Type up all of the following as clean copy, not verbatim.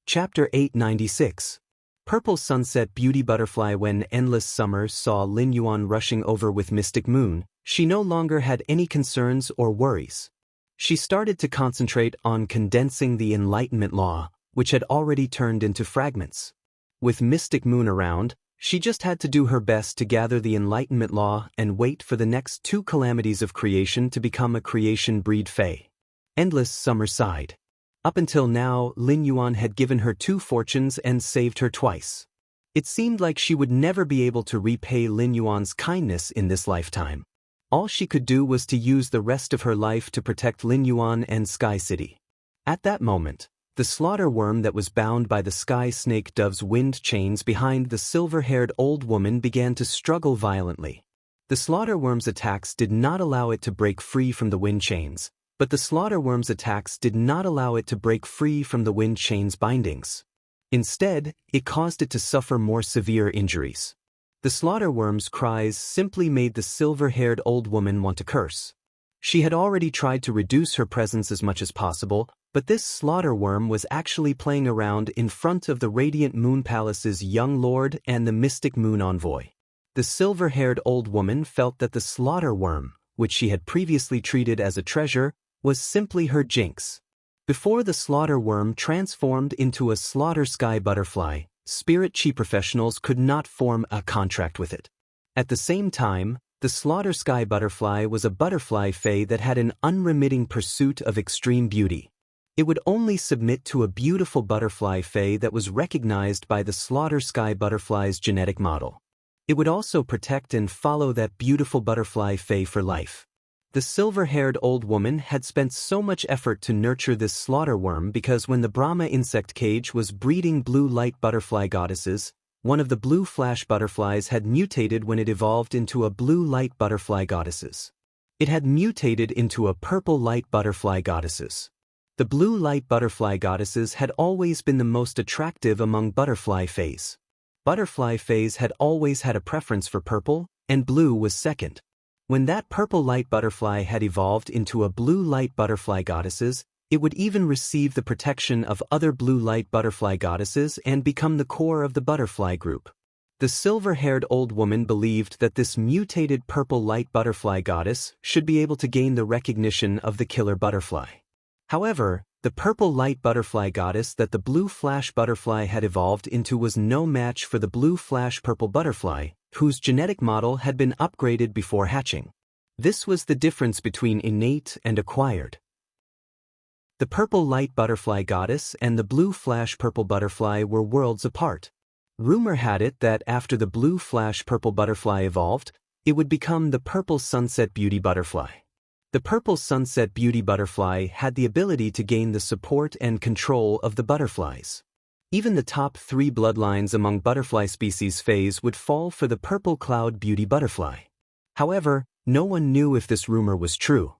Chapter 896. Purple Sunset Beauty Butterfly. When endless summers saw Lin Yuan rushing over with Mystic Moon, she no longer had any concerns or worries. She started to concentrate on condensing the Enlightenment Law, which had already turned into fragments. With Mystic Moon around, she just had to do her best to gather the Enlightenment Law and wait for the next two calamities of creation to become a creation breed Fae. Endless Summer sighed. Up until now, Lin Yuan had given her 2 fortunes and saved her twice. It seemed like she would never be able to repay Lin Yuan's kindness in this lifetime. All she could do was to use the rest of her life to protect Lin Yuan and Sky City. At that moment, the slaughter worm that was bound by the sky snake dove's wind chains behind the silver-haired old woman began to struggle violently. The slaughter worm's attacks did not allow it to break free from the wind chains, but the slaughter worm's attacks did not allow it to break free from the wind chain's bindings. Instead, it caused it to suffer more severe injuries. The slaughter worm's cries simply made the silver-haired old woman want to curse. She had already tried to reduce her presence as much as possible, but this slaughter worm was actually playing around in front of the Radiant Moon Palace's young lord and the Mystic Moon Envoy. The silver-haired old woman felt that the slaughter worm, which she had previously treated as a treasure, was simply her jinx. Before the slaughter worm transformed into a slaughter sky butterfly, spirit chi professionals could not form a contract with it. At the same time, the slaughter sky butterfly was a butterfly fae that had an unremitting pursuit of extreme beauty. It would only submit to a beautiful butterfly fae that was recognized by the slaughter sky butterfly's genetic model. It would also protect and follow that beautiful butterfly fae for life. The silver-haired old woman had spent so much effort to nurture this slaughter worm because when the Brahma insect cage was breeding blue light butterfly goddesses, one of the blue flash butterflies had mutated when it evolved into a blue light butterfly goddesses. It had mutated into a purple light butterfly goddesses. The blue light butterfly goddesses had always been the most attractive among butterfly fays. Butterfly fays had always had a preference for purple, and blue was second. When that purple light butterfly had evolved into a blue light butterfly goddesses, it would even receive the protection of other blue light butterfly goddesses and become the core of the butterfly group. The silver-haired old woman believed that this mutated purple light butterfly goddess should be able to gain the recognition of the killer butterfly. However, the purple light butterfly goddess that the blue flash butterfly had evolved into was no match for the blue flash purple butterfly, whose genetic model had been upgraded before hatching. This was the difference between innate and acquired. The purple light butterfly goddess and the blue flash purple butterfly were worlds apart. Rumor had it that after the blue flash purple butterfly evolved, it would become the purple sunset beauty butterfly. The purple sunset beauty butterfly had the ability to gain the support and control of the butterflies. Even the top 3 bloodlines among butterfly species phase would fall for the purple cloud beauty butterfly. However, no one knew if this rumor was true.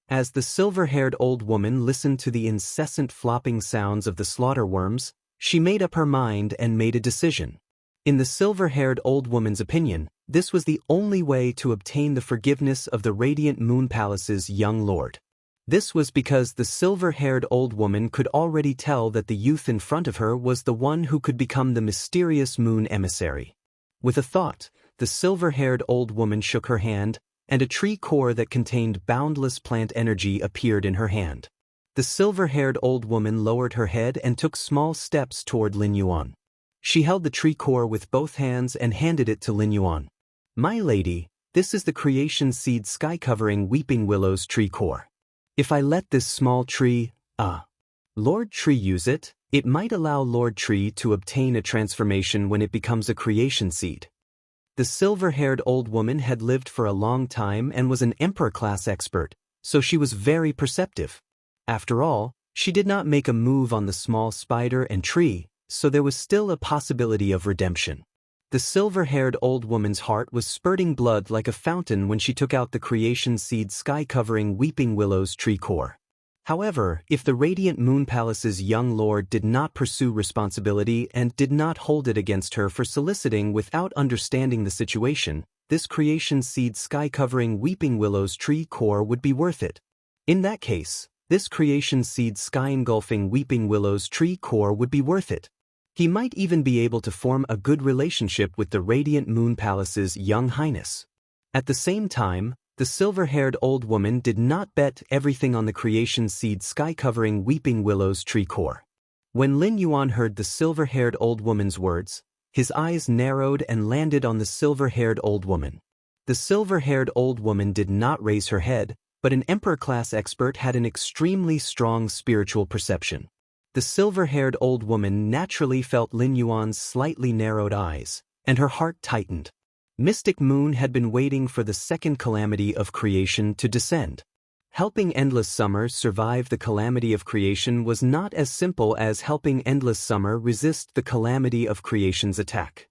As the silver-haired old woman listened to the incessant flopping sounds of the slaughter worms, she made up her mind and made a decision. In the silver-haired old woman's opinion, this was the only way to obtain the forgiveness of the Radiant Moon Palace's young lord. This was because the silver-haired old woman could already tell that the youth in front of her was the one who could become the mysterious moon emissary. With a thought, the silver-haired old woman shook her hand, and a tree core that contained boundless plant energy appeared in her hand. The silver-haired old woman lowered her head and took small steps toward Lin Yuan. She held the tree core with both hands and handed it to Lin Yuan. "My lady, this is the creation seed sky-covering weeping willow's tree core. If I let this small tree, Lord Tree use it, it might allow Lord Tree to obtain a transformation when it becomes a creation seed." The silver-haired old woman had lived for a long time and was an emperor-class expert, so she was very perceptive. After all, she did not make a move on the small spider and tree, so there was still a possibility of redemption. The silver-haired old woman's heart was spurting blood like a fountain when she took out the creation seed sky-covering weeping willow's tree core. However, if the Radiant Moon Palace's young lord did not pursue responsibility and did not hold it against her for soliciting without understanding the situation, this creation seed sky-covering weeping willow's tree core would be worth it. In that case, This creation seed sky-engulfing weeping willow's tree core would be worth it. He might even be able to form a good relationship with the Radiant Moon Palace's young highness. At the same time, the silver-haired old woman did not bet everything on the creation seed sky-covering weeping willow's tree core. When Lin Yuan heard the silver-haired old woman's words, his eyes narrowed and landed on the silver-haired old woman. The silver-haired old woman did not raise her head, but an emperor-class expert had an extremely strong spiritual perception. The silver-haired old woman naturally felt Lin Yuan's slightly narrowed eyes, and her heart tightened. Mystic Moon had been waiting for the second calamity of creation to descend. Helping Endless Summer survive the calamity of creation was not as simple as helping Endless Summer resist the calamity of creation's attack.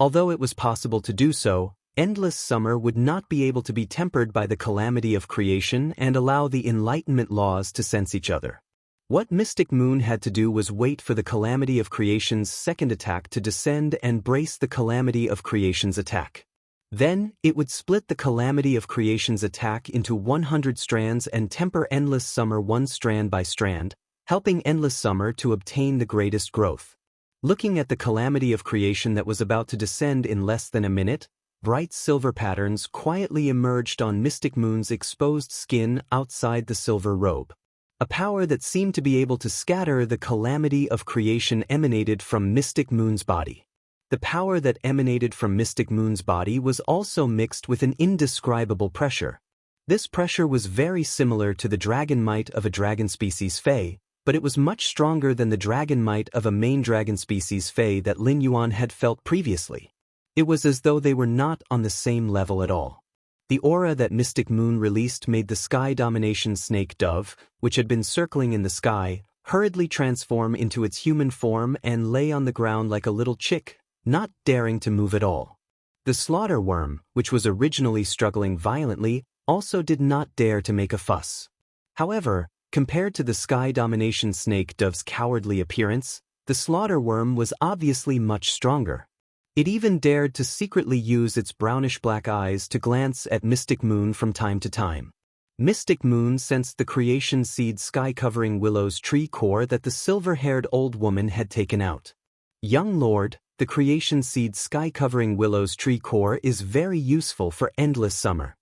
Although it was possible to do so, Endless Summer would not be able to be tempered by the calamity of creation and allow the Enlightenment laws to sense each other. What Mystic Moon had to do was wait for the calamity of creation's second attack to descend and brace the calamity of creation's attack. Then, it would split the calamity of creation's attack into 100 strands and temper Endless Summer one strand by strand, helping Endless Summer to obtain the greatest growth. Looking at the calamity of creation that was about to descend in less than a minute, bright silver patterns quietly emerged on Mystic Moon's exposed skin outside the silver robe. A power that seemed to be able to scatter the calamity of creation emanated from Mystic Moon's body. The power that emanated from Mystic Moon's body was also mixed with an indescribable pressure. This pressure was very similar to the dragon might of a dragon species Fae, but it was much stronger than the dragon might of a main dragon species Fae that Lin Yuan had felt previously. It was as though they were not on the same level at all. The aura that Mystic Moon released made the sky domination snake dove, which had been circling in the sky, hurriedly transform into its human form and lay on the ground like a little chick, not daring to move at all. The slaughter worm, which was originally struggling violently, also did not dare to make a fuss. However, compared to the sky domination snake dove's cowardly appearance, the slaughter worm was obviously much stronger. It even dared to secretly use its brownish-black eyes to glance at Mystic Moon from time to time. Mystic Moon sensed the creation seed sky-covering willow's tree core that the silver-haired old woman had taken out. Young Lord, the creation seed sky-covering willow's tree core is very useful for Endless Summer.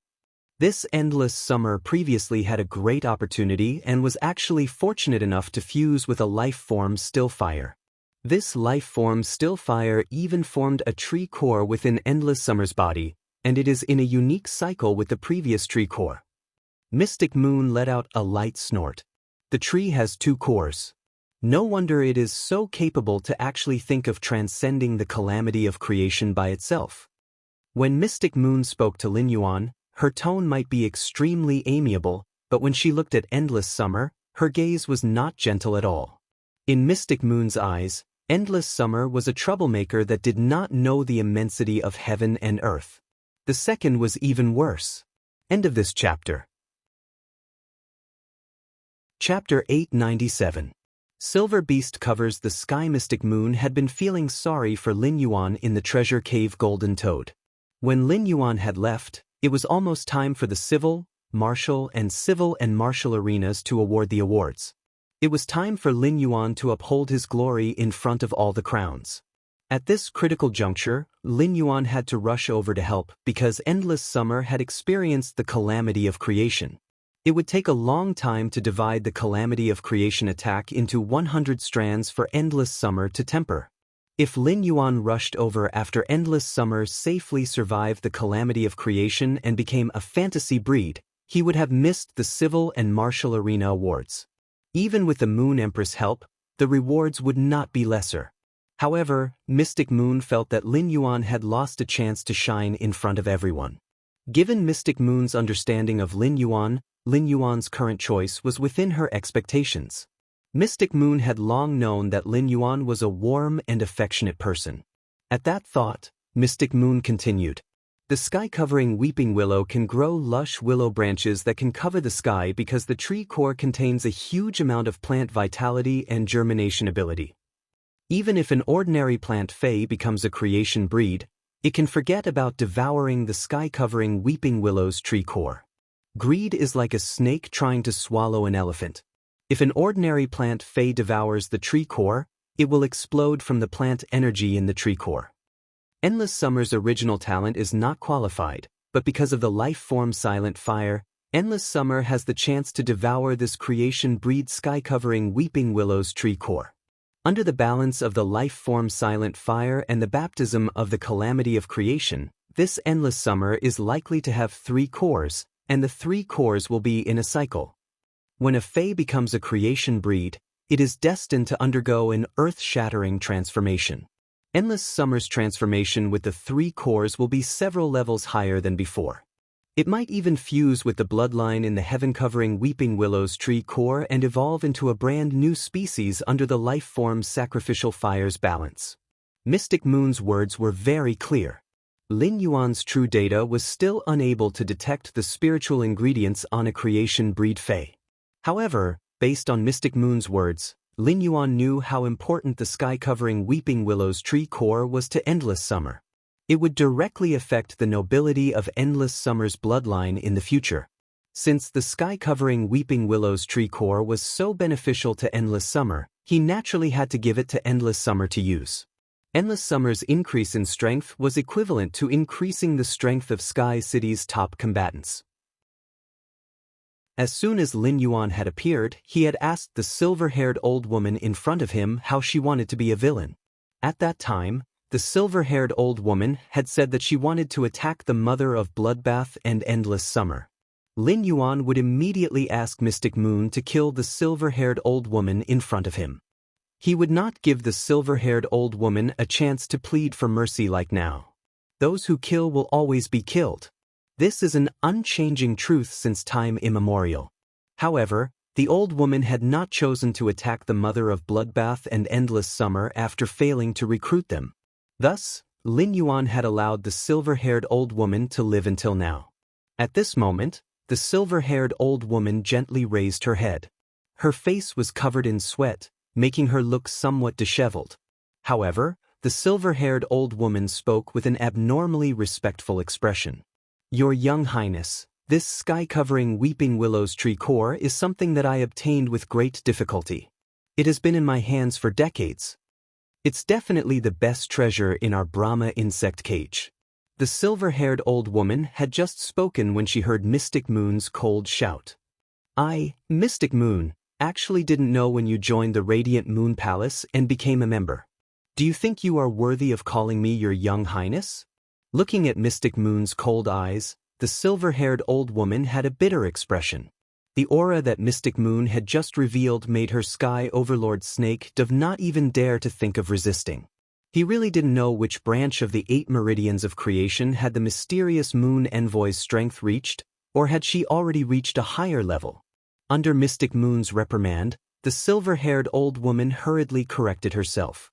This Endless Summer previously had a great opportunity and was actually fortunate enough to fuse with a life form Stillfire. This life form Stillfire even formed a tree core within Endless Summer's body, and it is in a unique cycle with the previous tree core. Mystic Moon let out a light snort. The tree has 2 cores. No wonder it is so capable to actually think of transcending the calamity of creation by itself. When Mystic Moon spoke to Lin Yuan, her tone might be extremely amiable, but when she looked at Endless Summer, her gaze was not gentle at all. In Mystic Moon's eyes, Endless Summer was a troublemaker that did not know the immensity of heaven and earth. The second was even worse. End of this chapter. Chapter 897. Silver Beast covers the sky. Mystic Moon had been feeling sorry for Lin Yuan in the treasure cave Golden Toad. When Lin Yuan had left, it was almost time for the civil, martial arenas to award the awards. It was time for Lin Yuan to uphold his glory in front of all the crowns. At this critical juncture, Lin Yuan had to rush over to help because Endless Summer had experienced the calamity of creation. It would take a long time to divide the calamity of creation attack into 100 strands for Endless Summer to temper. If Lin Yuan rushed over after Endless Summer safely survived the calamity of creation and became a fantasy breed, he would have missed the civil and martial arena awards. Even with the Moon Empress' help, the rewards would not be lesser. However, Mystic Moon felt that Lin Yuan had lost a chance to shine in front of everyone. Given Mystic Moon's understanding of Lin Yuan's current choice was within her expectations. Mystic Moon had long known that Lin Yuan was a warm and affectionate person. At that thought, Mystic Moon continued. The sky-covering weeping willow can grow lush willow branches that can cover the sky because the tree core contains a huge amount of plant vitality and germination ability. Even if an ordinary plant Fae becomes a creation breed, it can forget about devouring the sky-covering weeping willow's tree core. Greed is like a snake trying to swallow an elephant. If an ordinary plant Fey devours the tree core, it will explode from the plant energy in the tree core. Endless Summer's original talent is not qualified, but because of the life form Silent Fire, Endless Summer has the chance to devour this creation breed sky-covering Weeping Willow's tree core. Under the balance of the life form Silent Fire and the baptism of the calamity of creation, this Endless Summer is likely to have 3 cores, and the 3 cores will be in a cycle. When a Fae becomes a creation breed, it is destined to undergo an earth-shattering transformation. Endless Summer's transformation with the 3 cores will be several levels higher than before. It might even fuse with the bloodline in the heaven-covering Weeping Willow's tree core and evolve into a brand new species under the life form Sacrificial Fire's balance. Mystic Moon's words were very clear. Lin Yuan's true data was still unable to detect the spiritual ingredients on a creation breed Fae. However, based on Mystic Moon's words, Lin Yuan knew how important the sky-covering Weeping Willow's tree core was to Endless Summer. It would directly affect the nobility of Endless Summer's bloodline in the future. Since the sky-covering Weeping Willow's tree core was so beneficial to Endless Summer, he naturally had to give it to Endless Summer to use. Endless Summer's increase in strength was equivalent to increasing the strength of Sky City's top combatants. As soon as Lin Yuan had appeared, he had asked the silver-haired old woman in front of him how she wanted to be a villain. At that time, the silver-haired old woman had said that she wanted to attack the mother of Bloodbath and Endless Summer. Lin Yuan would immediately ask Mystic Moon to kill the silver-haired old woman in front of him. He would not give the silver-haired old woman a chance to plead for mercy like now. Those who kill will always be killed. This is an unchanging truth since time immemorial. However, the old woman had not chosen to attack the mother of Bloodbath and Endless Summer after failing to recruit them. Thus, Lin Yuan had allowed the silver-haired old woman to live until now. At this moment, the silver-haired old woman gently raised her head. Her face was covered in sweat, making her look somewhat disheveled. However, the silver-haired old woman spoke with an abnormally respectful expression. "Your young highness, this sky-covering Weeping Willow's tree core is something that I obtained with great difficulty. It has been in my hands for decades. It's definitely the best treasure in our Brahma insect cage." The silver-haired old woman had just spoken when she heard Mystic Moon's cold shout. "I, Mystic Moon, actually didn't know when you joined the Radiant Moon Palace and became a member. Do you think you are worthy of calling me your young highness?" Looking at Mystic Moon's cold eyes, the silver-haired old woman had a bitter expression. The aura that Mystic Moon had just revealed made her Sky Overlord Snake did not even dare to think of resisting. He really didn't know which branch of the 8 meridians of creation had the mysterious Moon Envoy's strength reached, or had she already reached a higher level. Under Mystic Moon's reprimand, the silver-haired old woman hurriedly corrected herself.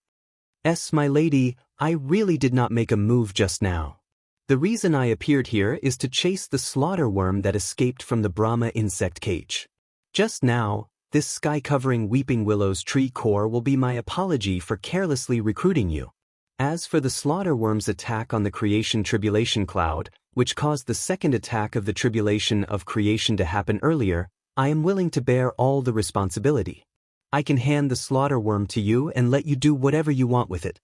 My lady, I really did not make a move just now. The reason I appeared here is to chase the slaughter worm that escaped from the Brahma insect cage. Just now, this sky-covering Weeping Willow's tree core will be my apology for carelessly recruiting you. As for the slaughter worm's attack on the creation tribulation cloud, which caused the second attack of the tribulation of creation to happen earlier, I am willing to bear all the responsibility. I can hand the slaughter worm to you and let you do whatever you want with it.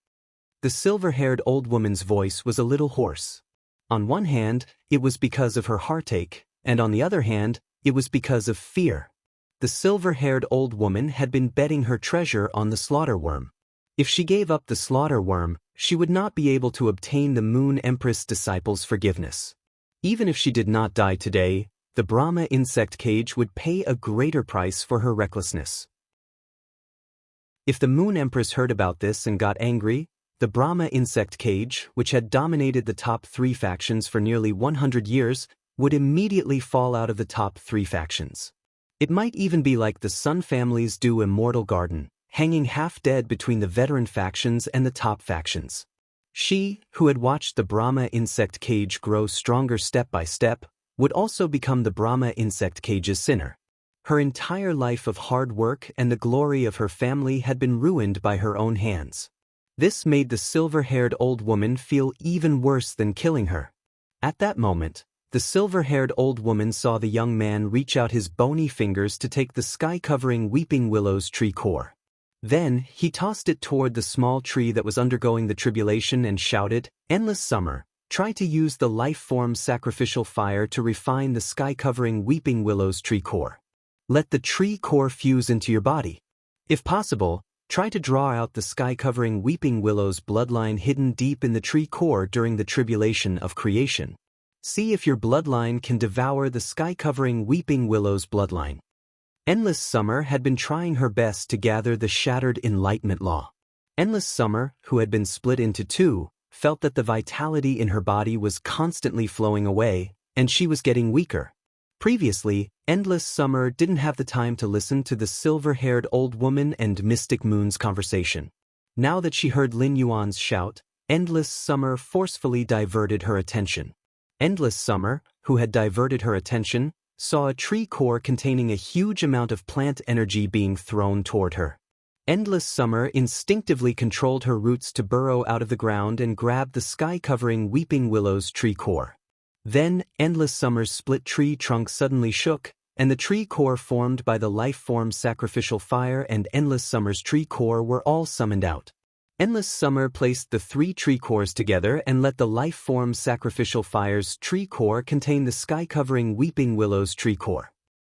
The silver-haired old woman's voice was a little hoarse. On one hand, it was because of her heartache, and on the other hand, it was because of fear. The silver-haired old woman had been betting her treasure on the slaughter worm. If she gave up the slaughter worm, she would not be able to obtain the Moon Empress disciples' forgiveness. Even if she did not die today, the Brahma insect cage would pay a greater price for her recklessness. If the Moon Empress heard about this and got angry, the Brahma insect cage, which had dominated the top 3 factions for nearly 100 years, would immediately fall out of the top 3 factions. It might even be like the Sun family's Immortal garden, hanging half-dead between the veteran factions and the top factions. She, who had watched the Brahma insect cage grow stronger step by step, would also become the Brahma insect cage's sinner. Her entire life of hard work and the glory of her family had been ruined by her own hands. This made the silver-haired old woman feel even worse than killing her. At that moment, The silver-haired old woman saw the young man reach out his bony fingers to take the sky-covering weeping willow's tree core. Then, he tossed it toward the small tree that was undergoing the tribulation and shouted, "Endless summer, try to use the life-form sacrificial fire to refine the sky-covering weeping willow's tree core. Let the tree core fuse into your body. If possible, try to draw out the sky-covering weeping willow's bloodline hidden deep in the tree core during the tribulation of creation. See if your bloodline can devour the sky-covering weeping willow's bloodline." Endless Summer had been trying her best to gather the shattered Enlightenment Law. Endless Summer, who had been split into two, felt that the vitality in her body was constantly flowing away, and she was getting weaker. Previously, Endless Summer didn't have the time to listen to the silver-haired old woman and Mystic Moon's conversation. Now that she heard Lin Yuan's shout, Endless Summer forcefully diverted her attention. Endless Summer, who had diverted her attention, saw a tree core containing a huge amount of plant energy being thrown toward her. Endless Summer instinctively controlled her roots to burrow out of the ground and grab the sky-covering weeping willow's tree core. Then, Endless Summer's split tree trunk suddenly shook, and the tree core formed by the life-form sacrificial fire and Endless Summer's tree core were all summoned out. Endless Summer placed the three tree cores together and let the life-form sacrificial fire's tree core contain the sky-covering weeping willow's tree core.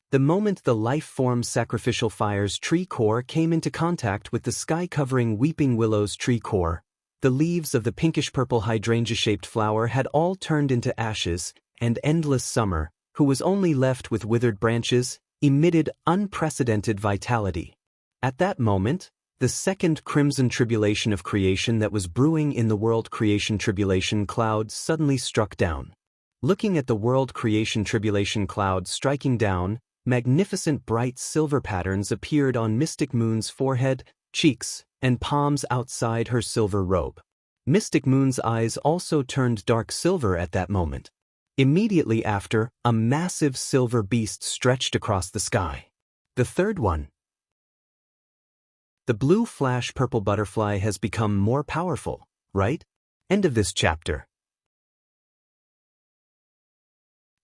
The moment the life-form sacrificial fire's tree core came into contact with the sky-covering weeping willow's tree core, the leaves of the pinkish-purple hydrangea-shaped flower had all turned into ashes, and Endless Summer, who was only left with withered branches, emitted unprecedented vitality. At that moment, the second crimson tribulation of creation that was brewing in the world creation tribulation cloud suddenly struck down. Looking at the world creation tribulation cloud striking down, magnificent bright silver patterns appeared on Mystic Moon's forehead, cheeks, and palms outside her silver robe. Mystic Moon's eyes also turned dark silver at that moment. Immediately after, a massive silver beast stretched across the sky. The third one. The blue flash purple butterfly has become more powerful, right? End of this chapter.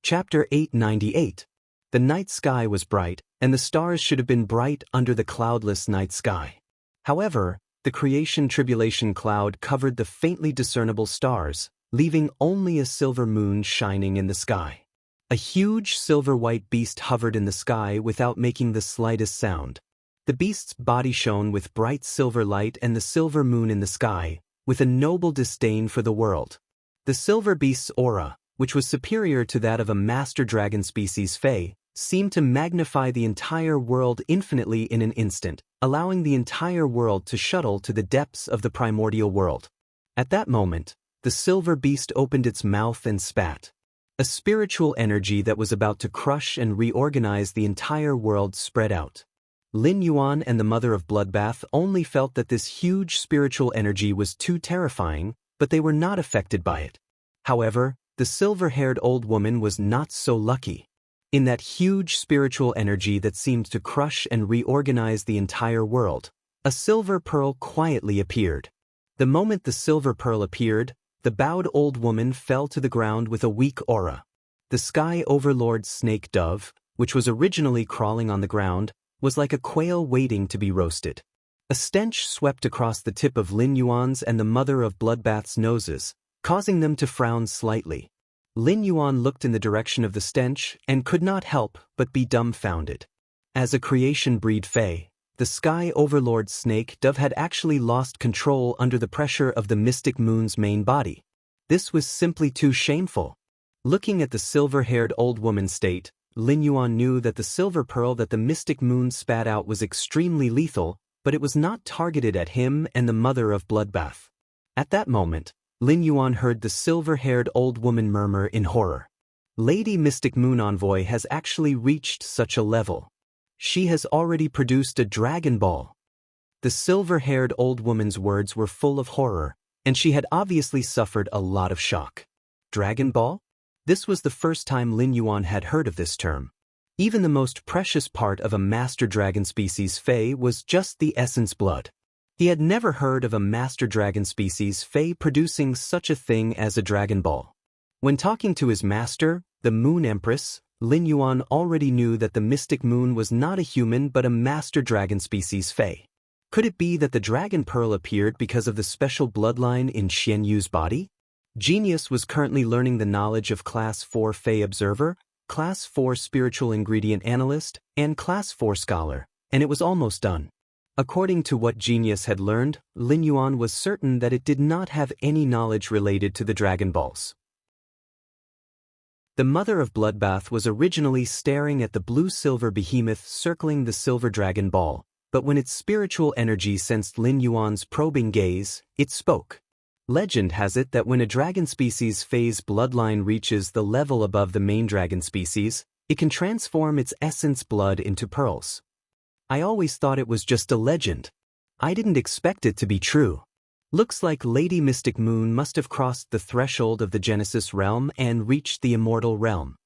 Chapter 898. The night sky was bright, and the stars should have been bright under the cloudless night sky. However, the creation tribulation cloud covered the faintly discernible stars, leaving only a silver moon shining in the sky. A huge silver-white beast hovered in the sky without making the slightest sound. The beast's body shone with bright silver light and the silver moon in the sky, with a noble disdain for the world. The silver beast's aura, which was superior to that of a master dragon species Fae, seemed to magnify the entire world infinitely in an instant, allowing the entire world to shuttle to the depths of the primordial world. At that moment, the silver beast opened its mouth and spat. A spiritual energy that was about to crush and reorganize the entire world spread out. Lin Yuan and the Mother of Bloodbath only felt that this huge spiritual energy was too terrifying, but they were not affected by it. However, the silver-haired old woman was not so lucky. In that huge spiritual energy that seemed to crush and reorganize the entire world, a silver pearl quietly appeared. The moment the silver pearl appeared, the bowed old woman fell to the ground with a weak aura. The Sky Overlord's snake dove, which was originally crawling on the ground, was like a quail waiting to be roasted. A stench swept across the tip of Lin Yuan's and the Mother of Bloodbath's noses, causing them to frown slightly. Lin Yuan looked in the direction of the stench and could not help but be dumbfounded. As a creation breed Fae, the Sky Overlord's snake dove had actually lost control under the pressure of the Mystic Moon's main body. This was simply too shameful. Looking at the silver-haired old woman's state, Lin Yuan knew that the silver pearl that the Mystic Moon spat out was extremely lethal, but it was not targeted at him and the Mother of Bloodbath. At that moment, Lin Yuan heard the silver-haired old woman murmur in horror. Lady Mystic Moon Envoy has actually reached such a level. She has already produced a Dragon Ball. The silver-haired old woman's words were full of horror, and she had obviously suffered a lot of shock. Dragon Ball? This was the first time Lin Yuan had heard of this term. Even the most precious part of a master dragon species Fae was just the essence blood. He had never heard of a master dragon species Fae producing such a thing as a Dragon Ball. When talking to his master, the Moon Empress, Lin Yuan already knew that the mystic moon was not a human but a master dragon species Fae. Could it be that the dragon pearl appeared because of the special bloodline in Xian Yu's body? Genius was currently learning the knowledge of Class 4 Fae Observer, Class 4 Spiritual Ingredient Analyst, and Class 4 Scholar, and it was almost done. According to what Genius had learned, Lin Yuan was certain that it did not have any knowledge related to the Dragon Balls. The Mother of Bloodbath was originally staring at the blue-silver behemoth circling the silver dragon ball, but when its spiritual energy sensed Lin Yuan's probing gaze, it spoke. Legend has it that when a dragon species Fae's bloodline reaches the level above the main dragon species, it can transform its essence blood into pearls. I always thought it was just a legend. I didn't expect it to be true. Looks like Lady Mystic Moon must have crossed the threshold of the Genesis realm and reached the Immortal realm.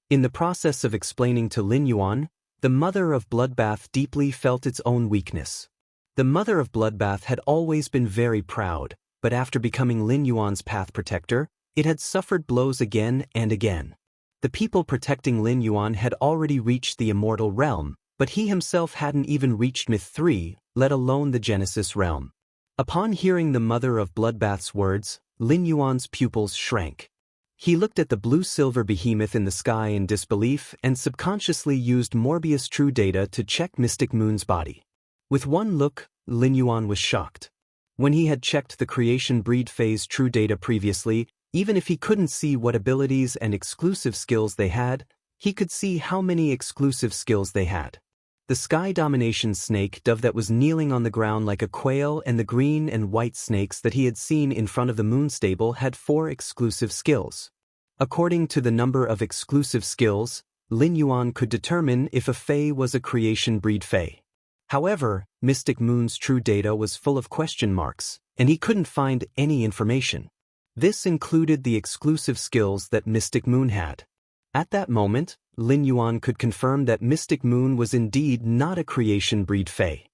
In the process of explaining to Lin Yuan, the Mother of Bloodbath deeply felt its own weakness. The Mother of Bloodbath had always been very proud, but after becoming Lin Yuan's path protector, it had suffered blows again and again. The people protecting Lin Yuan had already reached the Immortal realm, but he himself hadn't even reached Myth 3, let alone the Genesis realm. Upon hearing the Mother of Bloodbath's words, Lin Yuan's pupils shrank. He looked at the blue-silver behemoth in the sky in disbelief and subconsciously used Morbius True Data to check Mystic Moon's body. With one look, Lin Yuan was shocked. When he had checked the creation breed phase True Data previously, even if he couldn't see what abilities and exclusive skills they had, he could see how many exclusive skills they had. The Sky Domination snake dove that was kneeling on the ground like a quail and the green and white snakes that he had seen in front of the moon stable had 4 exclusive skills. According to the number of exclusive skills, Lin Yuan could determine if a Fae was a creation breed Fae. However, Mystic Moon's True Data was full of question marks, and he couldn't find any information. This included the exclusive skills that Mystic Moon had. At that moment, Lin Yuan could confirm that Mystic Moon was indeed not a creation breed Fae.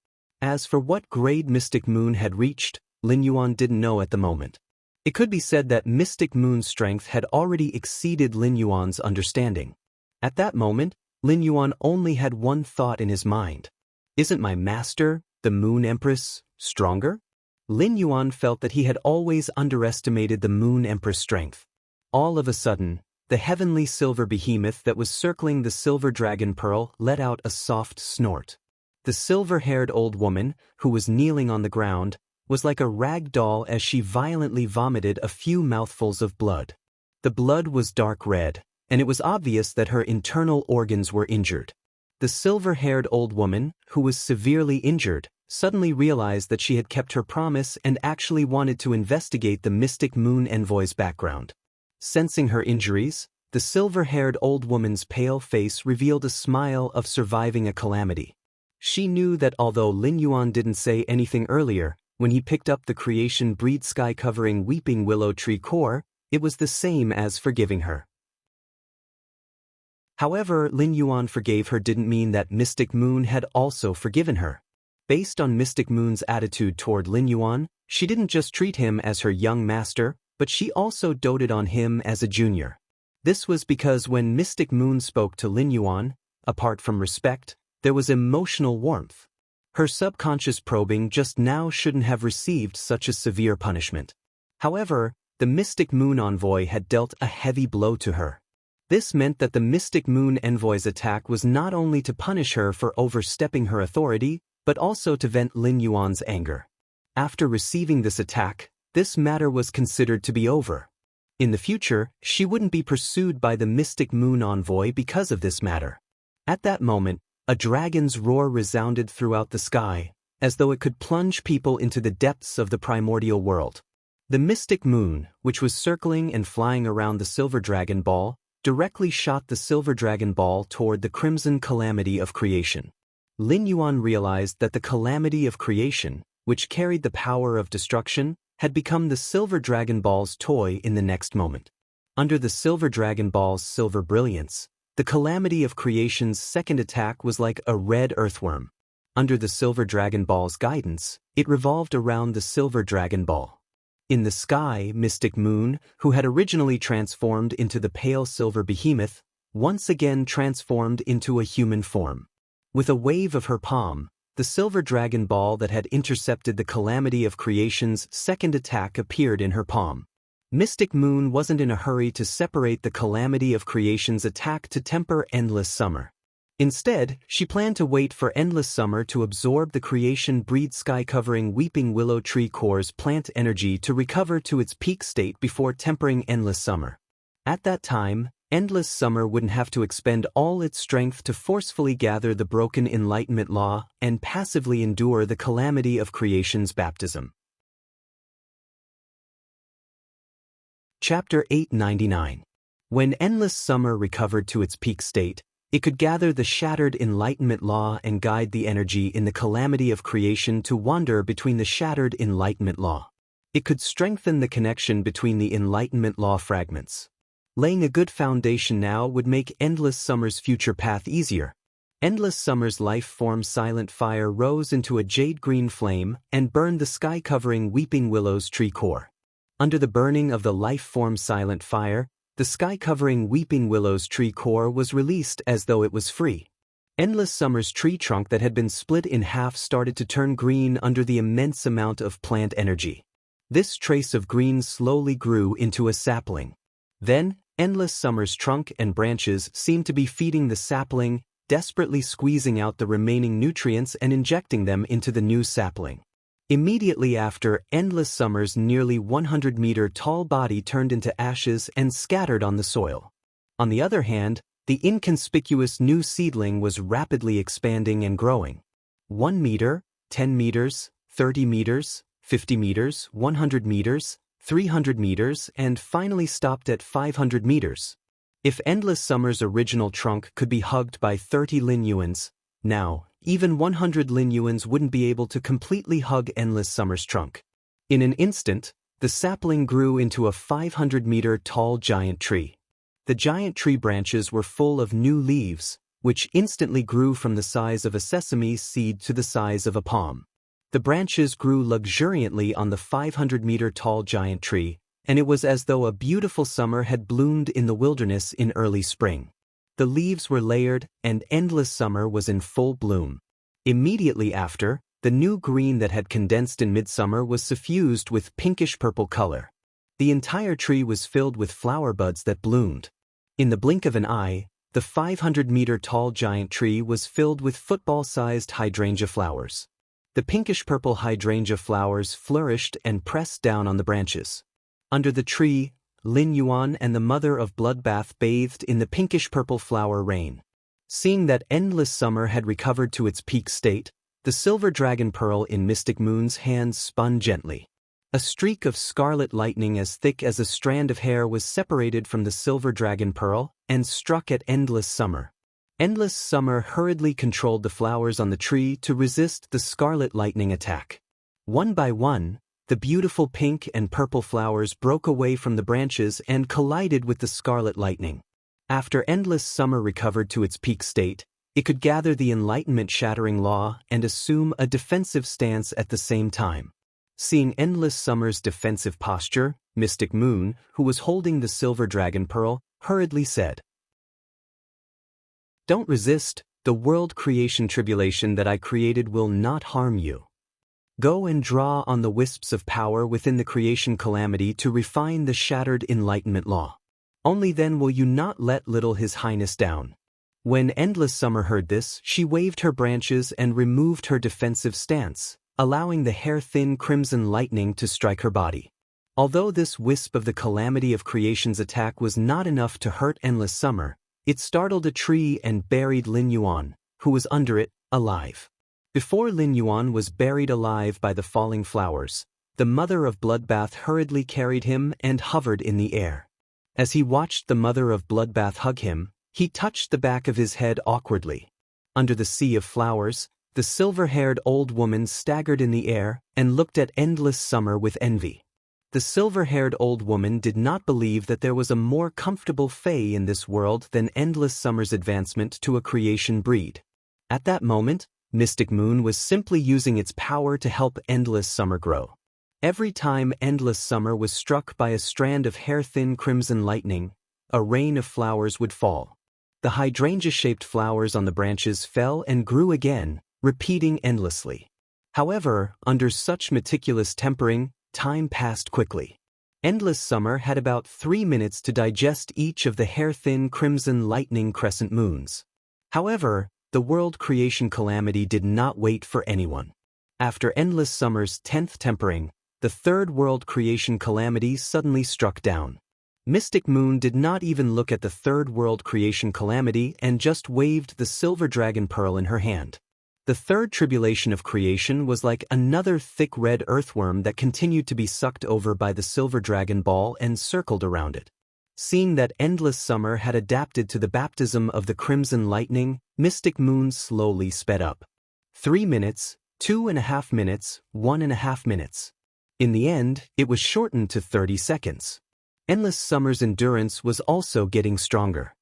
As for what grade Mystic Moon had reached, Lin Yuan didn't know at the moment. It could be said that Mystic Moon's strength had already exceeded Lin Yuan's understanding. At that moment, Lin Yuan only had one thought in his mind. Isn't my master, the Moon Empress, stronger? Lin Yuan felt that he had always underestimated the Moon Empress' strength. All of a sudden, the heavenly silver behemoth that was circling the silver dragon pearl let out a soft snort. The silver-haired old woman, who was kneeling on the ground, was like a rag doll as she violently vomited a few mouthfuls of blood. The blood was dark red, and it was obvious that her internal organs were injured. The silver-haired old woman, who was severely injured, suddenly realized that she had kept her promise and actually wanted to investigate the Mystic Moon Envoy's background. Sensing her injuries, the silver-haired old woman's pale face revealed a smile of surviving a calamity. She knew that although Lin Yuan didn't say anything earlier, when he picked up the creation breed sky-covering weeping willow tree core, it was the same as forgiving her. However, Lin Yuan forgave her didn't mean that Mystic Moon had also forgiven her. Based on Mystic Moon's attitude toward Lin Yuan, she didn't just treat him as her young master, but she also doted on him as a junior. This was because when Mystic Moon spoke to Lin Yuan, apart from respect, there was emotional warmth. Her subconscious probing just now shouldn't have received such a severe punishment. However, the Mystic Moon Envoy had dealt a heavy blow to her. This meant that the Mystic Moon Envoy's attack was not only to punish her for overstepping her authority, but also to vent Lin Yuan's anger. After receiving this attack, this matter was considered to be over. In the future, she wouldn't be pursued by the Mystic Moon Envoy because of this matter. At that moment, a dragon's roar resounded throughout the sky, as though it could plunge people into the depths of the primordial world. The Mystic Moon, which was circling and flying around the Silver Dragon Ball, directly shot the Silver Dragon Ball toward the Crimson Calamity of Creation. Lin Yuan realized that the Calamity of Creation, which carried the power of destruction, had become the Silver Dragon Ball's toy in the next moment. Under the Silver Dragon Ball's silver brilliance, the Calamity of Creation's second attack was like a red earthworm. Under the Silver Dragon Ball's guidance, it revolved around the Silver Dragon Ball. In the sky, Mystic Moon, who had originally transformed into the pale silver behemoth, once again transformed into a human form. With a wave of her palm, the silver dragon ball that had intercepted the calamity of creation's second attack appeared in her palm. Mystic Moon wasn't in a hurry to separate the calamity of creation's attack to temper endless summer. Instead, she planned to wait for endless summer to absorb the creation-breed sky-covering weeping willow tree core's plant energy to recover to its peak state before tempering endless summer. At that time, endless summer wouldn't have to expend all its strength to forcefully gather the broken enlightenment law and passively endure the calamity of creation's baptism. Chapter 899. When endless summer recovered to its peak state, it could gather the shattered enlightenment law and guide the energy in the calamity of creation to wander between the shattered enlightenment law. It could strengthen the connection between the enlightenment law fragments. Laying a good foundation now would make endless summer's future path easier. Endless summer's life form silent fire rose into a jade-green flame and burned the sky-covering weeping willow's tree core. Under the burning of the life form silent fire, the sky-covering weeping willow's tree core was released as though it was free. Endless summer's tree trunk that had been split in half started to turn green under the immense amount of plant energy. This trace of green slowly grew into a sapling. Then, endless summer's trunk and branches seemed to be feeding the sapling, desperately squeezing out the remaining nutrients and injecting them into the new sapling. Immediately after, endless summer's nearly 100-meter-tall body turned into ashes and scattered on the soil. On the other hand, the inconspicuous new seedling was rapidly expanding and growing. 1 meter, 10 meters, 30 meters, 50 meters, 100 meters, 300 meters, and finally stopped at 500 meters. If endless summer's original trunk could be hugged by 30 Lin Yuans, now, even 100 Lin Yuans wouldn't be able to completely hug endless summer's trunk. In an instant, the sapling grew into a 500-meter-tall giant tree. The giant tree branches were full of new leaves, which instantly grew from the size of a sesame seed to the size of a palm. The branches grew luxuriantly on the 500-meter-tall giant tree, and it was as though a beautiful summer had bloomed in the wilderness in early spring. The leaves were layered, and endless summer was in full bloom. Immediately after, the new green that had condensed in midsummer was suffused with pinkish-purple color. The entire tree was filled with flower buds that bloomed. In the blink of an eye, the 500-meter-tall giant tree was filled with football-sized hydrangea flowers. The pinkish-purple hydrangea flowers flourished and pressed down on the branches. Under the tree, Lin Yuan and the mother of Bloodbath bathed in the pinkish-purple flower rain. Seeing that endless summer had recovered to its peak state, the silver dragon pearl in Mystic Moon's hands spun gently. A streak of scarlet lightning as thick as a strand of hair was separated from the silver dragon pearl and struck at endless summer. Endless summer hurriedly controlled the flowers on the tree to resist the scarlet lightning attack. One by one, the beautiful pink and purple flowers broke away from the branches and collided with the scarlet lightning. After endless summer recovered to its peak state, it could gather the enlightenment-shattering law and assume a defensive stance at the same time. Seeing endless summer's defensive posture, Mystic Moon, who was holding the silver dragon pearl, hurriedly said, "Don't resist, the world creation tribulation that I created will not harm you. Go and draw on the wisps of power within the creation calamity to refine the shattered enlightenment law. Only then will you not let little His Highness down." When endless summer heard this, she waved her branches and removed her defensive stance, allowing the hair-thin crimson lightning to strike her body. Although this wisp of the calamity of creation's attack was not enough to hurt endless summer, it startled a tree and buried Lin Yuan, who was under it, alive. Before Lin Yuan was buried alive by the falling flowers, the mother of Bloodbath hurriedly carried him and hovered in the air. As he watched the mother of Bloodbath hug him, he touched the back of his head awkwardly. Under the sea of flowers, the silver-haired old woman staggered in the air and looked at endless summer with envy. The silver-haired old woman did not believe that there was a more comfortable fae in this world than endless summer's advancement to a creation breed. At that moment, Mystic Moon was simply using its power to help endless summer grow. Every time endless summer was struck by a strand of hair-thin crimson lightning, a rain of flowers would fall. The hydrangea-shaped flowers on the branches fell and grew again, repeating endlessly. However, under such meticulous tempering, time passed quickly. Endless summer had about 3 minutes to digest each of the hair-thin crimson lightning crescent moons. However, the world creation calamity did not wait for anyone. After endless summer's 10th tempering, the third world creation calamity suddenly struck down. Mystic Moon did not even look at the third world creation calamity and just waved the silver dragon pearl in her hand. The third tribulation of creation was like another thick red earthworm that continued to be sucked over by the silver dragon ball and circled around it. Seeing that endless summer had adapted to the baptism of the crimson lightning, Mystic Moon slowly sped up. 3 minutes, 2.5 minutes, 1.5 minutes. In the end, it was shortened to 30 seconds. Endless summer's endurance was also getting stronger.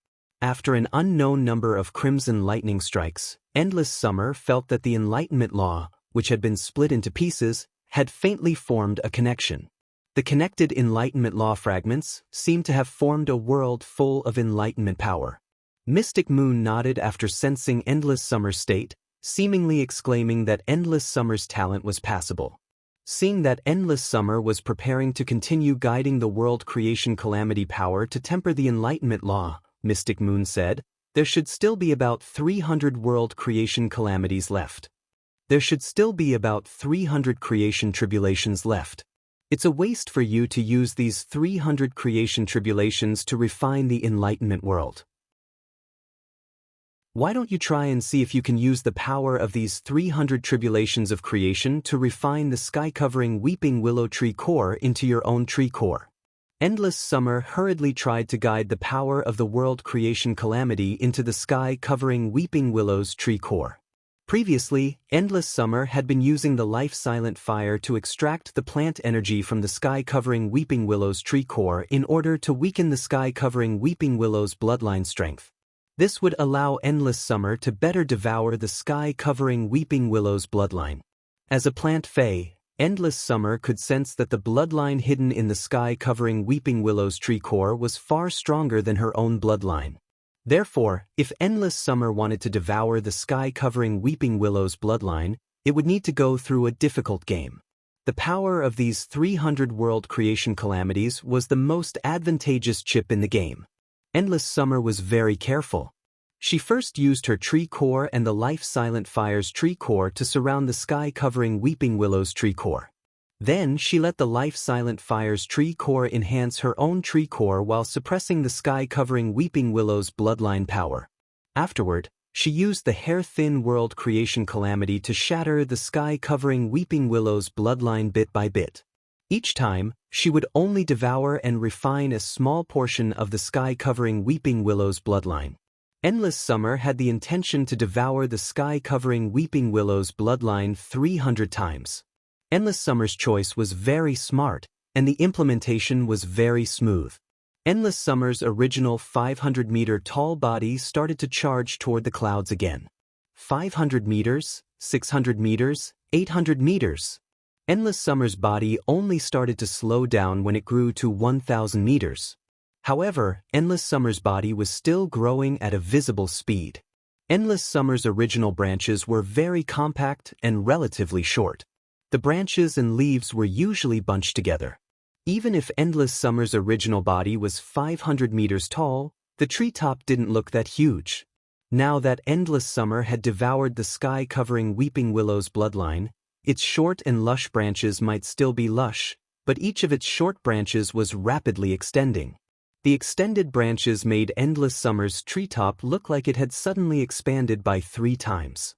After an unknown number of crimson lightning strikes, endless summer felt that the Enlightenment Law, which had been split into pieces, had faintly formed a connection. The connected Enlightenment Law fragments seemed to have formed a world full of enlightenment power. Mystic Moon nodded after sensing endless summer's state, seemingly exclaiming that endless summer's talent was passable. Seeing that endless summer was preparing to continue guiding the world creation calamity power to temper the Enlightenment Law, Mystic Moon said, there should still be about 300 world creation calamities left. There should still be about 300 creation tribulations left. It's a waste for you to use these 300 creation tribulations to refine the enlightenment world. Why don't you try and see if you can use the power of these 300 tribulations of creation to refine the sky-covering weeping willow tree core into your own tree core? Endless summer hurriedly tried to guide the power of the world creation calamity into the sky-covering weeping willow's tree core. Previously, endless summer had been using the life-silent fire to extract the plant energy from the sky-covering weeping willow's tree core in order to weaken the sky-covering weeping willow's bloodline strength. This would allow endless summer to better devour the sky-covering weeping willow's bloodline. As a plant fae, endless summer could sense that the bloodline hidden in the sky-covering weeping willow's tree core was far stronger than her own bloodline. Therefore, if endless summer wanted to devour the sky-covering weeping willow's bloodline, it would need to go through a difficult game. The power of these 300 world creation calamities was the most advantageous chip in the game. Endless summer was very careful. She first used her tree core and the life-silent fire's tree core to surround the sky-covering weeping willow's tree core. Then she let the life-silent fire's tree core enhance her own tree core while suppressing the sky-covering weeping willow's bloodline power. Afterward, she used the hair-thin world creation calamity to shatter the sky-covering weeping willow's bloodline bit by bit. Each time, she would only devour and refine a small portion of the sky-covering weeping willow's bloodline. Endless summer had the intention to devour the sky-covering weeping willow's bloodline 300 times. Endless summer's choice was very smart, and the implementation was very smooth. Endless summer's original 500-meter tall body started to charge toward the clouds again. 500 meters, 600 meters, 800 meters. Endless summer's body only started to slow down when it grew to 1,000 meters. However, endless summer's body was still growing at a visible speed. Endless summer's original branches were very compact and relatively short. The branches and leaves were usually bunched together. Even if endless summer's original body was 500 meters tall, the treetop didn't look that huge. Now that endless summer had devoured the sky-covering weeping willow's bloodline, its short and lush branches might still be lush, but each of its short branches was rapidly extending. The extended branches made endless summer's treetop look like it had suddenly expanded by 3 times.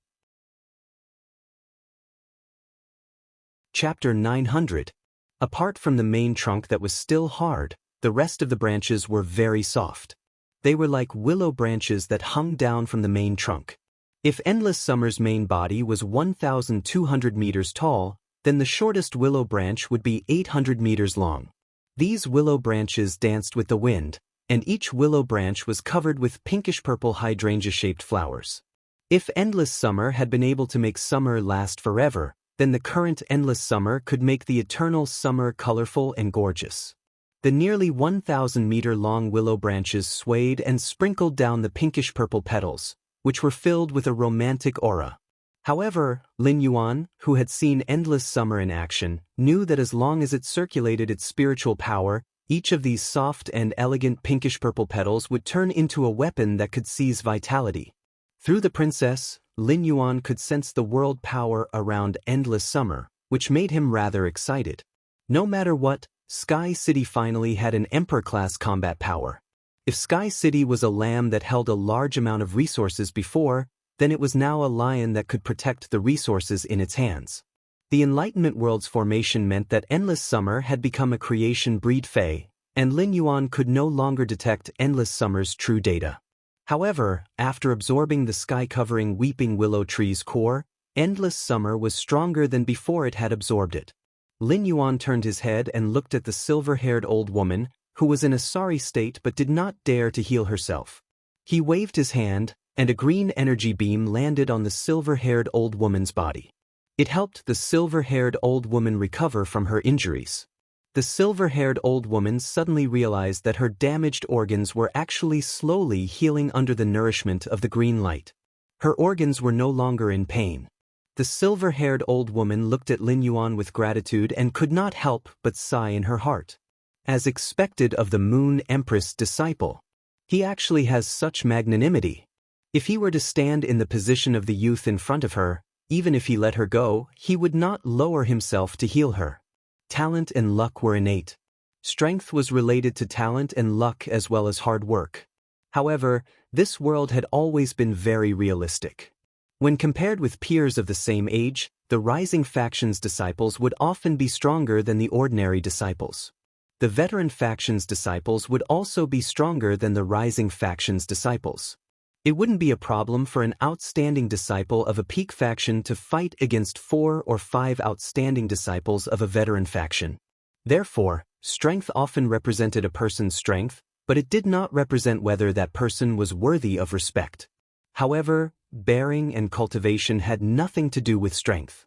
Chapter 900. Apart from the main trunk that was still hard, the rest of the branches were very soft. They were like willow branches that hung down from the main trunk. If endless summer's main body was 1,200 meters tall, then the shortest willow branch would be 800 meters long. These willow branches danced with the wind, and each willow branch was covered with pinkish-purple hydrangea-shaped flowers. If endless summer had been able to make summer last forever, then the current endless summer could make the eternal summer colorful and gorgeous. The nearly 1,000-meter-long willow branches swayed and sprinkled down the pinkish-purple petals, which were filled with a romantic aura. However, Lin Yuan, who had seen endless summer in action, knew that as long as it circulated its spiritual power, each of these soft and elegant pinkish-purple petals would turn into a weapon that could seize vitality. Through the princess, Lin Yuan could sense the world power around endless summer, which made him rather excited. No matter what, Sky City finally had an emperor-class combat power. If Sky City was a lamb that held a large amount of resources before, then it was now a lion that could protect the resources in its hands. The Enlightenment world's formation meant that endless summer had become a creation breed Fei, and Lin Yuan could no longer detect endless summer's true data. However, after absorbing the sky-covering weeping willow tree's core, endless summer was stronger than before it had absorbed it. Lin Yuan turned his head and looked at the silver-haired old woman, who was in a sorry state but did not dare to heal herself. He waved his hand, and a green energy beam landed on the silver-haired old woman's body. It helped the silver-haired old woman recover from her injuries. The silver-haired old woman suddenly realized that her damaged organs were actually slowly healing under the nourishment of the green light. Her organs were no longer in pain. The silver-haired old woman looked at Lin Yuan with gratitude and could not help but sigh in her heart. As expected of the Moon Empress disciple, he actually has such magnanimity. If he were to stand in the position of the youth in front of her, even if he let her go, he would not lower himself to heal her. Talent and luck were innate. Strength was related to talent and luck as well as hard work. However, this world had always been very realistic. When compared with peers of the same age, the rising faction's disciples would often be stronger than the ordinary disciples. The veteran faction's disciples would also be stronger than the rising faction's disciples. It wouldn't be a problem for an outstanding disciple of a peak faction to fight against 4 or 5 outstanding disciples of a veteran faction. Therefore, strength often represented a person's strength, but it did not represent whether that person was worthy of respect. However, bearing and cultivation had nothing to do with strength.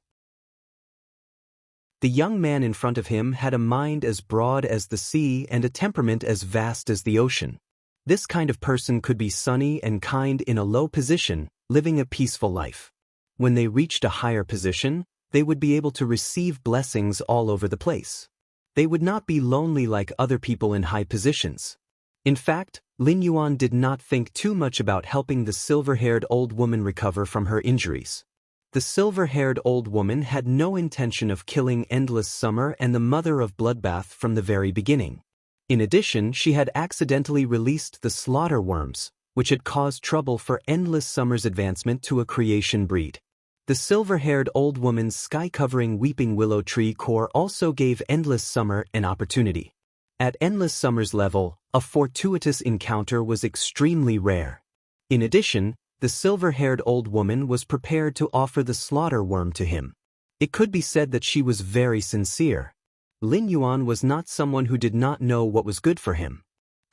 The young man in front of him had a mind as broad as the sea and a temperament as vast as the ocean. This kind of person could be sunny and kind in a low position, living a peaceful life. When they reached a higher position, they would be able to receive blessings all over the place. They would not be lonely like other people in high positions. In fact, Lin Yuan did not think too much about helping the silver-haired old woman recover from her injuries. The silver-haired old woman had no intention of killing Endless Summer and the Mother of Bloodbath from the very beginning. In addition, she had accidentally released the slaughter worms, which had caused trouble for Endless Summer's advancement to a creation breed. The silver-haired old woman's sky-covering weeping willow tree core also gave Endless Summer an opportunity. At Endless Summer's level, a fortuitous encounter was extremely rare. In addition, the silver-haired old woman was prepared to offer the slaughter worm to him. It could be said that she was very sincere. Lin Yuan was not someone who did not know what was good for him.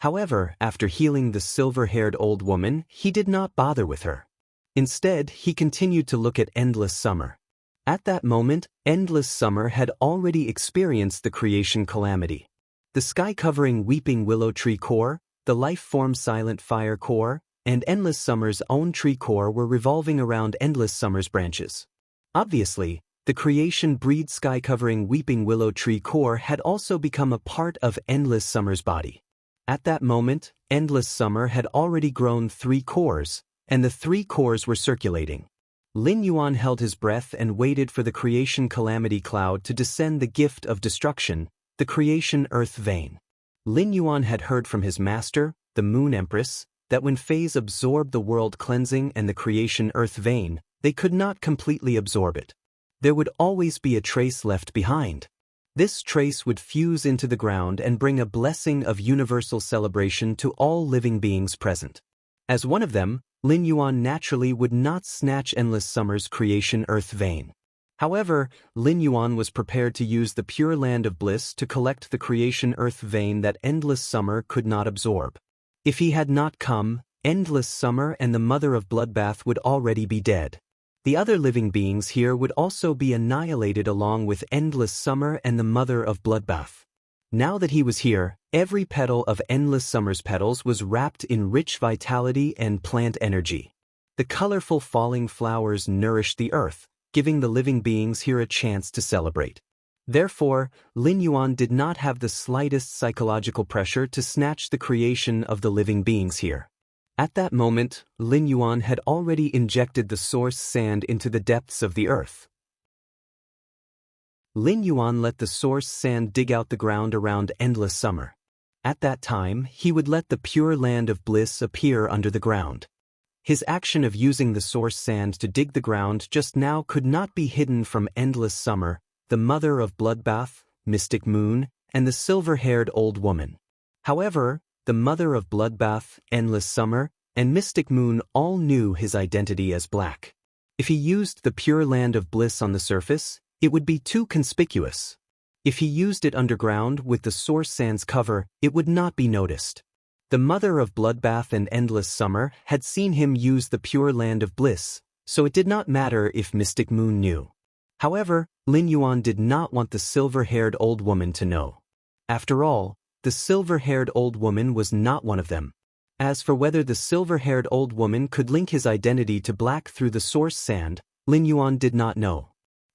However, after healing the silver-haired old woman, he did not bother with her. Instead, he continued to look at Endless Summer. At that moment, Endless Summer had already experienced the creation calamity. The sky-covering weeping willow tree core, the life-form silent fire core, and Endless Summer's own tree core were revolving around Endless Summer's branches. Obviously, the creation breed sky-covering weeping willow tree core had also become a part of Endless Summer's body. At that moment, Endless Summer had already grown 3 cores, and the 3 cores were circulating. Lin Yuan held his breath and waited for the creation calamity cloud to descend the gift of destruction, the creation earth vein. Lin Yuan had heard from his master, the Moon Empress, that when Fays absorbed the world cleansing and the creation earth vein, they could not completely absorb it. There would always be a trace left behind. This trace would fuse into the ground and bring a blessing of universal celebration to all living beings present. As one of them, Lin Yuan naturally would not snatch Endless Summer's creation earth vein. However, Lin Yuan was prepared to use the Pure Land of Bliss to collect the creation earth vein that Endless Summer could not absorb. If he had not come, Endless Summer and the Mother of Bloodbath would already be dead. The other living beings here would also be annihilated along with Endless Summer and the Mother of Bloodbath. Now that he was here, every petal of Endless Summer's petals was wrapped in rich vitality and plant energy. The colorful falling flowers nourished the earth, giving the living beings here a chance to celebrate. Therefore, Lin Yuan did not have the slightest psychological pressure to snatch the creation of the living beings here. At that moment, Lin Yuan had already injected the source sand into the depths of the earth. Lin Yuan let the source sand dig out the ground around Endless Summer. At that time, he would let the pure land of bliss appear under the ground. His action of using the source sand to dig the ground just now could not be hidden from Endless Summer, the Mother of Bloodbath, Mystic Moon, and the silver-haired old woman. However, the Mother of Bloodbath, Endless Summer, and Mystic Moon all knew his identity as Black. If he used the pure land of bliss on the surface, it would be too conspicuous. If he used it underground with the source sand's cover, it would not be noticed. The Mother of Bloodbath and Endless Summer had seen him use the pure land of bliss, so it did not matter if Mystic Moon knew. However, Lin Yuan did not want the silver-haired old woman to know. After all, the silver-haired old woman was not one of them. As for whether the silver-haired old woman could link his identity to Black through the source sand, Lin Yuan did not know.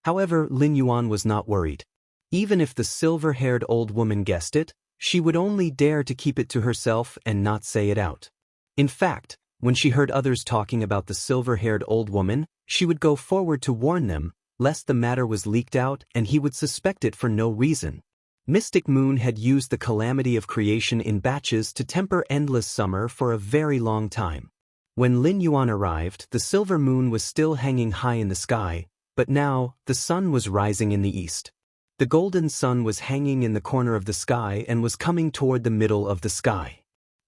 However, Lin Yuan was not worried. Even if the silver-haired old woman guessed it, she would only dare to keep it to herself and not say it out. In fact, when she heard others talking about the silver-haired old woman, she would go forward to warn them, lest the matter was leaked out and he would suspect it for no reason. Mystic Moon had used the calamity of creation in batches to temper Endless Summer for a very long time. When Lin Yuan arrived, the silver moon was still hanging high in the sky, but now, the sun was rising in the east. The golden sun was hanging in the corner of the sky and was coming toward the middle of the sky.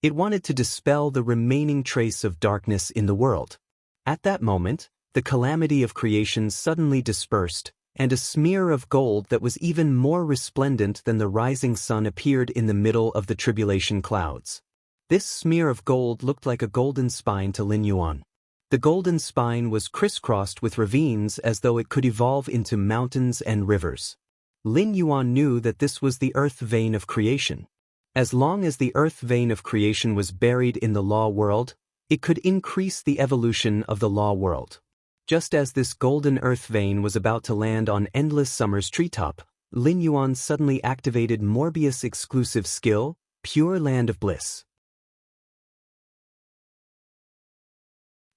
It wanted to dispel the remaining trace of darkness in the world. At that moment, the calamity of creation suddenly dispersed, and a smear of gold that was even more resplendent than the rising sun appeared in the middle of the tribulation clouds. This smear of gold looked like a golden spine to Lin Yuan. The golden spine was crisscrossed with ravines as though it could evolve into mountains and rivers. Lin Yuan knew that this was the earth vein of creation. As long as the earth vein of creation was buried in the law world, it could increase the evolution of the law world. Just as this golden earth vein was about to land on Endless Summer's treetop, Lin Yuan suddenly activated Morbius' exclusive skill, Pure Land of Bliss.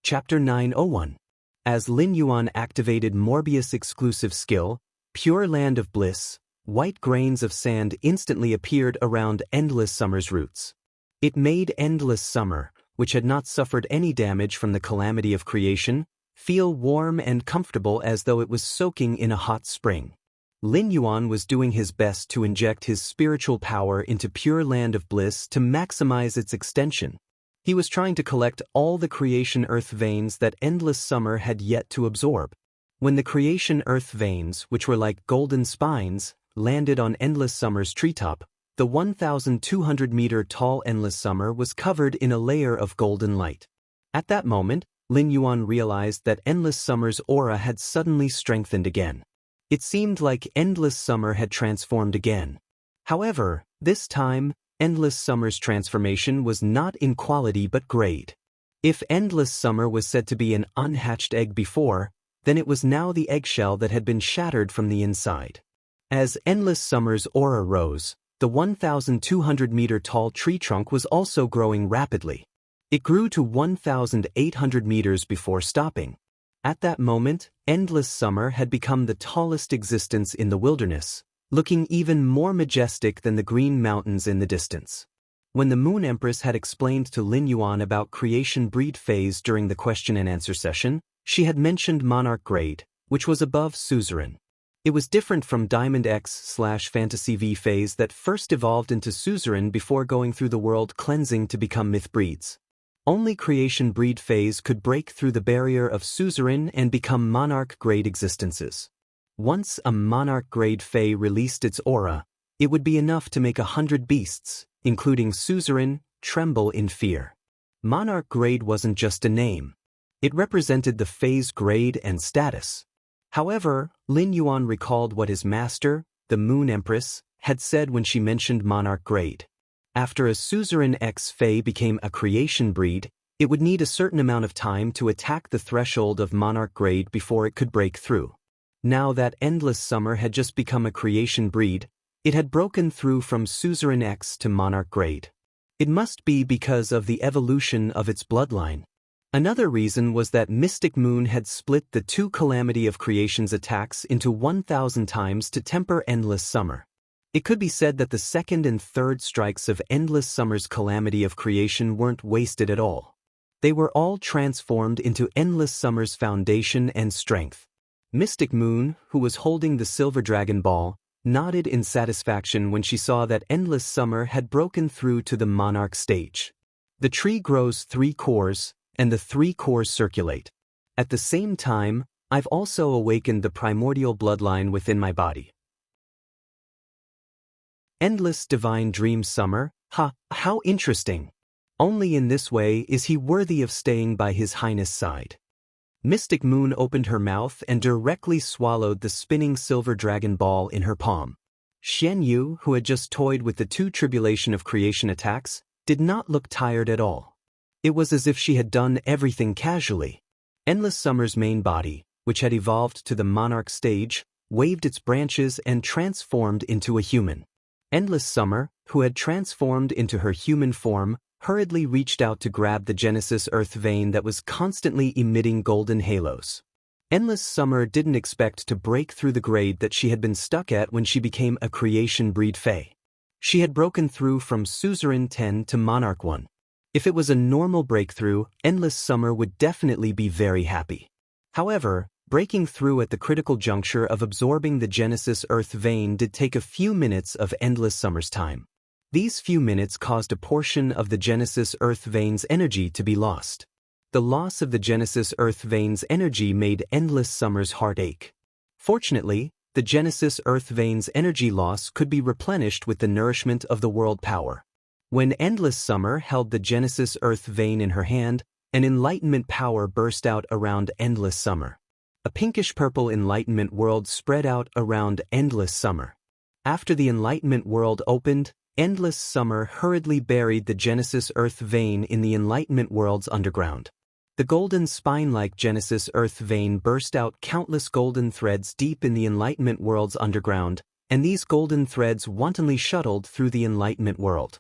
Chapter 901. As Lin Yuan activated Morbius' exclusive skill, Pure Land of Bliss, white grains of sand instantly appeared around Endless Summer's roots. It made Endless Summer, which had not suffered any damage from the calamity of creation, feel warm and comfortable as though it was soaking in a hot spring. Lin Yuan was doing his best to inject his spiritual power into Pure Land of Bliss to maximize its extension. He was trying to collect all the creation earth veins that Endless Summer had yet to absorb. When the creation earth veins, which were like golden spines, landed on Endless Summer's treetop, the 1,200-meter tall Endless Summer was covered in a layer of golden light. At that moment, Lin Yuan realized that Endless Summer's aura had suddenly strengthened again. It seemed like Endless Summer had transformed again. However, this time, Endless Summer's transformation was not in quality but grade. If Endless Summer was said to be an unhatched egg before, then it was now the eggshell that had been shattered from the inside. As Endless Summer's aura rose, the 1,200-meter tall tree trunk was also growing rapidly. It grew to 1,800 meters before stopping. At that moment, Endless Summer had become the tallest existence in the wilderness, looking even more majestic than the green mountains in the distance. When the Moon Empress had explained to Lin Yuan about creation breed phase during the question and answer session, she had mentioned Monarch grade, which was above Suzerain. It was different from Diamond X/Fantasy V phase that first evolved into Suzerain before going through the world cleansing to become myth breeds. Only creation breed phase could break through the barrier of Suzerain and become Monarch grade existences. Once a Monarch grade Fae released its aura, it would be enough to make 100 beasts, including Suzerain, tremble in fear. Monarch grade wasn't just a name. It represented the phase grade and status. However, Lin Yuan recalled what his master, the Moon Empress, had said when she mentioned monarch grade. After a suzerain X Fei became a creation breed, it would need a certain amount of time to attack the threshold of monarch grade before it could break through. Now that Endless Summer had just become a creation breed, it had broken through from suzerain X to monarch grade. It must be because of the evolution of its bloodline. Another reason was that Mystic Moon had split the two Calamity of Creation's attacks into 1,000 times to temper Endless Summer. It could be said that the second and third strikes of Endless Summer's Calamity of Creation weren't wasted at all. They were all transformed into Endless Summer's foundation and strength. Mystic Moon, who was holding the Silver Dragon Ball, nodded in satisfaction when she saw that Endless Summer had broken through to the monarch stage. The tree grows 3 cores, and the 3 cores circulate. At the same time, I've also awakened the primordial bloodline within my body. Endless Divine Dream Summer, how interesting. Only in this way is he worthy of staying by His Highness' side. Mystic Moon opened her mouth and directly swallowed the spinning silver dragon ball in her palm. Xianyu, who had just toyed with the 2 Tribulation of Creation attacks, did not look tired at all. It was as if she had done everything casually. Endless Summer's main body, which had evolved to the monarch stage, waved its branches and transformed into a human. Endless Summer, who had transformed into her human form, hurriedly reached out to grab the Genesis Earth vein that was constantly emitting golden halos. Endless Summer didn't expect to break through the grade that she had been stuck at when she became a creation breed Fae. She had broken through from Suzerain 10 to Monarch 1. If it was a normal breakthrough, Endless Summer would definitely be very happy. However, breaking through at the critical juncture of absorbing the Genesis Earth vein did take a few minutes of Endless Summer's time. These few minutes caused a portion of the Genesis Earth vein's energy to be lost. The loss of the Genesis Earth vein's energy made Endless Summer's heart ache. Fortunately, the Genesis Earth vein's energy loss could be replenished with the nourishment of the world power. When Endless Summer held the Genesis Earth vein in her hand, an enlightenment power burst out around Endless Summer. A pinkish-purple enlightenment world spread out around Endless Summer. After the enlightenment world opened, Endless Summer hurriedly buried the Genesis Earth vein in the enlightenment world's underground. The golden spine-like Genesis Earth vein burst out countless golden threads deep in the enlightenment world's underground, and these golden threads wantonly shuttled through the enlightenment world.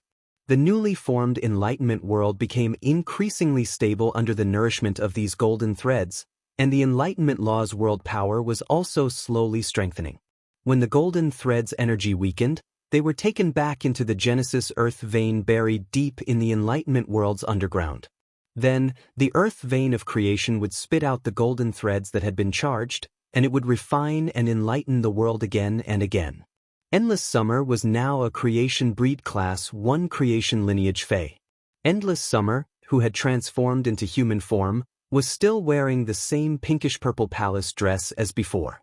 The newly formed enlightenment world became increasingly stable under the nourishment of these golden threads, and the enlightenment law's world power was also slowly strengthening. When the golden threads' energy weakened, they were taken back into the Genesis Earth vein buried deep in the enlightenment world's underground. Then, the Earth vein of creation would spit out the golden threads that had been charged, and it would refine and enlighten the world again and again. Endless Summer was now a creation breed class 1 creation lineage Fae. Endless Summer, who had transformed into human form, was still wearing the same pinkish-purple palace dress as before.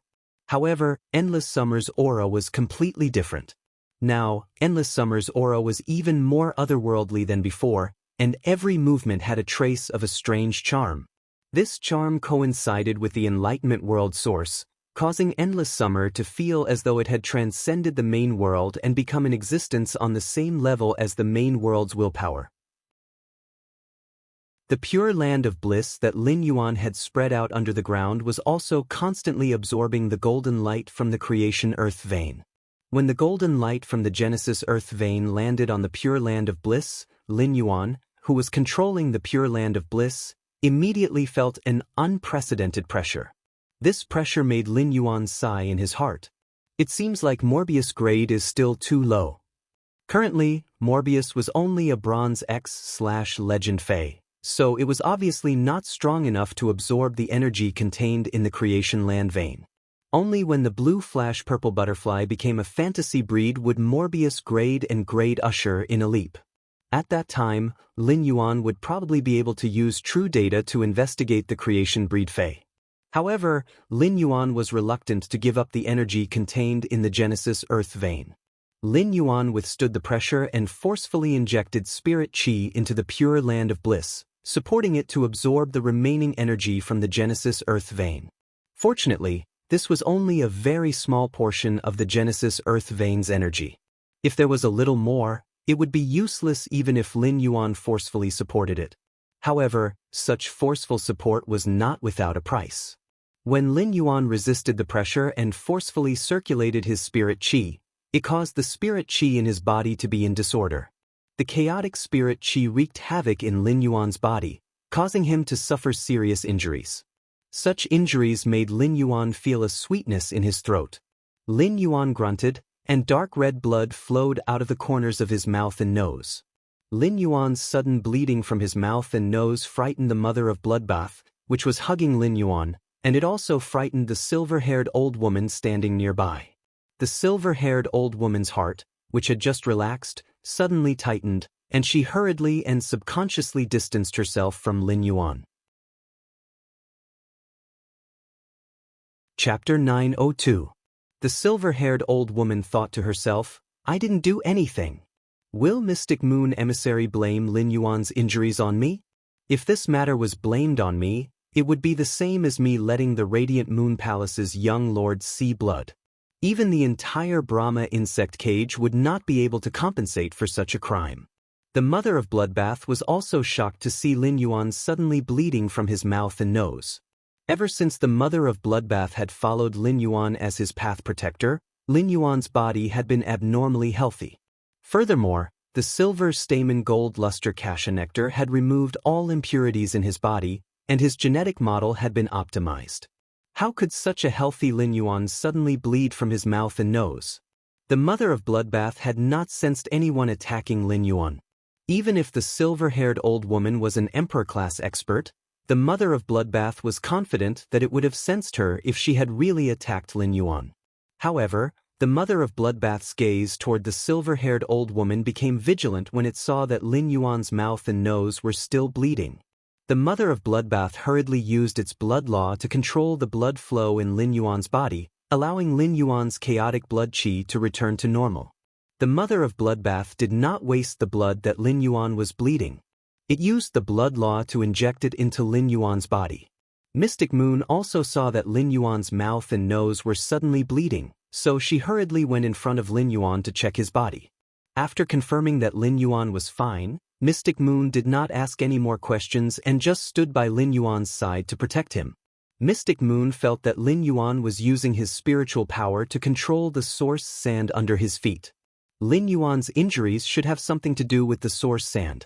However, Endless Summer's aura was completely different. Now, Endless Summer's aura was even more otherworldly than before, and every movement had a trace of a strange charm. This charm coincided with the enlightenment world source, causing Endless Summer to feel as though it had transcended the main world and become an existence on the same level as the main world's willpower. The pure land of bliss that Lin Yuan had spread out under the ground was also constantly absorbing the golden light from the creation earth vein. When the golden light from the Genesis Earth vein landed on the pure land of bliss, Lin Yuan, who was controlling the pure land of bliss, immediately felt an unprecedented pressure. This pressure made Lin Yuan sigh in his heart. It seems like Morbius' grade is still too low. Currently, Morbius was only a Bronze X/Legend Fae, so it was obviously not strong enough to absorb the energy contained in the creation land vein. Only when the blue flash purple butterfly became a fantasy breed would Morbius grade and grade usher in a leap. At that time, Lin Yuan would probably be able to use true data to investigate the creation breed Fae. However, Lin Yuan was reluctant to give up the energy contained in the Genesis Earth vein. Lin Yuan withstood the pressure and forcefully injected spirit chi into the pure land of bliss, supporting it to absorb the remaining energy from the Genesis Earth vein. Fortunately, this was only a very small portion of the Genesis Earth vein's energy. If there was a little more, it would be useless even if Lin Yuan forcefully supported it. However, such forceful support was not without a price. When Lin Yuan resisted the pressure and forcefully circulated his spirit qi, it caused the spirit qi in his body to be in disorder. The chaotic spirit qi wreaked havoc in Lin Yuan's body, causing him to suffer serious injuries. Such injuries made Lin Yuan feel a sweetness in his throat. Lin Yuan grunted, and dark red blood flowed out of the corners of his mouth and nose. Lin Yuan's sudden bleeding from his mouth and nose frightened the mother of Bloodbath, which was hugging Lin Yuan, and it also frightened the silver-haired old woman standing nearby. The silver-haired old woman's heart, which had just relaxed, suddenly tightened, and she hurriedly and subconsciously distanced herself from Lin Yuan. Chapter 902. The silver-haired old woman thought to herself, "I didn't do anything. Will Mystic Moon Emissary blame Lin Yuan's injuries on me? If this matter was blamed on me, it would be the same as me letting the Radiant Moon Palace's young lord see blood. Even the entire Brahma insect cage would not be able to compensate for such a crime." The mother of Bloodbath was also shocked to see Lin Yuan suddenly bleeding from his mouth and nose. Ever since the mother of Bloodbath had followed Lin Yuan as his path protector, Lin Yuan's body had been abnormally healthy. Furthermore, the silver stamen gold luster cassia nectar had removed all impurities in his body, and his genetic model had been optimized. How could such a healthy Lin Yuan suddenly bleed from his mouth and nose? The mother of Bloodbath had not sensed anyone attacking Lin Yuan. Even if the silver-haired old woman was an emperor-class expert, the mother of Bloodbath was confident that it would have sensed her if she had really attacked Lin Yuan. However, the mother of Bloodbath's gaze toward the silver-haired old woman became vigilant when it saw that Lin Yuan's mouth and nose were still bleeding. The mother of Bloodbath hurriedly used its blood law to control the blood flow in Lin Yuan's body, allowing Lin Yuan's chaotic blood qi to return to normal. The mother of Bloodbath did not waste the blood that Lin Yuan was bleeding. It used the blood law to inject it into Lin Yuan's body. Mystic Moon also saw that Lin Yuan's mouth and nose were suddenly bleeding, so she hurriedly went in front of Lin Yuan to check his body. After confirming that Lin Yuan was fine, Mystic Moon did not ask any more questions and just stood by Lin Yuan's side to protect him. Mystic Moon felt that Lin Yuan was using his spiritual power to control the source sand under his feet. Lin Yuan's injuries should have something to do with the source sand.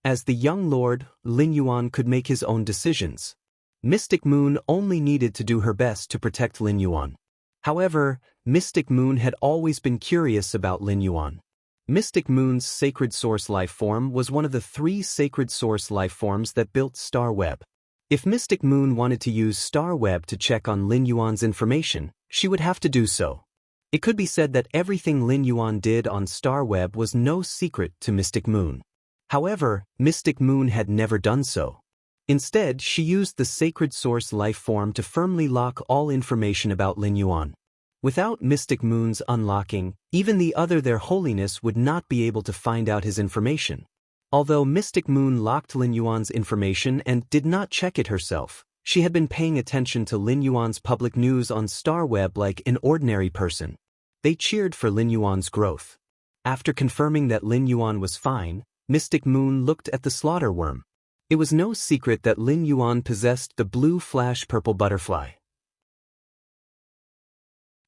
As the young lord, Lin Yuan could make his own decisions. Mystic Moon only needed to do her best to protect Lin Yuan. However, Mystic Moon had always been curious about Lin Yuan. Mystic Moon's sacred source life form was one of the 3 sacred source life forms that built Star Web. If Mystic Moon wanted to use Star Web to check on Lin Yuan's information, she would have to do so. It could be said that everything Lin Yuan did on Star Web was no secret to Mystic Moon. However, Mystic Moon had never done so. Instead, she used the sacred source life form to firmly lock all information about Lin Yuan. Without Mystic Moon's unlocking, even the other Their Holiness would not be able to find out his information. Although Mystic Moon locked Lin Yuan's information and did not check it herself, she had been paying attention to Lin Yuan's public news on Star Web like an ordinary person. They cheered for Lin Yuan's growth. After confirming that Lin Yuan was fine, Mystic Moon looked at the slaughter worm. It was no secret that Lin Yuan possessed the blue flash purple butterfly.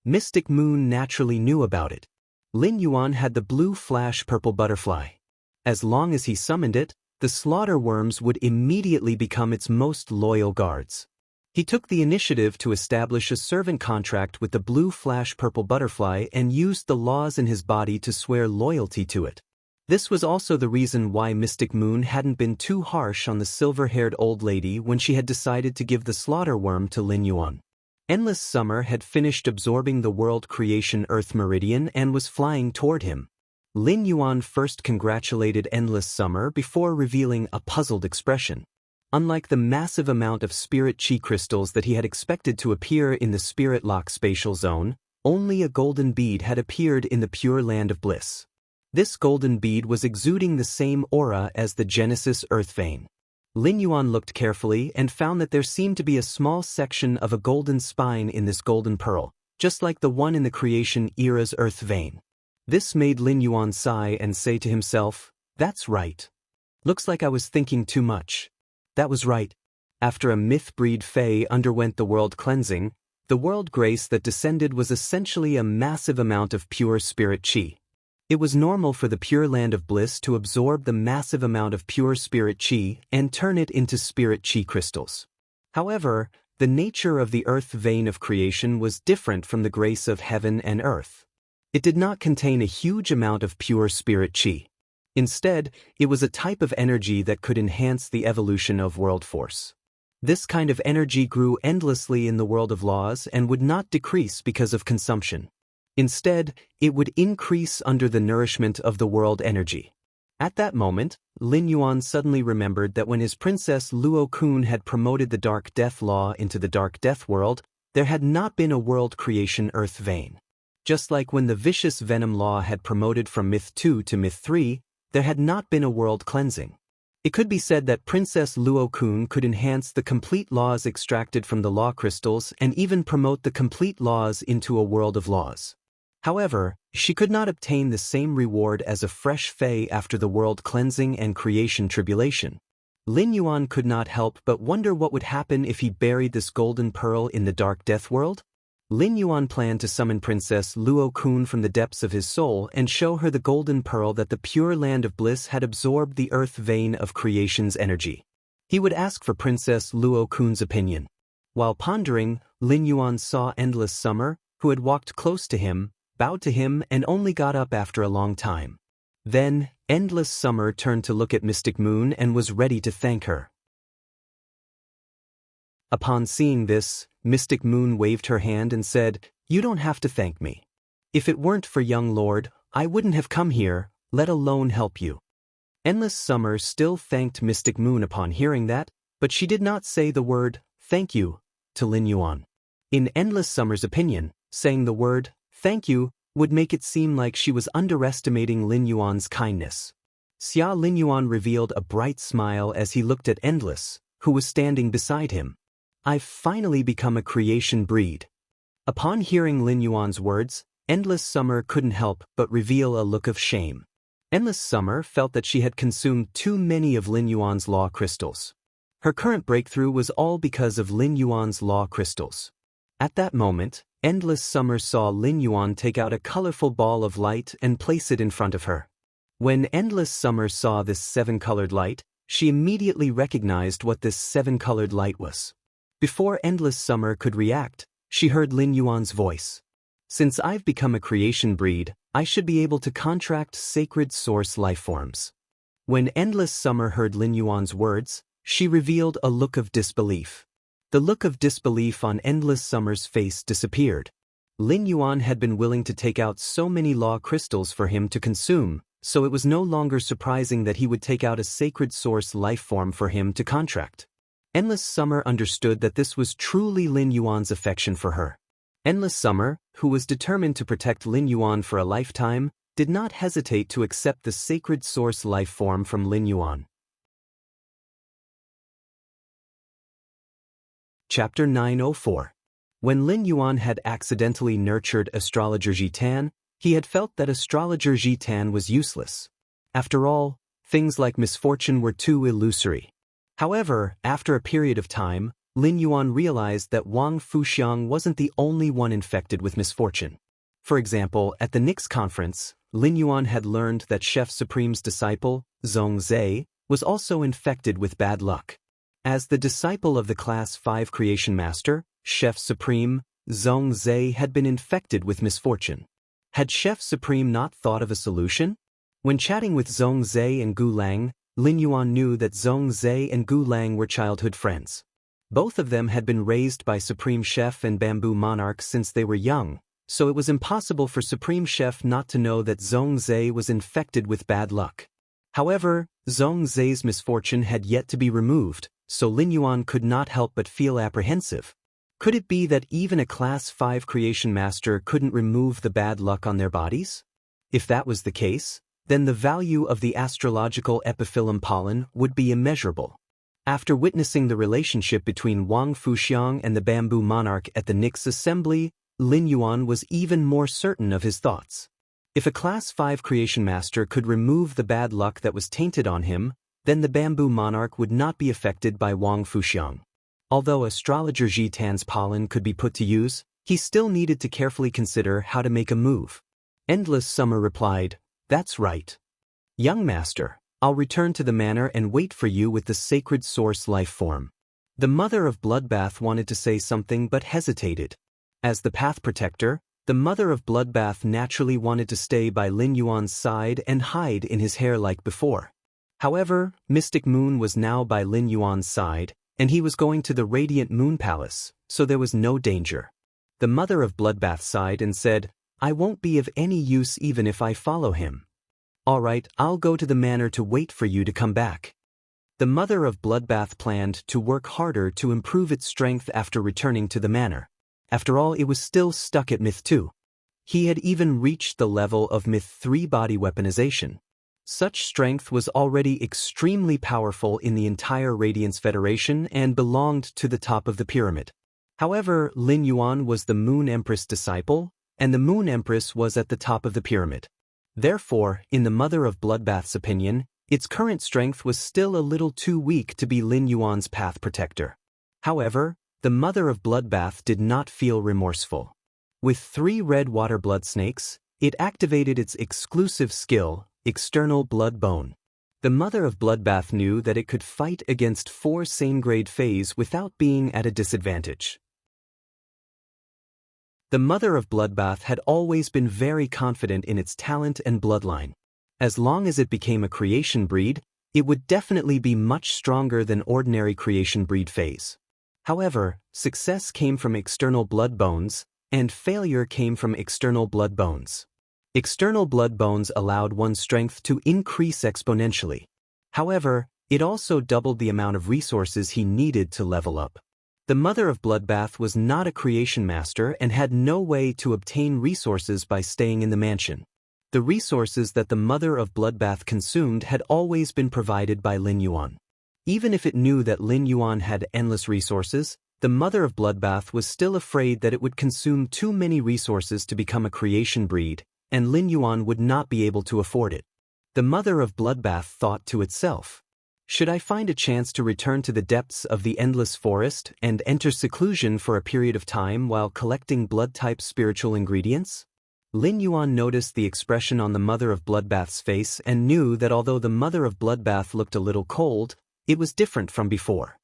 Mystic Moon naturally knew about it. Lin Yuan had the blue flash purple butterfly. As long as he summoned it, the slaughter worms would immediately become its most loyal guards. He took the initiative to establish a servant contract with the blue flash purple butterfly and used the laws in his body to swear loyalty to it. This was also the reason why Mystic Moon hadn't been too harsh on the silver-haired old lady when she had decided to give the slaughter worm to Lin Yuan. Endless Summer had finished absorbing the world creation Earth Meridian and was flying toward him. Lin Yuan first congratulated Endless Summer before revealing a puzzled expression. Unlike the massive amount of spirit chi crystals that he had expected to appear in the Spirit Lock spatial zone, only a golden bead had appeared in the Pure Land of Bliss. This golden bead was exuding the same aura as the Genesis Earth vein. Lin Yuan looked carefully and found that there seemed to be a small section of a golden spine in this golden pearl, just like the one in the creation era's earth vein. This made Lin Yuan sigh and say to himself, "That's right. Looks like I was thinking too much." That was right. After a myth-breed Fae underwent the world cleansing, the world grace that descended was essentially a massive amount of pure spirit qi. It was normal for the Pure Land of Bliss to absorb the massive amount of pure spirit qi and turn it into spirit qi crystals. However, the nature of the earth vein of creation was different from the grace of heaven and earth. It did not contain a huge amount of pure spirit qi. Instead, it was a type of energy that could enhance the evolution of world force. This kind of energy grew endlessly in the world of laws and would not decrease because of consumption. Instead, it would increase under the nourishment of the world energy. At that moment, Lin Yuan suddenly remembered that when his princess Luo Kun had promoted the Dark Death Law into the Dark Death world, there had not been a world creation earth vein. Just like when the Vicious Venom Law had promoted from Myth 2 to Myth 3, there had not been a world cleansing. It could be said that Princess Luo Kun could enhance the complete laws extracted from the law crystals and even promote the complete laws into a world of laws. However, she could not obtain the same reward as a fresh Fae after the world cleansing and creation tribulation. Lin Yuan could not help but wonder what would happen if he buried this golden pearl in the Dark Death world. Lin Yuan planned to summon Princess Luo Kun from the depths of his soul and show her the golden pearl that the Pure Land of Bliss had absorbed the earth vein of creation's energy. He would ask for Princess Luo Kun's opinion. While pondering, Lin Yuan saw Endless Summer, who had walked close to him, bowed to him and only got up after a long time. Then, Endless Summer turned to look at Mystic Moon and was ready to thank her. Upon seeing this, Mystic Moon waved her hand and said, "You don't have to thank me. If it weren't for young Lord, I wouldn't have come here, let alone help you." Endless Summer still thanked Mystic Moon upon hearing that, but she did not say the word, "thank you," to Lin Yuan. In Endless Summer's opinion, saying the word, "thank you," would make it seem like she was underestimating Lin Yuan's kindness. Xia Lin Yuan revealed a bright smile as he looked at Endless, who was standing beside him. "I've finally become a creation breed." Upon hearing Lin Yuan's words, Endless Summer couldn't help but reveal a look of shame. Endless Summer felt that she had consumed too many of Lin Yuan's law crystals. Her current breakthrough was all because of Lin Yuan's law crystals. At that moment, Endless Summer saw Lin Yuan take out a colorful ball of light and place it in front of her. When Endless Summer saw this seven-colored light, she immediately recognized what this seven-colored light was. Before Endless Summer could react, she heard Lin Yuan's voice. "Since I've become a creation breed, I should be able to contract sacred source lifeforms." When Endless Summer heard Lin Yuan's words, she revealed a look of disbelief. The look of disbelief on Endless Summer's face disappeared. Lin Yuan had been willing to take out so many law crystals for him to consume, so it was no longer surprising that he would take out a sacred source lifeform for him to contract. Endless Summer understood that this was truly Lin Yuan's affection for her. Endless Summer, who was determined to protect Lin Yuan for a lifetime, did not hesitate to accept the sacred source lifeform from Lin Yuan. Chapter 904. When Lin Yuan had accidentally nurtured astrologer Jitan, he had felt that astrologer Jitan was useless. After all, things like misfortune were too illusory. However, after a period of time, Lin Yuan realized that Wang Fuxiang wasn't the only one infected with misfortune. For example, at the Nix conference, Lin Yuan had learned that Chef Supreme's disciple, Zhong Zhe, was also infected with bad luck. As the disciple of the Class 5 Creation Master, Chef Supreme, Zhong Zhe had been infected with misfortune. Had Chef Supreme not thought of a solution? When chatting with Zhong Zhe and Gu Lang, Lin Yuan knew that Zhong Zhe and Gu Lang were childhood friends. Both of them had been raised by Supreme Chef and Bamboo Monarch since they were young, so it was impossible for Supreme Chef not to know that Zhong Zhe was infected with bad luck. However, Zhong Zhe's misfortune had yet to be removed, so Lin Yuan could not help but feel apprehensive. Could it be that even a Class 5 Creation Master couldn't remove the bad luck on their bodies? If that was the case, then the value of the astrological epiphyllum pollen would be immeasurable. After witnessing the relationship between Wang Fuxiang and the bamboo monarch at the Nix assembly, Lin Yuan was even more certain of his thoughts. If a Class 5 creation master could remove the bad luck that was tainted on him, then the bamboo monarch would not be affected by Wang Fuxiang. Although astrologer Ji Tan's pollen could be put to use, he still needed to carefully consider how to make a move. Endless Summer replied, "That's right. Young master, I'll return to the manor and wait for you with the sacred source life form." The mother of Bloodbath wanted to say something but hesitated. As the path protector, the mother of Bloodbath naturally wanted to stay by Lin Yuan's side and hide in his hair like before. However, Mystic Moon was now by Lin Yuan's side, and he was going to the Radiant Moon Palace, so there was no danger. The mother of Bloodbath sighed and said, "I won't be of any use even if I follow him. All right, I'll go to the manor to wait for you to come back." The mother of Bloodbath planned to work harder to improve its strength after returning to the manor. After all, it was still stuck at Myth 2. He had even reached the level of Myth 3 body weaponization. Such strength was already extremely powerful in the entire Radiance Federation and belonged to the top of the pyramid. However, Lin Yuan was the Moon Empress disciple, and the Moon Empress was at the top of the pyramid. Therefore, in the mother of Bloodbath's opinion, its current strength was still a little too weak to be Lin Yuan's path protector. However, the mother of Bloodbath did not feel remorseful. With 3 red water blood snakes, it activated its exclusive skill, External Blood Bone. The mother of Bloodbath knew that it could fight against 4 same-grade Fays without being at a disadvantage. The mother of Bloodbath had always been very confident in its talent and bloodline. As long as it became a creation breed, it would definitely be much stronger than ordinary creation breed Fays. However, success came from external blood bones, and failure came from external blood bones. External blood bones allowed one's strength to increase exponentially. However, it also doubled the amount of resources he needed to level up. The mother of Bloodbath was not a creation master and had no way to obtain resources by staying in the mansion. The resources that the mother of Bloodbath consumed had always been provided by Lin Yuan. Even if it knew that Lin Yuan had endless resources, the mother of Bloodbath was still afraid that it would consume too many resources to become a creation breed, and Lin Yuan would not be able to afford it. The mother of Bloodbath thought to itself, "Should I find a chance to return to the depths of the endless forest and enter seclusion for a period of time while collecting blood-type spiritual ingredients?" Lin Yuan noticed the expression on the mother of Bloodbath's face and knew that although the mother of Bloodbath looked a little cold, it was different from before.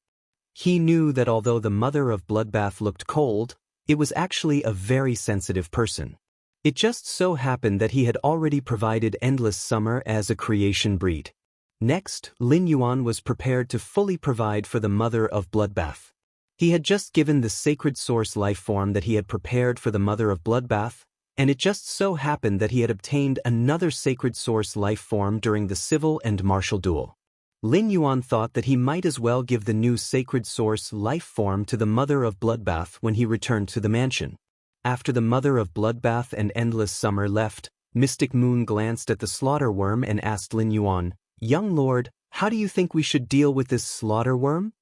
He knew that although the mother of Bloodbath looked cold, it was actually a very sensitive person. It just so happened that he had already provided Endless Summer as a creation breed. Next, Lin Yuan was prepared to fully provide for the mother of Bloodbath. He had just given the sacred source life form that he had prepared for the mother of Bloodbath, and it just so happened that he had obtained another sacred source life form during the civil and martial duel. Lin Yuan thought that he might as well give the new sacred source life form to the mother of Bloodbath when he returned to the mansion. After the mother of Bloodbath and Endless Summer left, Mystic Moon glanced at the slaughter worm and asked Lin Yuan, "Young Lord, how do you think we should deal with this slaughter worm?"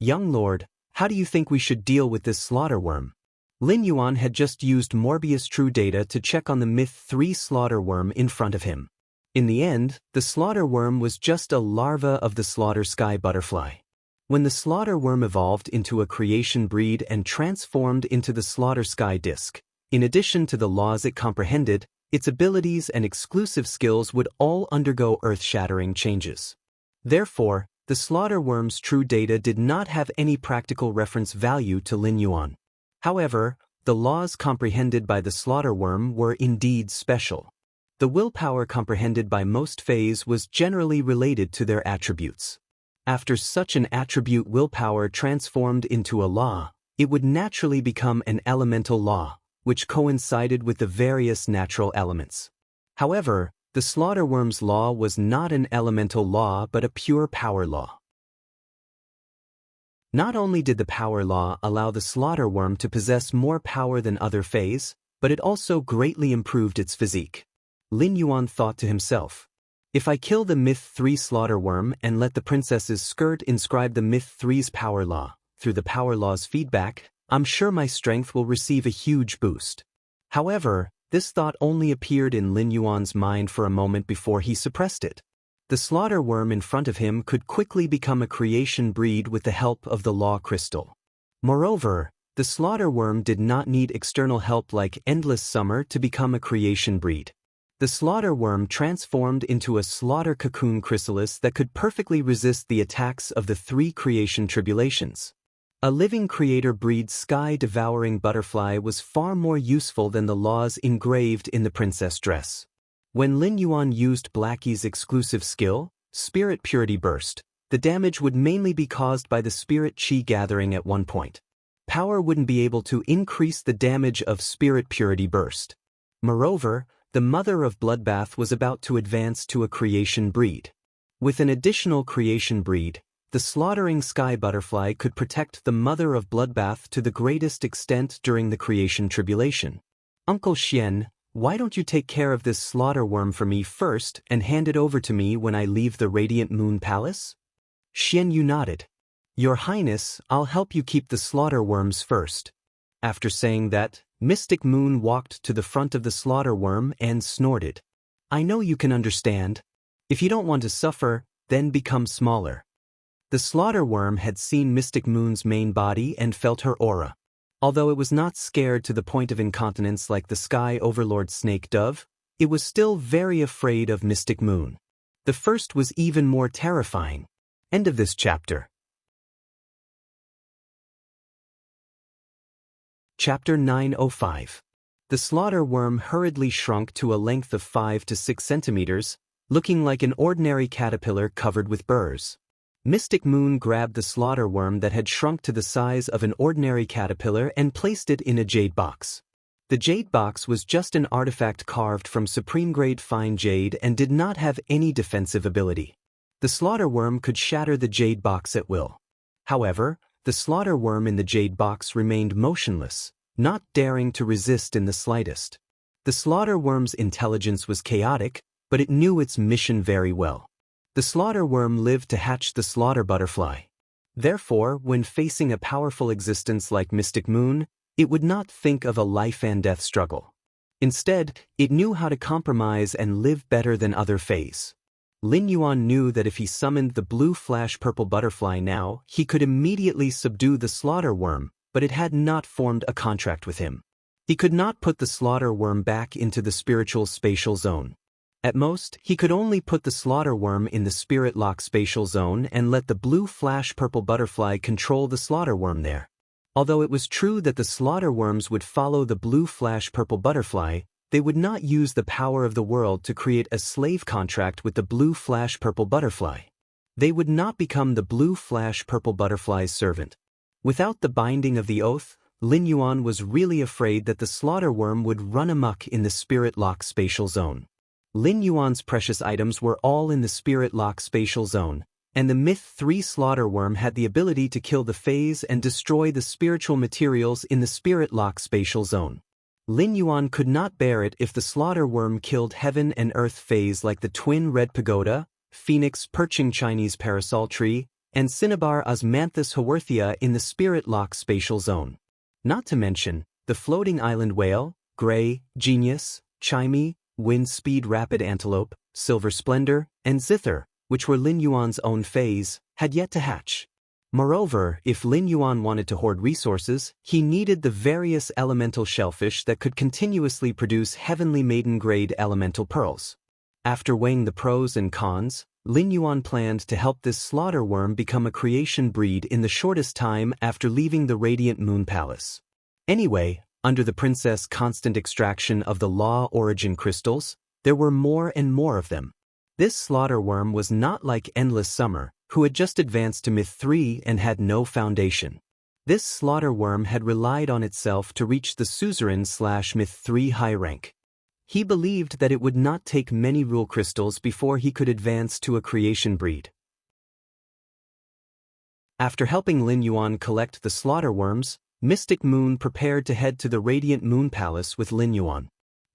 "Young Lord, how do you think we should deal with this slaughter worm?" Lin Yuan had just used Morbius True Data to check on the Myth 3 slaughter worm in front of him. In the end, the slaughter worm was just a larva of the slaughter sky butterfly. When the slaughter worm evolved into a creation breed and transformed into the slaughter sky disc, in addition to the laws it comprehended, its abilities and exclusive skills would all undergo earth-shattering changes. Therefore, the slaughter worm's true data did not have any practical reference value to Lin Yuan. However, the laws comprehended by the slaughter worm were indeed special. The willpower comprehended by most Fays was generally related to their attributes. After such an attribute willpower transformed into a law, it would naturally become an elemental law, which coincided with the various natural elements. However, the slaughter worm's law was not an elemental law but a pure power law. Not only did the power law allow the slaughter worm to possess more power than other Fays, but it also greatly improved its physique. Lin Yuan thought to himself, If I kill the Myth 3 slaughter worm and let the princess's skirt inscribe the Myth 3's power law, through the power law's feedback, I'm sure my strength will receive a huge boost. However, this thought only appeared in Lin Yuan's mind for a moment before he suppressed it. The slaughter worm in front of him could quickly become a creation breed with the help of the law crystal. Moreover, the slaughter worm did not need external help like Endless Summer to become a creation breed. The slaughter worm transformed into a slaughter cocoon chrysalis that could perfectly resist the attacks of the 3 creation tribulations. A living creator breed sky-devouring butterfly was far more useful than the laws engraved in the princess dress. When Lin Yuan used Blackie's exclusive skill, Spirit Purity Burst, the damage would mainly be caused by the spirit chi gathering at one point. Power wouldn't be able to increase the damage of Spirit Purity Burst. Moreover, the Mother of Bloodbath was about to advance to a creation breed. With an additional creation breed, the slaughtering sky butterfly could protect the Mother of Bloodbath to the greatest extent during the creation tribulation. Uncle Xian, why don't you take care of this slaughter worm for me first and hand it over to me when I leave the Radiant Moon Palace? Xian Yu nodded. Your Highness, I'll help you keep the slaughter worms first. After saying that, Mystic Moon walked to the front of the slaughter worm and snorted. I know you can understand. If you don't want to suffer, then become smaller. The slaughter worm had seen Mystic Moon's main body and felt her aura. Although it was not scared to the point of incontinence like the Sky Overlord Snake Dove, it was still very afraid of Mystic Moon. The first was even more terrifying. End of this chapter. Chapter 905. The slaughter worm hurriedly shrunk to a length of 5 to 6 centimeters, looking like an ordinary caterpillar covered with burrs. Mystic Moon grabbed the slaughter worm that had shrunk to the size of an ordinary caterpillar and placed it in a jade box. The jade box was just an artifact carved from supreme-grade fine jade and did not have any defensive ability. The slaughter worm could shatter the jade box at will. However, the slaughter worm in the jade box remained motionless, not daring to resist in the slightest. The slaughter worm's intelligence was chaotic, but it knew its mission very well. The slaughter worm lived to hatch the slaughter butterfly. Therefore, when facing a powerful existence like Mystic Moon, it would not think of a life and death struggle. Instead, it knew how to compromise and live better than other fays. Lin Yuan knew that if he summoned the blue flash purple butterfly now, he could immediately subdue the slaughter worm, but it had not formed a contract with him. He could not put the slaughter worm back into the spiritual spatial zone. At most, he could only put the slaughter worm in the spirit lock spatial zone and let the blue flash purple butterfly control the slaughter worm there. Although it was true that the slaughter worms would follow the blue flash purple butterfly, they would not use the power of the world to create a slave contract with the blue flash purple butterfly. They would not become the blue flash purple butterfly's servant. Without the binding of the oath, Lin Yuan was really afraid that the slaughter worm would run amok in the spirit lock spatial zone. Lin Yuan's precious items were all in the spirit lock spatial zone, and the Myth 3 slaughter worm had the ability to kill the phase and destroy the spiritual materials in the spirit lock spatial zone. Lin Yuan could not bear it if the slaughter worm killed heaven and earth phase like the twin red pagoda, phoenix perching Chinese parasol tree, and cinnabar osmanthus haworthia in the spirit lock spatial zone. Not to mention, the floating island whale, gray, genius, chimey, wind speed rapid antelope, silver splendor, and zither, which were Lin Yuan's own phase, had yet to hatch. Moreover, if Lin Yuan wanted to hoard resources, he needed the various elemental shellfish that could continuously produce heavenly maiden-grade elemental pearls. After weighing the pros and cons, Lin Yuan planned to help this slaughter worm become a creation breed in the shortest time after leaving the Radiant Moon Palace. Anyway, under the princess' constant extraction of the law origin crystals, there were more and more of them. This slaughter worm was not like Endless Summer, who had just advanced to Myth 3 and had no foundation. This slaughter worm had relied on itself to reach the suzerain/Myth 3 high rank. He believed that it would not take many rule crystals before he could advance to a creation breed. After helping Lin Yuan collect the slaughter worms, Mystic Moon prepared to head to the Radiant Moon Palace with Lin Yuan.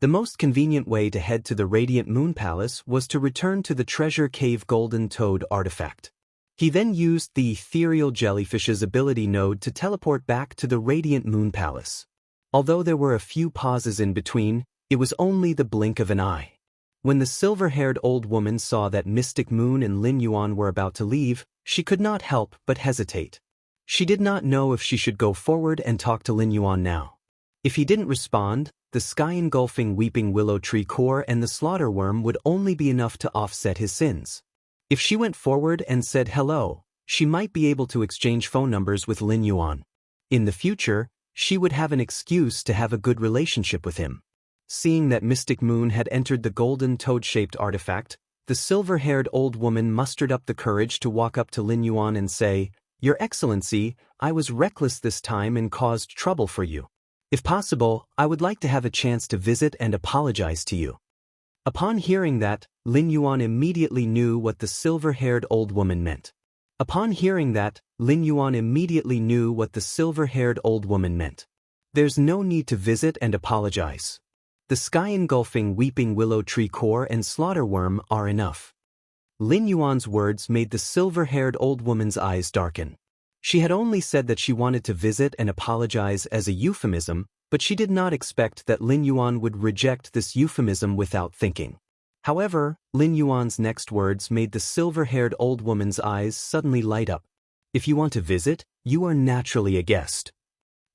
The most convenient way to head to the Radiant Moon Palace was to return to the Treasure Cave Golden Toad artifact. He then used the ethereal jellyfish's ability node to teleport back to the Radiant Moon Palace. Although there were a few pauses in between, it was only the blink of an eye. When the silver-haired old woman saw that Mystic Moon and Lin Yuan were about to leave, she could not help but hesitate. She did not know if she should go forward and talk to Lin Yuan now. If he didn't respond, the sky-engulfing weeping willow tree core and the slaughter worm would only be enough to offset his sins. If she went forward and said hello, she might be able to exchange phone numbers with Lin Yuan. In the future, she would have an excuse to have a good relationship with him. Seeing that Mystic Moon had entered the golden toad-shaped artifact, the silver-haired old woman mustered up the courage to walk up to Lin Yuan and say, "Your Excellency, I was reckless this time and caused trouble for you. If possible, I would like to have a chance to visit and apologize to you." Upon hearing that, Lin Yuan immediately knew what the silver-haired old woman meant. There's no need to visit and apologize. The sky-engulfing weeping willow tree core and slaughter worm are enough. Lin Yuan's words made the silver-haired old woman's eyes darken. She had only said that she wanted to visit and apologize as a euphemism, but she did not expect that Lin Yuan would reject this euphemism without thinking. However, Lin Yuan's next words made the silver-haired old woman's eyes suddenly light up. "If you want to visit, you are naturally a guest."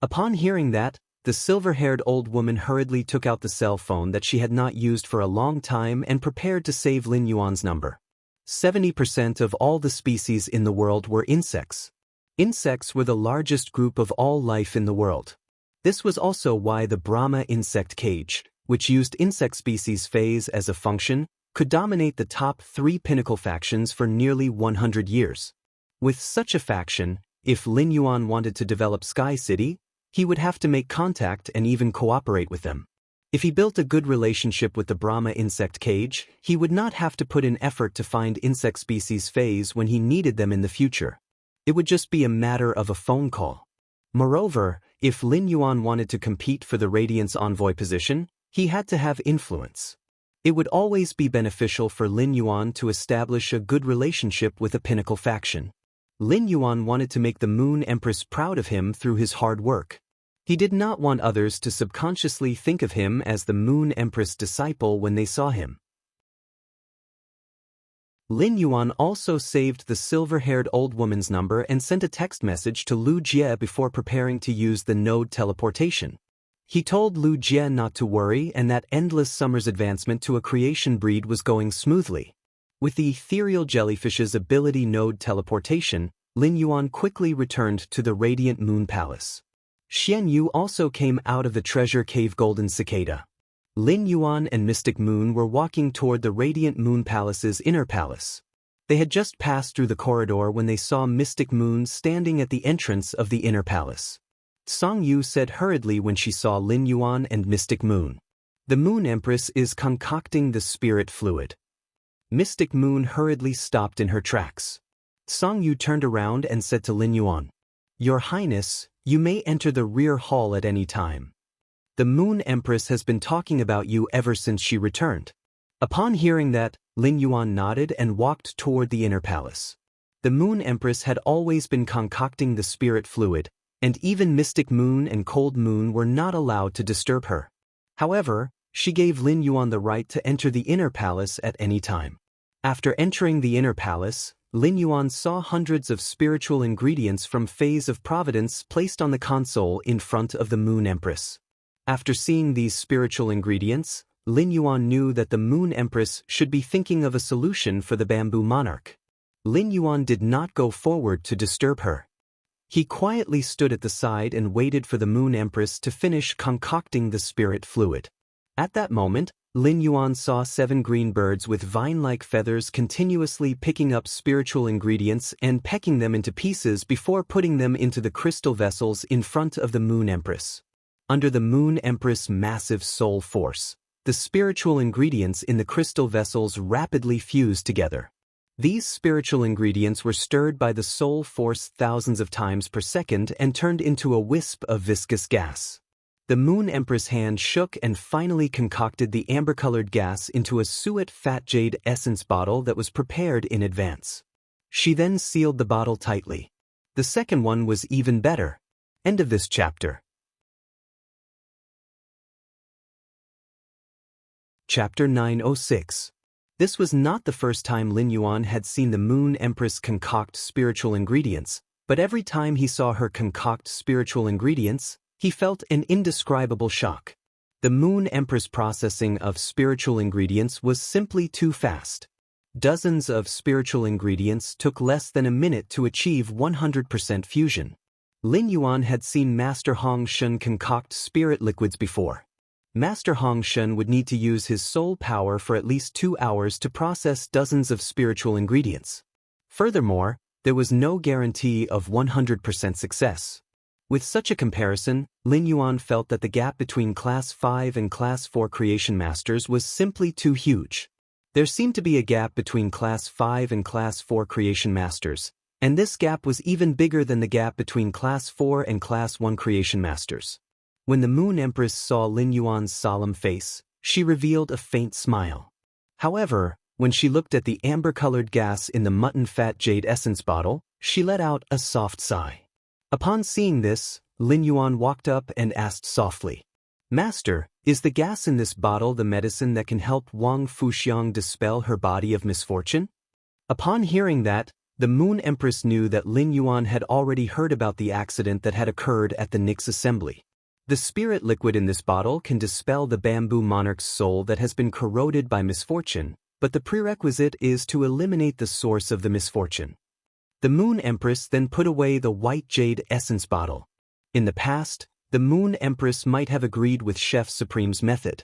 Upon hearing that, the silver-haired old woman hurriedly took out the cell phone that she had not used for a long time and prepared to save Lin Yuan's number. 70% of all the species in the world were insects. Insects were the largest group of all life in the world. This was also why the Brahma insect cage, which used insect species phase as a function, could dominate the top 3 pinnacle factions for nearly 100 years. With such a faction, if Lin Yuan wanted to develop Sky City, he would have to make contact and even cooperate with them. If he built a good relationship with the Brahma insect cage, he would not have to put in effort to find insect species phase when he needed them in the future. It would just be a matter of a phone call. Moreover, if Lin Yuan wanted to compete for the Radiance Envoy position, he had to have influence. It would always be beneficial for Lin Yuan to establish a good relationship with a pinnacle faction. Lin Yuan wanted to make the Moon Empress proud of him through his hard work. He did not want others to subconsciously think of him as the Moon Empress disciple when they saw him. Lin Yuan also saved the silver-haired old woman's number and sent a text message to Lu Jie before preparing to use the node teleportation. He told Lu Jie not to worry and that Endless Summer's advancement to a creation breed was going smoothly. With the ethereal jellyfish's ability node teleportation, Lin Yuan quickly returned to the Radiant Moon Palace. Xian Yu also came out of the Treasure Cave Golden Cicada. Lin Yuan and Mystic Moon were walking toward the Radiant Moon Palace's inner palace. They had just passed through the corridor when they saw Mystic Moon standing at the entrance of the inner palace. Song Yu said hurriedly when she saw Lin Yuan and Mystic Moon, "The Moon Empress is concocting the spirit fluid." Mystic Moon hurriedly stopped in her tracks. Song Yu turned around and said to Lin Yuan, "Your Highness, you may enter the rear hall at any time. The Moon Empress has been talking about you ever since she returned." Upon hearing that, Lin Yuan nodded and walked toward the inner palace. The Moon Empress had always been concocting the spirit fluid, and even Mystic Moon and Cold Moon were not allowed to disturb her. However, she gave Lin Yuan the right to enter the inner palace at any time. After entering the inner palace, Lin Yuan saw hundreds of spiritual ingredients from Phase of Providence placed on the console in front of the Moon Empress. After seeing these spiritual ingredients, Lin Yuan knew that the Moon Empress should be thinking of a solution for the Bamboo Monarch. Lin Yuan did not go forward to disturb her. He quietly stood at the side and waited for the Moon Empress to finish concocting the spirit fluid. At that moment, Lin Yuan saw 7 green birds with vine-like feathers continuously picking up spiritual ingredients and pecking them into pieces before putting them into the crystal vessels in front of the Moon Empress. Under the Moon Empress' massive soul force, the spiritual ingredients in the crystal vessels rapidly fused together. These spiritual ingredients were stirred by the soul force thousands of times per second and turned into a wisp of viscous gas. The Moon Empress' hand shook and finally concocted the amber-colored gas into a suet fat jade essence bottle that was prepared in advance. She then sealed the bottle tightly. The second one was even better. End of this chapter. Chapter 906. This was not the first time Lin Yuan had seen the Moon Empress concoct spiritual ingredients, but every time he saw her concoct spiritual ingredients, he felt an indescribable shock. The Moon Empress processing of spiritual ingredients was simply too fast. Dozens of spiritual ingredients took less than a minute to achieve 100% fusion. Lin Yuan had seen Master Hong Shun concoct spirit liquids before. Master Hong Shun would need to use his soul power for at least 2 hours to process dozens of spiritual ingredients. Furthermore, there was no guarantee of 100% success. With such a comparison, Lin Yuan felt that the gap between Class 5 and Class 4 Creation Masters was simply too huge. There seemed to be a gap between Class 5 and Class 4 Creation Masters, and this gap was even bigger than the gap between Class 4 and Class 1 Creation Masters. When the Moon Empress saw Lin Yuan's solemn face, she revealed a faint smile. However, when she looked at the amber-colored gas in the mutton fat jade essence bottle, she let out a soft sigh. Upon seeing this, Lin Yuan walked up and asked softly, "Master, is the gas in this bottle the medicine that can help Wang Fuxiang dispel her body of misfortune?" Upon hearing that, the Moon Empress knew that Lin Yuan had already heard about the accident that had occurred at the Nyx assembly. The spirit liquid in this bottle can dispel the bamboo monarch's soul that has been corroded by misfortune, but the prerequisite is to eliminate the source of the misfortune. The Moon Empress then put away the white jade essence bottle. In the past, the Moon Empress might have agreed with Chef Supreme's method.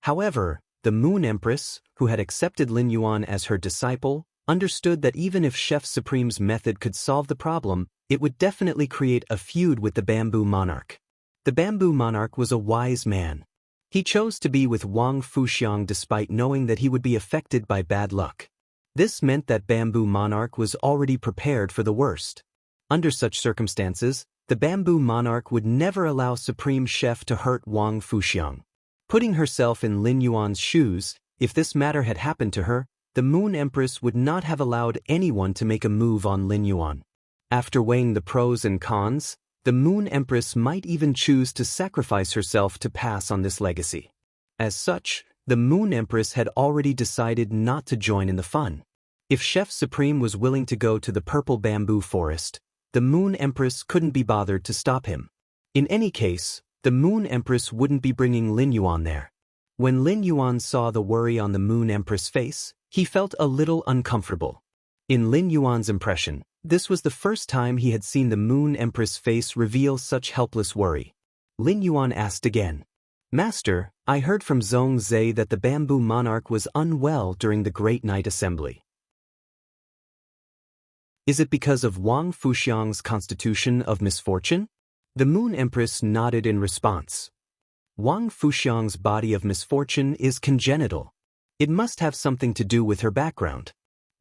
However, the Moon Empress, who had accepted Lin Yuan as her disciple, understood that even if Chef Supreme's method could solve the problem, it would definitely create a feud with the bamboo monarch. The bamboo monarch was a wise man. He chose to be with Wang Fuxiang despite knowing that he would be affected by bad luck. This meant that bamboo monarch was already prepared for the worst. Under such circumstances, the bamboo monarch would never allow Supreme Chef to hurt Wang Fuxiang. Putting herself in Lin Yuan's shoes, if this matter had happened to her, the Moon Empress would not have allowed anyone to make a move on Lin Yuan. After weighing the pros and cons, the Moon Empress might even choose to sacrifice herself to pass on this legacy. As such, the Moon Empress had already decided not to join in the fun. If Chef Supreme was willing to go to the purple bamboo forest, the Moon Empress couldn't be bothered to stop him. In any case, the Moon Empress wouldn't be bringing Lin Yuan there. When Lin Yuan saw the worry on the Moon Empress' face, he felt a little uncomfortable. In Lin Yuan's impression, this was the first time he had seen the Moon Empress' face reveal such helpless worry. Lin Yuan asked again, "Master, I heard from Zhong Zhe that the bamboo monarch was unwell during the Great Night Assembly. Is it because of Wang Fuxiang's constitution of misfortune?" The Moon Empress nodded in response. Wang Fuxiang's body of misfortune is congenital. It must have something to do with her background.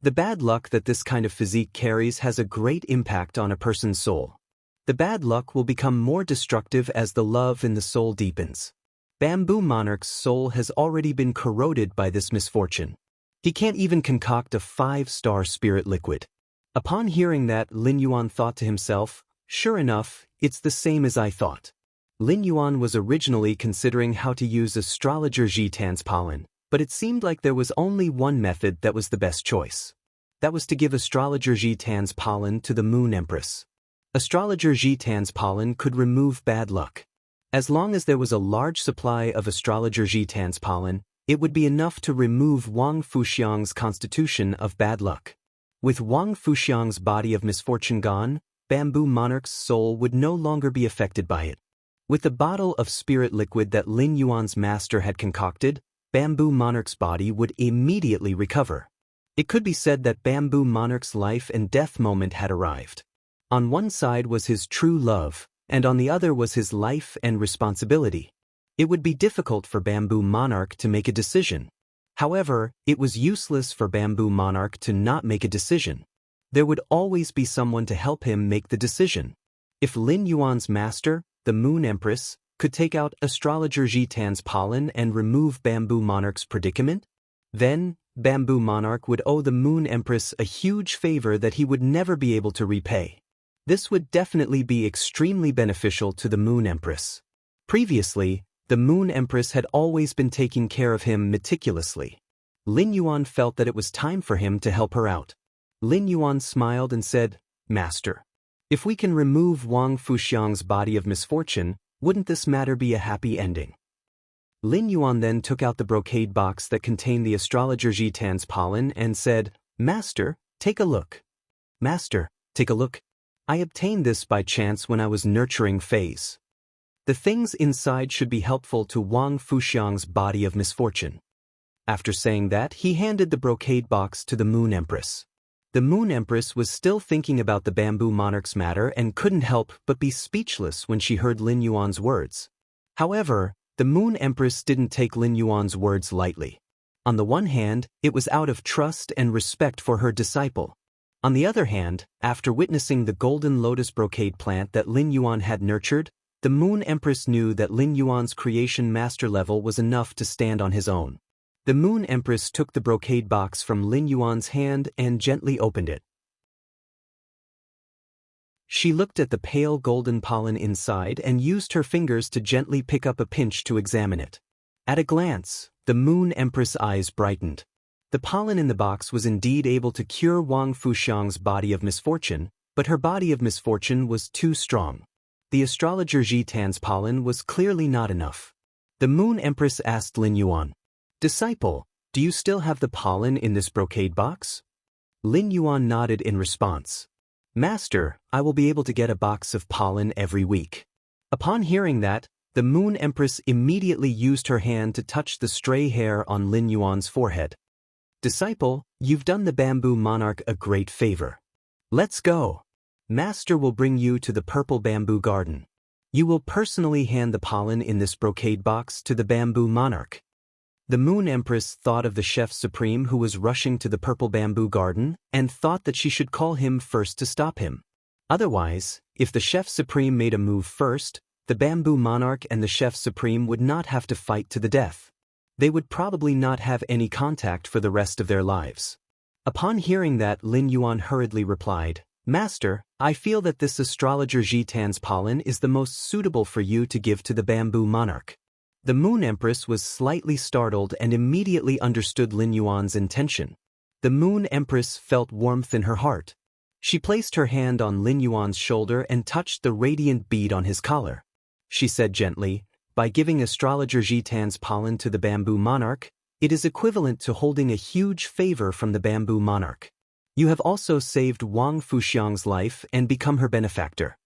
The bad luck that this kind of physique carries has a great impact on a person's soul. The bad luck will become more destructive as the love in the soul deepens. Bamboo Monarch's soul has already been corroded by this misfortune. He can't even concoct a 5-star spirit liquid. Upon hearing that, Lin Yuan thought to himself, "Sure enough, it's the same as I thought." Lin Yuan was originally considering how to use Astrologer Jitan's pollen, but it seemed like there was only one method that was the best choice. That was to give Astrologer Jitan's pollen to the Moon Empress. Astrologer Jitan's pollen could remove bad luck. As long as there was a large supply of Astrologer Jitan's pollen, it would be enough to remove Wang Fuxiang's constitution of bad luck. With Wang Fuxiang's body of misfortune gone, Bamboo Monarch's soul would no longer be affected by it. With the bottle of spirit liquid that Lin Yuan's master had concocted, Bamboo Monarch's body would immediately recover. It could be said that Bamboo Monarch's life and death moment had arrived. On one side was his true love, and on the other was his life and responsibility. It would be difficult for Bamboo Monarch to make a decision. However, it was useless for Bamboo Monarch to not make a decision. There would always be someone to help him make the decision. If Lin Yuan's master, the Moon Empress, could take out astrologer Jitan's pollen and remove Bamboo Monarch's predicament? Then, Bamboo Monarch would owe the Moon Empress a huge favor that he would never be able to repay. This would definitely be extremely beneficial to the Moon Empress. Previously, the Moon Empress had always been taking care of him meticulously. Lin Yuan felt that it was time for him to help her out. Lin Yuan smiled and said, "Master, if we can remove Wang Fuxiang's body of misfortune, wouldn't this matter be a happy ending?" Lin Yuan then took out the brocade box that contained the astrologer Jitan's pollen and said, "Master, take a look." "Master, take a look. I obtained this by chance when I was nurturing phase. The things inside should be helpful to Wang Fuxiang's body of misfortune." After saying that, he handed the brocade box to the Moon Empress. The Moon Empress was still thinking about the Bamboo Monarch's matter and couldn't help but be speechless when she heard Lin Yuan's words. However, the Moon Empress didn't take Lin Yuan's words lightly. On the one hand, it was out of trust and respect for her disciple. On the other hand, after witnessing the golden lotus brocade plant that Lin Yuan had nurtured, the Moon Empress knew that Lin Yuan's creation master level was enough to stand on his own. The Moon Empress took the brocade box from Lin Yuan's hand and gently opened it. She looked at the pale golden pollen inside and used her fingers to gently pick up a pinch to examine it. At a glance, the Moon Empress' eyes brightened. The pollen in the box was indeed able to cure Wang Fuxiang's body of misfortune, but her body of misfortune was too strong. The astrologer Jitan's pollen was clearly not enough. The Moon Empress asked Lin Yuan, "Disciple, do you still have the pollen in this brocade box?" Lin Yuan nodded in response. "Master, I will be able to get a box of pollen every week." Upon hearing that, the Moon Empress immediately used her hand to touch the stray hair on Lin Yuan's forehead. "Disciple, you've done the Bamboo Monarch a great favor. Let's go. Master will bring you to the Purple Bamboo Garden. You will personally hand the pollen in this brocade box to the Bamboo Monarch." The Moon Empress thought of the Chef Supreme who was rushing to the Purple Bamboo Garden and thought that she should call him first to stop him. Otherwise, if the Chef Supreme made a move first, the Bamboo Monarch and the Chef Supreme would not have to fight to the death. They would probably not have any contact for the rest of their lives. Upon hearing that, Lin Yuan hurriedly replied, "Master, I feel that this astrologer Jitan's pollen is the most suitable for you to give to the Bamboo Monarch." The Moon Empress was slightly startled and immediately understood Lin Yuan's intention. The Moon Empress felt warmth in her heart. She placed her hand on Lin Yuan's shoulder and touched the radiant bead on his collar. She said gently, "By giving astrologer Jitan's pollen to the Bamboo Monarch, it is equivalent to holding a huge favor from the Bamboo Monarch. You have also saved Wang Fuxiang's life and become her benefactor.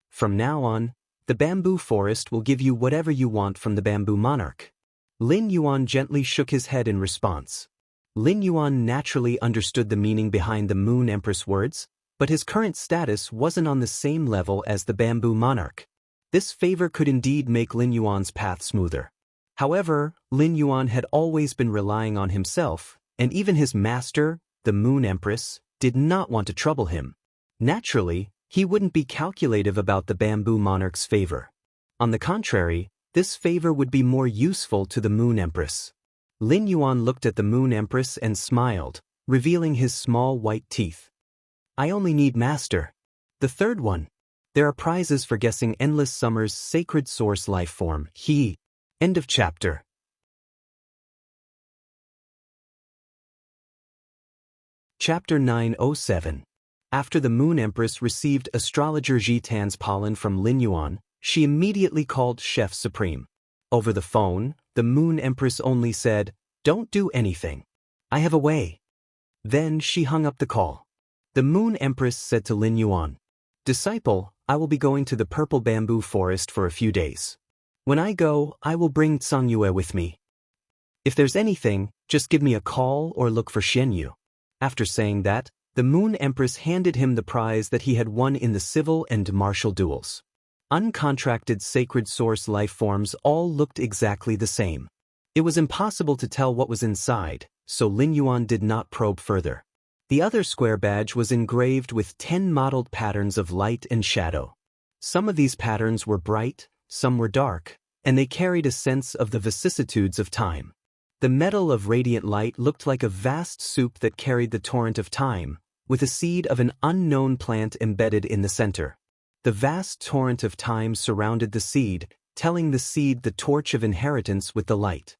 From now on, the bamboo forest will give you whatever you want from the Bamboo Monarch." Lin Yuan gently shook his head in response. Lin Yuan naturally understood the meaning behind the Moon Empress' words, but his current status wasn't on the same level as the Bamboo Monarch. This favor could indeed make Lin Yuan's path smoother. However, Lin Yuan had always been relying on himself, and even his master, the Moon Empress, did not want to trouble him. Naturally, he wouldn't be calculative about the Bamboo Monarch's favor. On the contrary, this favor would be more useful to the Moon Empress. Lin Yuan looked at the Moon Empress and smiled, revealing his small white teeth. "I only need Master. The third one. There are prizes for guessing Endless Summer's sacred source life form. End of chapter. Chapter 907. After the Moon Empress received astrologer Jitan's pollen from Lin Yuan, she immediately called Chef Supreme. Over the phone, the Moon Empress only said, "Don't do anything. I have a way." Then she hung up the call. The Moon Empress said to Lin Yuan, "Disciple, I will be going to the Purple Bamboo Forest for a few days. When I go, I will bring Yue with me. If there's anything, just give me a call or look for Xianyu." After saying that, the Moon Empress handed him the prize that he had won in the civil and martial duels. Uncontracted sacred source life forms all looked exactly the same. It was impossible to tell what was inside, so Lin Yuan did not probe further. The other square badge was engraved with 10 modeled patterns of light and shadow. Some of these patterns were bright, some were dark, and they carried a sense of the vicissitudes of time. The metal of radiant light looked like a vast soup that carried the torrent of time, with a seed of an unknown plant embedded in the center. The vast torrent of time surrounded the seed, telling the seed the torch of inheritance with the light.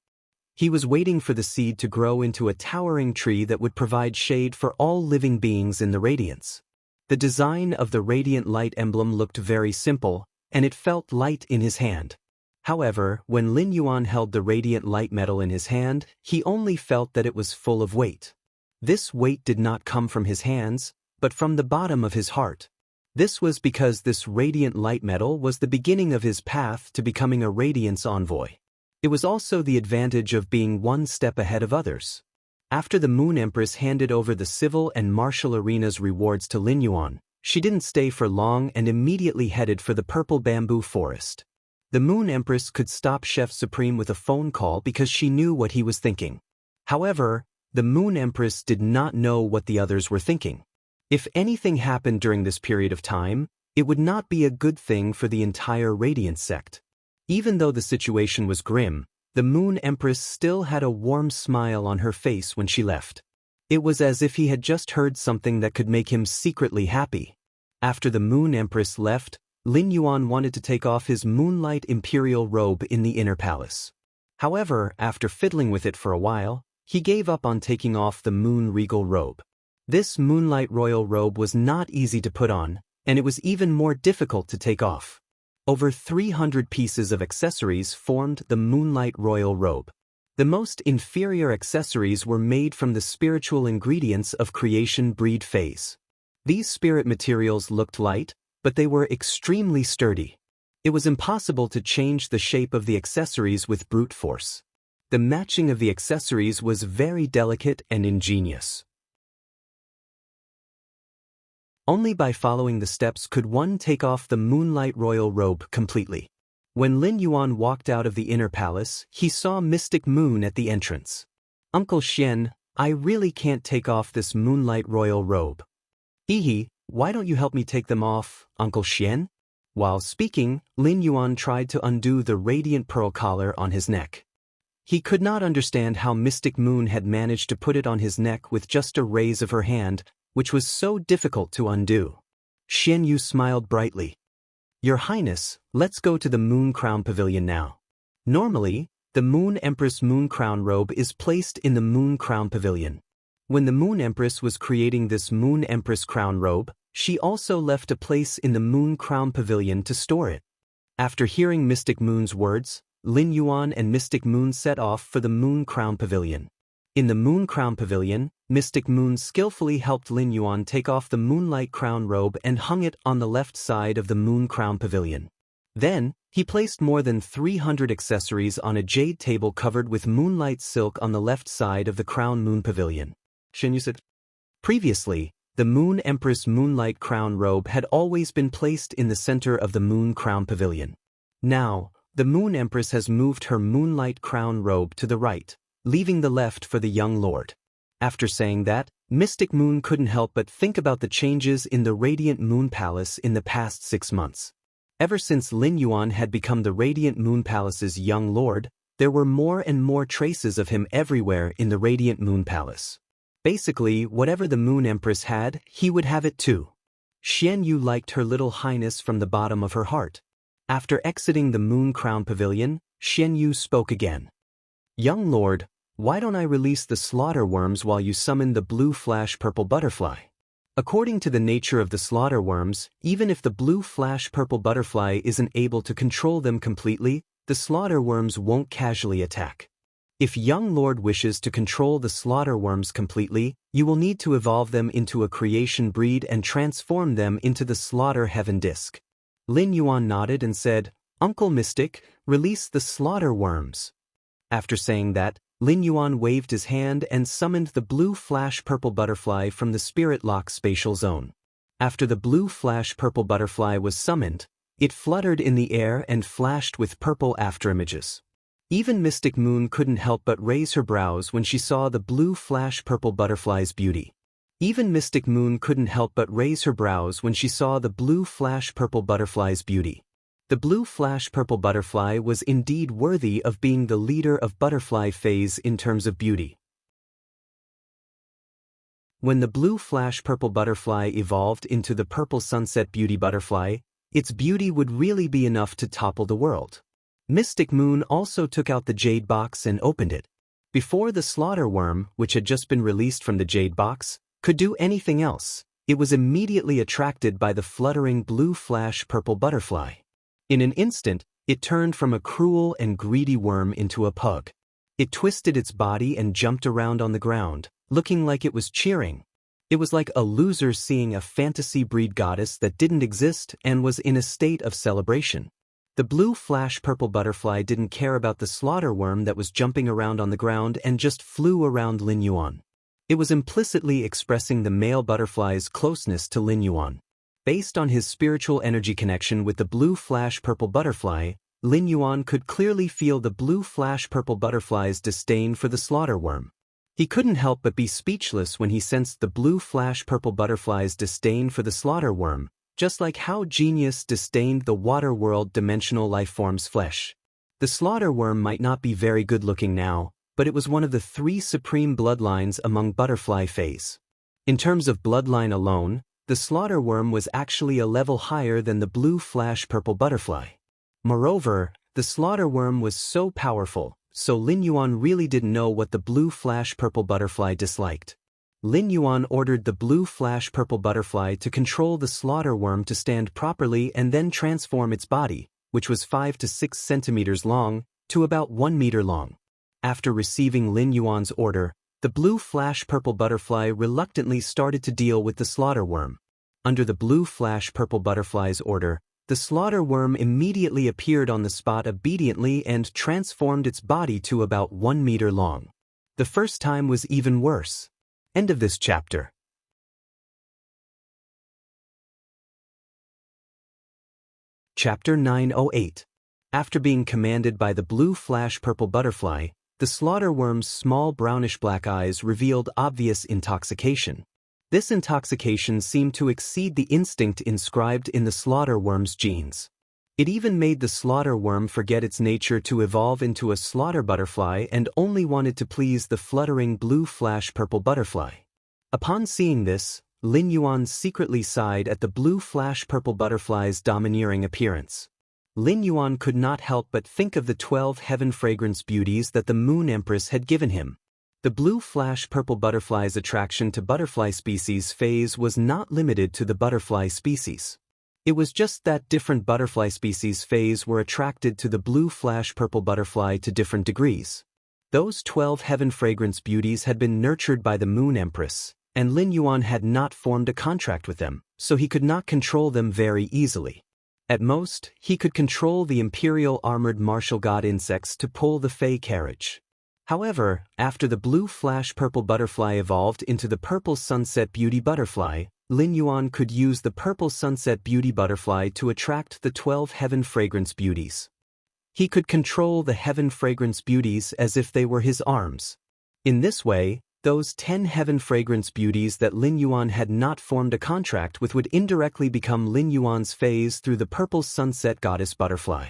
He was waiting for the seed to grow into a towering tree that would provide shade for all living beings in the radiance. The design of the radiant light emblem looked very simple, and it felt light in his hand. However, when Lin Yuan held the radiant light metal in his hand, he only felt that it was full of weight. This weight did not come from his hands, but from the bottom of his heart. This was because this radiant light metal was the beginning of his path to becoming a radiance envoy. It was also the advantage of being one step ahead of others. After the Moon Empress handed over the civil and martial arena's rewards to Lin Yuan, she didn't stay for long and immediately headed for the purple bamboo forest. The Moon Empress could stop Chef Supreme with a phone call because she knew what he was thinking. However, the Moon Empress did not know what the others were thinking. If anything happened during this period of time, it would not be a good thing for the entire Radiant sect. Even though the situation was grim, the Moon Empress still had a warm smile on her face when she left. It was as if he had just heard something that could make him secretly happy. After the Moon Empress left, Lin Yuan wanted to take off his Moonlight Imperial robe in the inner palace. However, after fiddling with it for a while, he gave up on taking off the Moon Regal robe. This Moonlight Royal robe was not easy to put on, and it was even more difficult to take off. Over 300 pieces of accessories formed the Moonlight Royal robe. The most inferior accessories were made from the spiritual ingredients of creation breed phase. These spirit materials looked light, but they were extremely sturdy. It was impossible to change the shape of the accessories with brute force. The matching of the accessories was very delicate and ingenious. Only by following the steps could one take off the Moonlight Royal robe completely. When Lin Yuan walked out of the inner palace, he saw Mystic Moon at the entrance. "Uncle Xian, I really can't take off this Moonlight Royal robe." "Hehe, why don't you help me take them off, Uncle Xian?" While speaking, Lin Yuan tried to undo the radiant pearl collar on his neck. He could not understand how Mystic Moon had managed to put it on his neck with just a raise of her hand, which was so difficult to undo. Xian Yu smiled brightly. "Your Highness, let's go to the Moon Crown Pavilion now." Normally, the Moon Empress Moon Crown robe is placed in the Moon Crown Pavilion. When the Moon Empress was creating this Moon Empress Crown robe, she also left a place in the Moon Crown Pavilion to store it. After hearing Mystic Moon's words, Lin Yuan and Mystic Moon set off for the Moon Crown Pavilion. In the Moon Crown Pavilion, Mystic Moon skillfully helped Lin Yuan take off the Moonlight Crown robe and hung it on the left side of the Moon Crown Pavilion. Then, he placed more than 300 accessories on a jade table covered with moonlight silk on the left side of the Crown Moon Pavilion. Xian Yu said. Previously, the Moon Empress Moonlight Crown robe had always been placed in the center of the Moon Crown Pavilion. Now, the Moon Empress has moved her Moonlight Crown robe to the right, leaving the left for the young lord. After saying that, Mystic Moon couldn't help but think about the changes in the Radiant Moon Palace in the past 6 months. Ever since Lin Yuan had become the Radiant Moon Palace's young lord, there were more and more traces of him everywhere in the Radiant Moon Palace. Basically, whatever the Moon Empress had, he would have it too. Xian Yu liked her little highness from the bottom of her heart. After exiting the Moon Crown Pavilion, Xian Yu spoke again. "Young lord, why don't I release the slaughter worms while you summon the blue flash purple butterfly?" According to the nature of the slaughter worms, even if the blue flash purple butterfly isn't able to control them completely, the slaughter worms won't casually attack. If young lord wishes to control the slaughter worms completely, you will need to evolve them into a creation breed and transform them into the slaughter heaven disc. Lin Yuan nodded and said, "Uncle Mystic, release the slaughter worms." After saying that, Lin Yuan waved his hand and summoned the blue flash purple butterfly from the Spirit Lock spatial zone. After the blue flash purple butterfly was summoned, it fluttered in the air and flashed with purple afterimages. Even Mystic Moon couldn't help but raise her brows when she saw the blue flash purple butterfly's beauty. Even Mystic Moon couldn't help but raise her brows when she saw the blue flash purple butterfly's beauty. The blue flash purple butterfly was indeed worthy of being the leader of butterfly phase in terms of beauty. When the blue flash purple butterfly evolved into the purple sunset beauty butterfly, its beauty would really be enough to topple the world. Mystic Moon also took out the jade box and opened it. Before the slaughter worm, which had just been released from the jade box, could do anything else, it was immediately attracted by the fluttering blue flash purple butterfly. In an instant, it turned from a cruel and greedy worm into a pug. It twisted its body and jumped around on the ground, looking like it was cheering. It was like a loser seeing a fantasy breed goddess that didn't exist and was in a state of celebration. The blue flash purple butterfly didn't care about the slaughter worm that was jumping around on the ground and just flew around Lin Yuan. It was implicitly expressing the male butterfly's closeness to Lin Yuan. Based on his spiritual energy connection with the blue flash purple butterfly, Lin Yuan could clearly feel the blue flash purple butterfly's disdain for the slaughter worm. He couldn't help but be speechless when he sensed the blue flash purple butterfly's disdain for the slaughter worm, just like how genius disdained the water world dimensional lifeform's flesh. The slaughter worm might not be very good-looking now, but it was one of the 3 supreme bloodlines among butterfly phase. In terms of bloodline alone, the slaughter worm was actually a level higher than the blue flash purple butterfly. Moreover, the slaughter worm was so powerful, so Lin Yuan really didn't know what the blue flash purple butterfly disliked. Lin Yuan ordered the blue flash purple butterfly to control the slaughter worm to stand properly and then transform its body, which was 5 to 6 centimeters long, to about 1 meter long. After receiving Lin Yuan's order, the blue flash purple butterfly reluctantly started to deal with the slaughter worm. Under the blue flash purple butterfly's order, the slaughter worm immediately appeared on the spot obediently and transformed its body to about 1 meter long. The first time was even worse. End of this chapter. Chapter 908. After being commanded by the blue flash purple butterfly, the slaughter worm's small brownish-black eyes revealed obvious intoxication. This intoxication seemed to exceed the instinct inscribed in the slaughter worm's genes. It even made the slaughter worm forget its nature to evolve into a slaughter butterfly and only wanted to please the fluttering blue flash purple butterfly. Upon seeing this, Lin Yuan secretly sighed at the blue flash purple butterfly's domineering appearance. Lin Yuan could not help but think of the 12 heaven fragrance beauties that the Moon Empress had given him. The blue flash purple butterfly's attraction to butterfly species phase was not limited to the butterfly species. It was just that different butterfly species phase were attracted to the blue flash purple butterfly to different degrees. Those 12 heaven fragrance beauties had been nurtured by the Moon Empress, and Lin Yuan had not formed a contract with them, so he could not control them very easily. At most, he could control the imperial armored martial god insects to pull the Fey carriage. However, after the blue flash purple butterfly evolved into the purple sunset beauty butterfly, Lin Yuan could use the purple sunset beauty butterfly to attract the 12 heaven fragrance beauties. He could control the heaven fragrance beauties as if they were his arms. In this way, those 10 heaven fragrance beauties that Lin Yuan had not formed a contract with would indirectly become Lin Yuan's phase through the purple sunset goddess butterfly.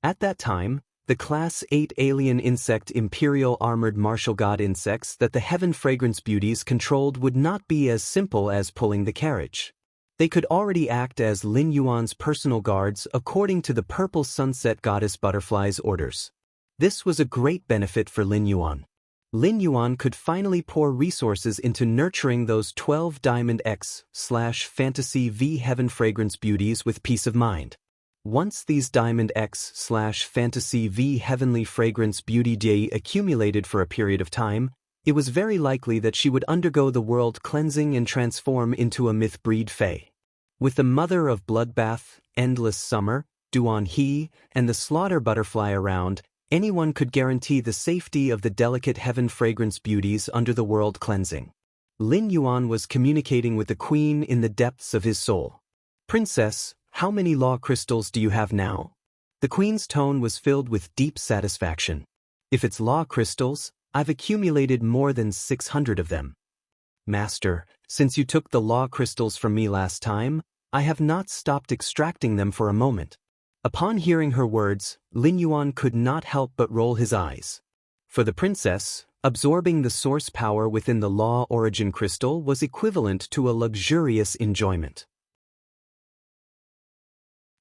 At that time, the Class 8 alien insect imperial armored martial god insects that the heaven fragrance beauties controlled would not be as simple as pulling the carriage. They could already act as Lin Yuan's personal guards according to the purple sunset goddess butterfly's orders. This was a great benefit for Lin Yuan. Lin Yuan could finally pour resources into nurturing those 12 Diamond X/Fantasy V Heaven Fragrance beauties with peace of mind. Once these Diamond X/Fantasy V Heavenly Fragrance Beauty Day accumulated for a period of time, it was very likely that she would undergo the world cleansing and transform into a myth-breed Fae. With the mother of bloodbath, endless summer, Duan He, and the slaughter butterfly around, anyone could guarantee the safety of the delicate heaven fragrance beauties under the world cleansing. Lin Yuan was communicating with the queen in the depths of his soul. "Princess, how many law crystals do you have now?" The queen's tone was filled with deep satisfaction. "If it's law crystals, I've accumulated more than 600 of them." "Master, since you took the law crystals from me last time, I have not stopped extracting them for a moment." Upon hearing her words, Lin Yuan could not help but roll his eyes. For the princess, absorbing the source power within the law origin crystal was equivalent to a luxurious enjoyment.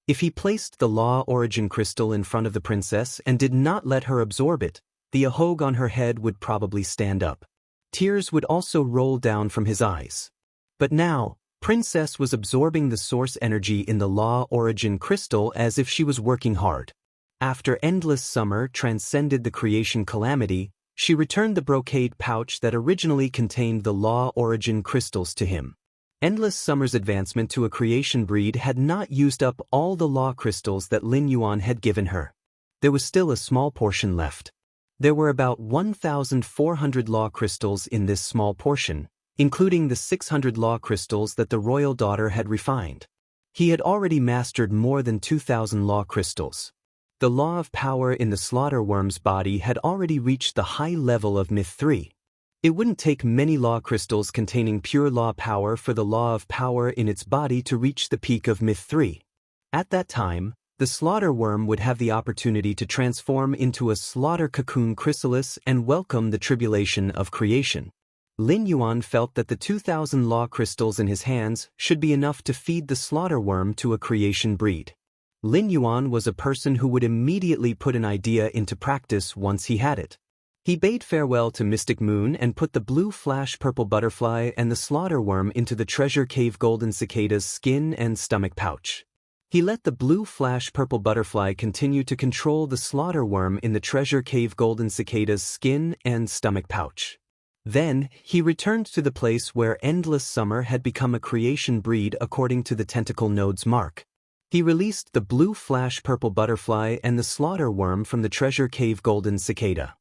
If he placed the law origin crystal in front of the princess and did not let her absorb it, the ahog on her head would probably stand up. Tears would also roll down from his eyes. But now, Princess was absorbing the source energy in the law origin crystal as if she was working hard. After endless summer transcended the creation calamity, she returned the brocade pouch that originally contained the law origin crystals to him. Endless summer's advancement to a creation breed had not used up all the law crystals that Lin Yuan had given her. There was still a small portion left. There were about 1,400 law crystals in this small portion, including the 600 law crystals that the royal daughter had refined. He had already mastered more than 2,000 law crystals. The law of power in the slaughter worm's body had already reached the high level of Myth 3. It wouldn't take many law crystals containing pure law power for the law of power in its body to reach the peak of Myth 3. At that time, the slaughter worm would have the opportunity to transform into a slaughter cocoon chrysalis and welcome the tribulation of creation. Lin Yuan felt that the 2,000 law crystals in his hands should be enough to feed the slaughter worm to a creation breed. Lin Yuan was a person who would immediately put an idea into practice once he had it. He bade farewell to Mystic Moon and put the blue flash purple butterfly and the slaughter worm into the treasure cave golden cicada's skin and stomach pouch. He let the blue flash purple butterfly continue to control the slaughter worm in the treasure cave golden cicada's skin and stomach pouch. Then, he returned to the place where endless summer had become a creation breed according to the tentacle node's mark. He released the blue flash purple butterfly and the slaughter worm from the treasure cave golden cicada.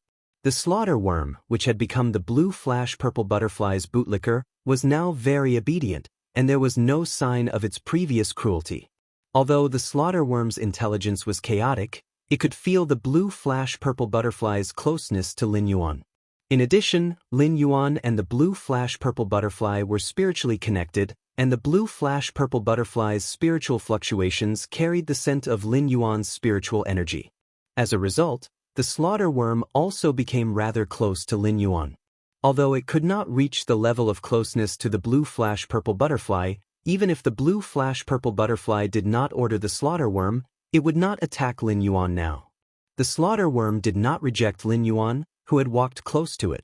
The slaughter worm, which had become the blue flash purple butterfly's bootlicker, was now very obedient, and there was no sign of its previous cruelty. Although the slaughter worm's intelligence was chaotic, it could feel the blue flash purple butterfly's closeness to Lin Yuan. In addition, Lin Yuan and the blue flash purple butterfly were spiritually connected, and the blue flash purple butterfly's spiritual fluctuations carried the scent of Lin Yuan's spiritual energy. As a result, the slaughter worm also became rather close to Lin Yuan. Although it could not reach the level of closeness to the blue flash purple butterfly, even if the blue flash purple butterfly did not order the slaughter worm, it would not attack Lin Yuan now. The slaughter worm did not reject Lin Yuan, who had walked close to it.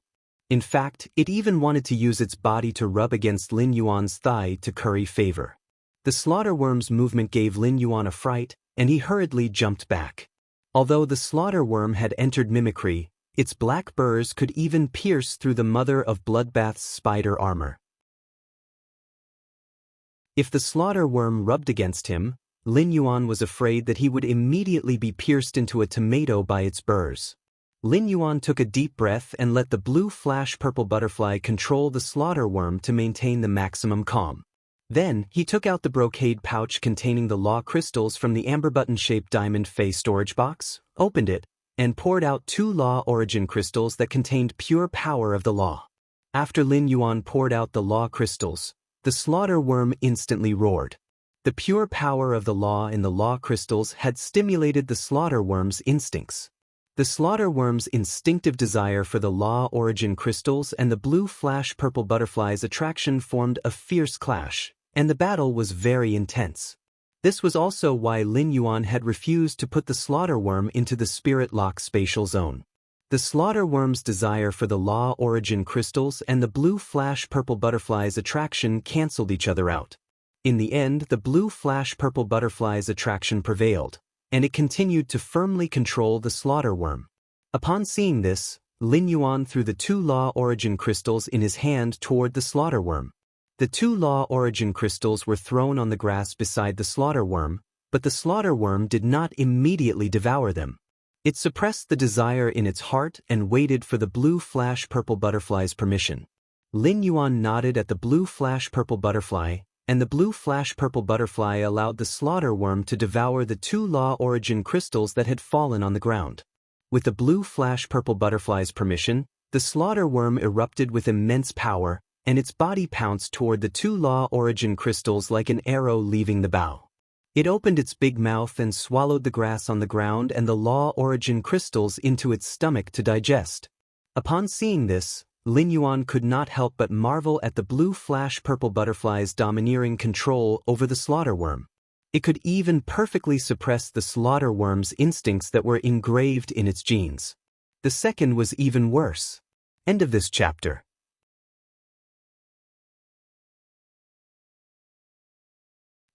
In fact, it even wanted to use its body to rub against Lin Yuan's thigh to curry favor. The slaughter worm's movement gave Lin Yuan a fright, and he hurriedly jumped back. Although the slaughter worm had entered mimicry, its black burrs could even pierce through the mother of bloodbath's spider armor. If the slaughter worm rubbed against him, Lin Yuan was afraid that he would immediately be pierced into a tomato by its burrs. Lin Yuan took a deep breath and let the blue flash purple butterfly control the slaughter worm to maintain the maximum calm. Then, he took out the brocade pouch containing the law crystals from the amber button-shaped diamond face storage box, opened it, and poured out 2 law origin crystals that contained pure power of the law. After Lin Yuan poured out the law crystals, the slaughter worm instantly roared. The pure power of the law in the law crystals had stimulated the slaughter worm's instincts. The slaughter worm's instinctive desire for the law origin crystals and the blue flash purple butterfly's attraction formed a fierce clash, and the battle was very intense. This was also why Lin Yuan had refused to put the slaughter worm into the spirit lock spatial zone. The slaughter worm's desire for the law origin crystals and the blue flash purple butterfly's attraction canceled each other out. In the end, the blue flash purple butterfly's attraction prevailed, and it continued to firmly control the slaughter worm. Upon seeing this, Lin Yuan threw the 2 law origin crystals in his hand toward the slaughter worm. The 2 law origin crystals were thrown on the grass beside the slaughter worm, but the slaughter worm did not immediately devour them. It suppressed the desire in its heart and waited for the blue flash purple butterfly's permission. Lin Yuan nodded at the blue flash purple butterfly, and the blue flash purple butterfly allowed the slaughter worm to devour the 2 law origin crystals that had fallen on the ground. With the blue flash purple butterfly's permission, the slaughter worm erupted with immense power, and its body pounced toward the 2 law origin crystals like an arrow leaving the bow. It opened its big mouth and swallowed the grass on the ground and the law origin crystals into its stomach to digest. Upon seeing this, Lin Yuan could not help but marvel at the blue flash purple butterfly's domineering control over the slaughter worm. It could even perfectly suppress the slaughter worm's instincts that were engraved in its genes. The second was even worse. End of this chapter.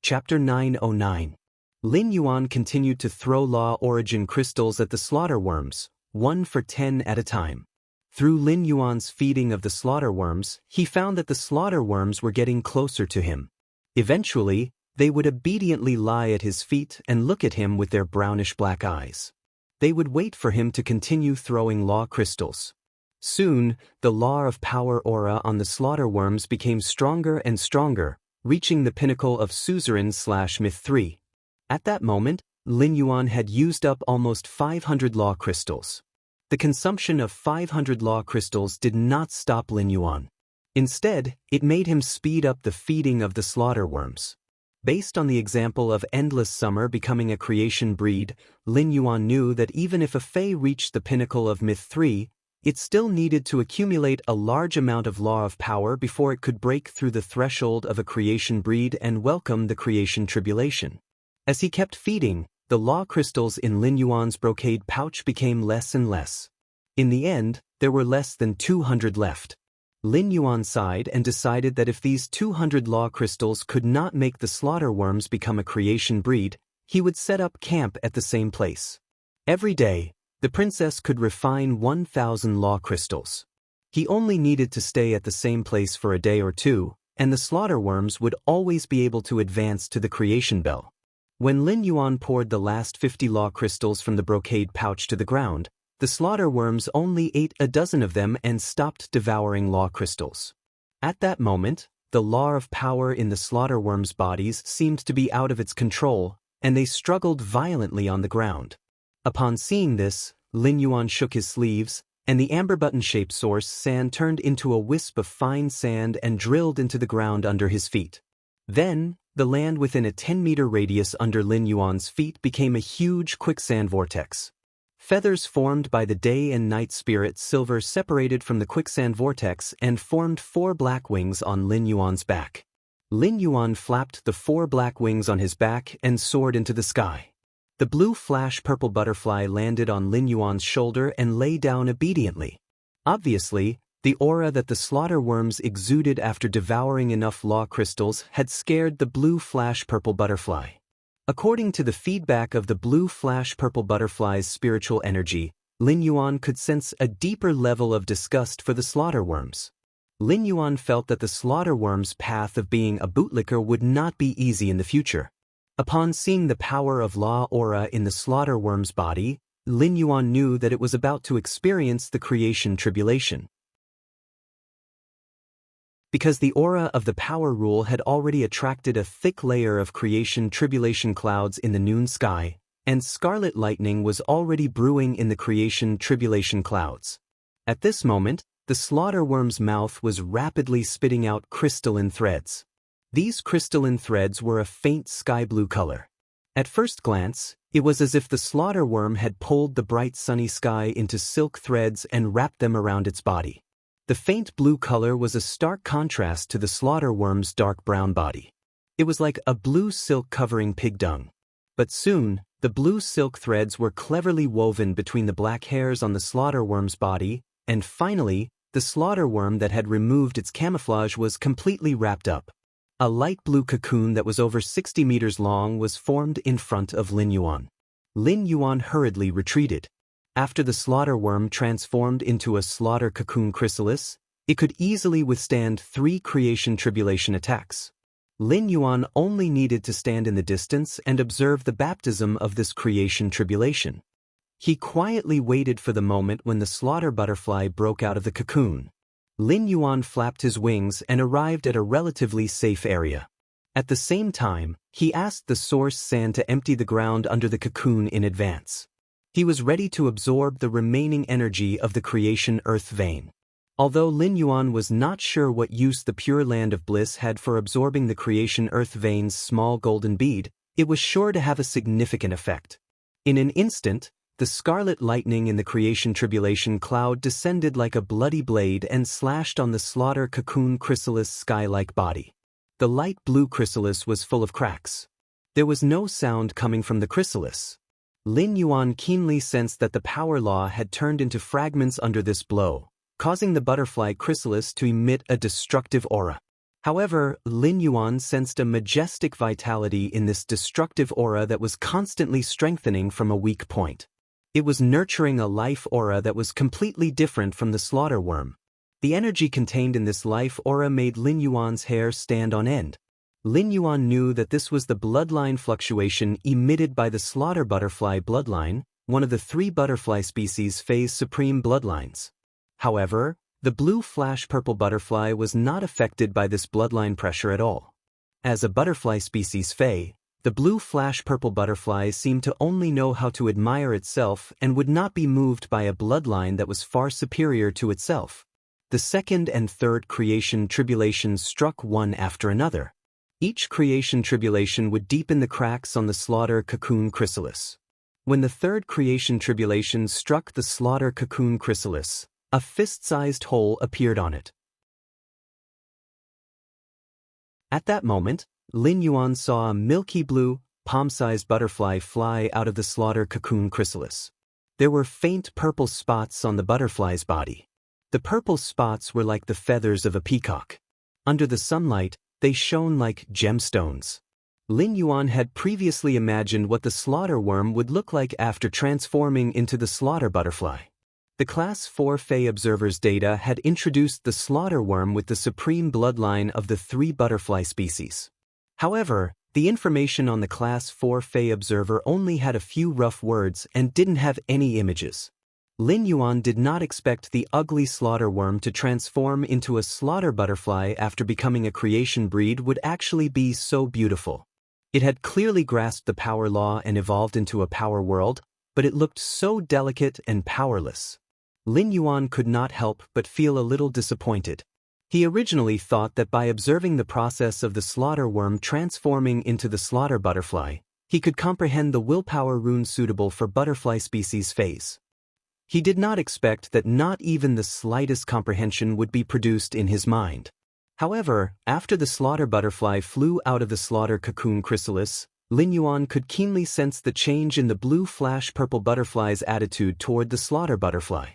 Chapter 909. Lin Yuan continued to throw law origin crystals at the slaughter worms, 1 for 10 at a time. Through Lin Yuan's feeding of the slaughter worms, he found that the slaughter worms were getting closer to him. Eventually, they would obediently lie at his feet and look at him with their brownish-black eyes. They would wait for him to continue throwing law crystals. Soon, the law of power aura on the slaughter worms became stronger and stronger, reaching the pinnacle of suzerain/myth 3. At that moment, Lin Yuan had used up almost 500 law crystals. The consumption of 500 law crystals did not stop Lin Yuan. Instead, it made him speed up the feeding of the slaughter worms. Based on the example of Endless Summer becoming a creation breed, Lin Yuan knew that even if a Fae reached the pinnacle of Myth 3, it still needed to accumulate a large amount of law of power before it could break through the threshold of a creation breed and welcome the creation tribulation. As he kept feeding, the law crystals in Lin Yuan's brocade pouch became less and less. In the end, there were less than 200 left. Lin Yuan sighed and decided that if these 200 law crystals could not make the slaughter worms become a creation breed, he would set up camp at the same place. Every day, the princess could refine 1,000 law crystals. He only needed to stay at the same place for a day or two, and the slaughter worms would always be able to advance to the creation bell. When Lin Yuan poured the last 50 law crystals from the brocade pouch to the ground, the slaughter worms only ate a dozen of them and stopped devouring law crystals. At that moment, the law of power in the slaughter worms' bodies seemed to be out of its control, and they struggled violently on the ground. Upon seeing this, Lin Yuan shook his sleeves, and the amber button-shaped source sand turned into a wisp of fine sand and drilled into the ground under his feet. Then, the land within a 10-meter radius under Lin Yuan's feet became a huge quicksand vortex. Feathers formed by the day and night spirit silver separated from the quicksand vortex and formed 4 black wings on Lin Yuan's back. Lin Yuan flapped the 4 black wings on his back and soared into the sky. The blue flash purple butterfly landed on Lin Yuan's shoulder and lay down obediently. Obviously, the aura that the slaughter worms exuded after devouring enough law crystals had scared the blue flash purple butterfly. According to the feedback of the blue flash purple butterfly's spiritual energy, Lin Yuan could sense a deeper level of disgust for the slaughter worms. Lin Yuan felt that the slaughter worm's path of being a bootlicker would not be easy in the future. Upon seeing the power of law aura in the slaughter worm's body, Lin Yuan knew that it was about to experience the creation tribulation. Because the aura of the power rule had already attracted a thick layer of creation tribulation clouds in the noon sky, and scarlet lightning was already brewing in the creation tribulation clouds. At this moment, the slaughter worm's mouth was rapidly spitting out crystalline threads. These crystalline threads were a faint sky blue color. At first glance, it was as if the slaughter worm had pulled the bright sunny sky into silk threads and wrapped them around its body. The faint blue color was a stark contrast to the slaughter worm's dark brown body. It was like a blue silk covering pig dung. But soon, the blue silk threads were cleverly woven between the black hairs on the slaughter worm's body, and finally, the slaughter worm that had removed its camouflage was completely wrapped up. A light blue cocoon that was over 60 meters long was formed in front of Lin Yuan. Lin Yuan hurriedly retreated. After the slaughter worm transformed into a slaughter cocoon chrysalis, it could easily withstand 3 creation tribulation attacks. Lin Yuan only needed to stand in the distance and observe the baptism of this creation tribulation. He quietly waited for the moment when the slaughter butterfly broke out of the cocoon. Lin Yuan flapped his wings and arrived at a relatively safe area. At the same time, he asked the source sand to empty the ground under the cocoon in advance. He was ready to absorb the remaining energy of the creation earth vein. Although Lin Yuan was not sure what use the pure land of bliss had for absorbing the creation earth vein's small golden bead, It was sure to have a significant effect. In an instant, the scarlet lightning in the creation-tribulation cloud descended like a bloody blade and slashed on the slaughter cocoon chrysalis sky-like body. The light blue chrysalis was full of cracks. There was no sound coming from the chrysalis. Lin Yuan keenly sensed that the power law had turned into fragments under this blow, causing the butterfly chrysalis to emit a destructive aura. However, Lin Yuan sensed a majestic vitality in this destructive aura that was constantly strengthening from a weak point. It was nurturing a life aura that was completely different from the slaughter worm. The energy contained in this life aura made Lin Yuan's hair stand on end. Lin Yuan knew that this was the bloodline fluctuation emitted by the slaughter butterfly bloodline, one of the 3 butterfly species Fae's supreme bloodlines. However, the blue flash purple butterfly was not affected by this bloodline pressure at all. As a butterfly species Fae, the blue flash purple butterfly seemed to only know how to admire itself and would not be moved by a bloodline that was far superior to itself. The second and third creation tribulations struck one after another. Each creation tribulation would deepen the cracks on the slaughter cocoon chrysalis. When the third creation tribulation struck the slaughter cocoon chrysalis, a fist-sized hole appeared on it. At that moment, Lin Yuan saw a milky blue, palm-sized butterfly fly out of the slaughter cocoon chrysalis. There were faint purple spots on the butterfly's body. The purple spots were like the feathers of a peacock. Under the sunlight, they shone like gemstones. Lin Yuan had previously imagined what the slaughter worm would look like after transforming into the slaughter butterfly. The Class 4 Fae Observer's data had introduced the slaughter worm with the supreme bloodline of the 3 butterfly species. However, the information on the Class 4 Fae Observer only had a few rough words and didn't have any images. Lin Yuan did not expect the ugly slaughter worm to transform into a slaughter butterfly after becoming a creation breed would actually be so beautiful. It had clearly grasped the power law and evolved into a power world, but it looked so delicate and powerless. Lin Yuan could not help but feel a little disappointed. He originally thought that by observing the process of the slaughter worm transforming into the slaughter butterfly, he could comprehend the willpower rune suitable for butterfly species phase. He did not expect that not even the slightest comprehension would be produced in his mind. However, after the slaughter butterfly flew out of the slaughter cocoon chrysalis, Lin Yuan could keenly sense the change in the blue flash purple butterfly's attitude toward the slaughter butterfly.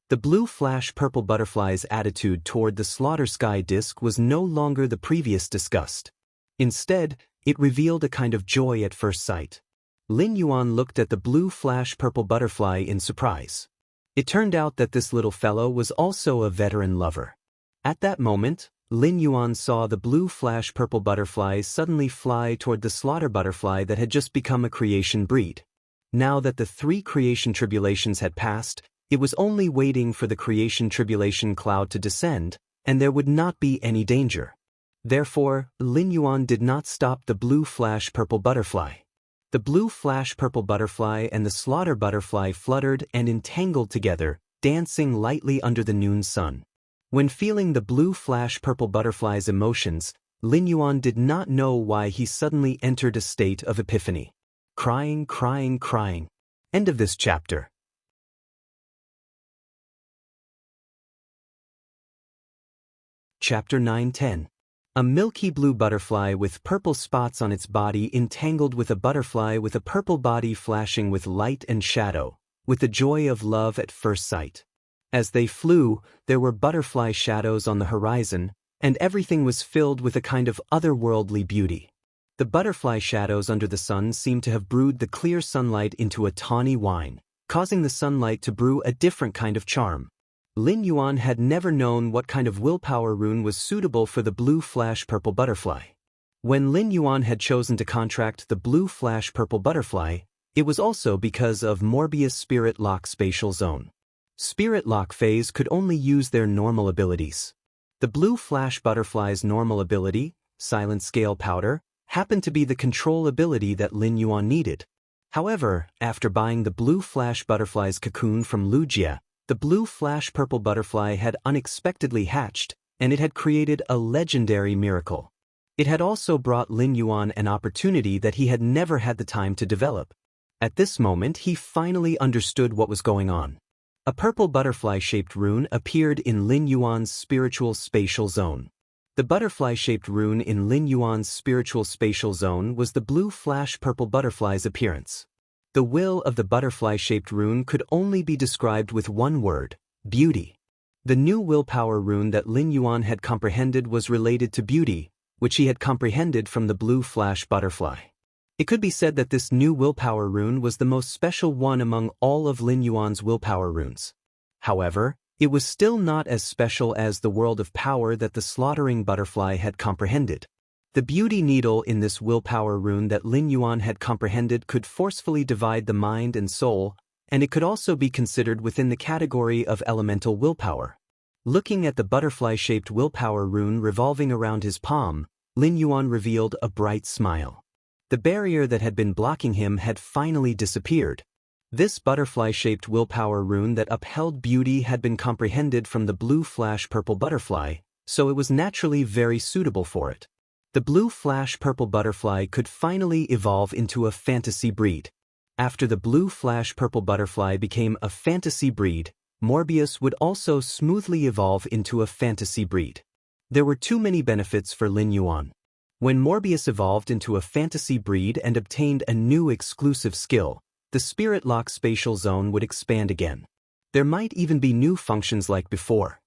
The blue flash purple butterfly's attitude toward the slaughter sky disk was no longer the previous disgust. Instead, it revealed a kind of joy at first sight. Lin Yuan looked at the blue flash purple butterfly in surprise. It turned out that this little fellow was also a veteran lover. At that moment, Lin Yuan saw the blue flash purple butterfly suddenly fly toward the slaughter butterfly that had just become a creation breed. Now that the 3 creation tribulations had passed, it was only waiting for the creation tribulation cloud to descend, and there would not be any danger. Therefore, Lin Yuan did not stop the blue flash purple butterfly. The blue flash purple butterfly and the slaughter butterfly fluttered and entangled together, dancing lightly under the noon sun. When feeling the blue flash purple butterfly's emotions, Lin Yuan did not know why he suddenly entered a state of epiphany. Crying, crying, crying. End of this chapter. Chapter 9-10. A milky blue butterfly with purple spots on its body entangled with a butterfly with a purple body flashing with light and shadow, with the joy of love at first sight. As they flew, there were butterfly shadows on the horizon, and everything was filled with a kind of otherworldly beauty. The butterfly shadows under the sun seemed to have brewed the clear sunlight into a tawny wine, causing the sunlight to brew a different kind of charm. Lin Yuan had never known what kind of willpower rune was suitable for the blue flash purple butterfly. When Lin Yuan had chosen to contract the blue flash purple butterfly, it was also because of Morbius Spirit Lock Spatial Zone. Spirit Lock phase could only use their normal abilities. The blue flash butterfly's normal ability, Silent Scale Powder, happened to be the control ability that Lin Yuan needed. However, after buying the blue flash butterfly's cocoon from Wuxia, the blue flash purple butterfly had unexpectedly hatched, and it had created a legendary miracle. It had also brought Lin Yuan an opportunity that he had never had the time to develop. At this moment he finally understood what was going on. A purple butterfly-shaped rune appeared in Lin Yuan's spiritual spatial zone. The butterfly-shaped rune in Lin Yuan's spiritual spatial zone was the blue flash purple butterfly's appearance. The will of the butterfly-shaped rune could only be described with one word: beauty. The new willpower rune that Lin Yuan had comprehended was related to beauty, which he had comprehended from the blue flash butterfly. It could be said that this new willpower rune was the most special one among all of Lin Yuan's willpower runes. However, it was still not as special as the world of power that the slaughtering butterfly had comprehended. The beauty needle in this willpower rune that Lin Yuan had comprehended could forcefully divide the mind and soul, and it could also be considered within the category of elemental willpower. Looking at the butterfly-shaped willpower rune revolving around his palm, Lin Yuan revealed a bright smile. The barrier that had been blocking him had finally disappeared. This butterfly-shaped willpower rune that upheld beauty had been comprehended from the blue flash purple butterfly, so it was naturally very suitable for it. The blue flash purple butterfly could finally evolve into a fantasy breed. After the blue flash purple butterfly became a fantasy breed, Morbius would also smoothly evolve into a fantasy breed. There were too many benefits for Lin Yuan. When Morbius evolved into a fantasy breed and obtained a new exclusive skill, the spirit lock spatial zone would expand again. There might even be new functions like before.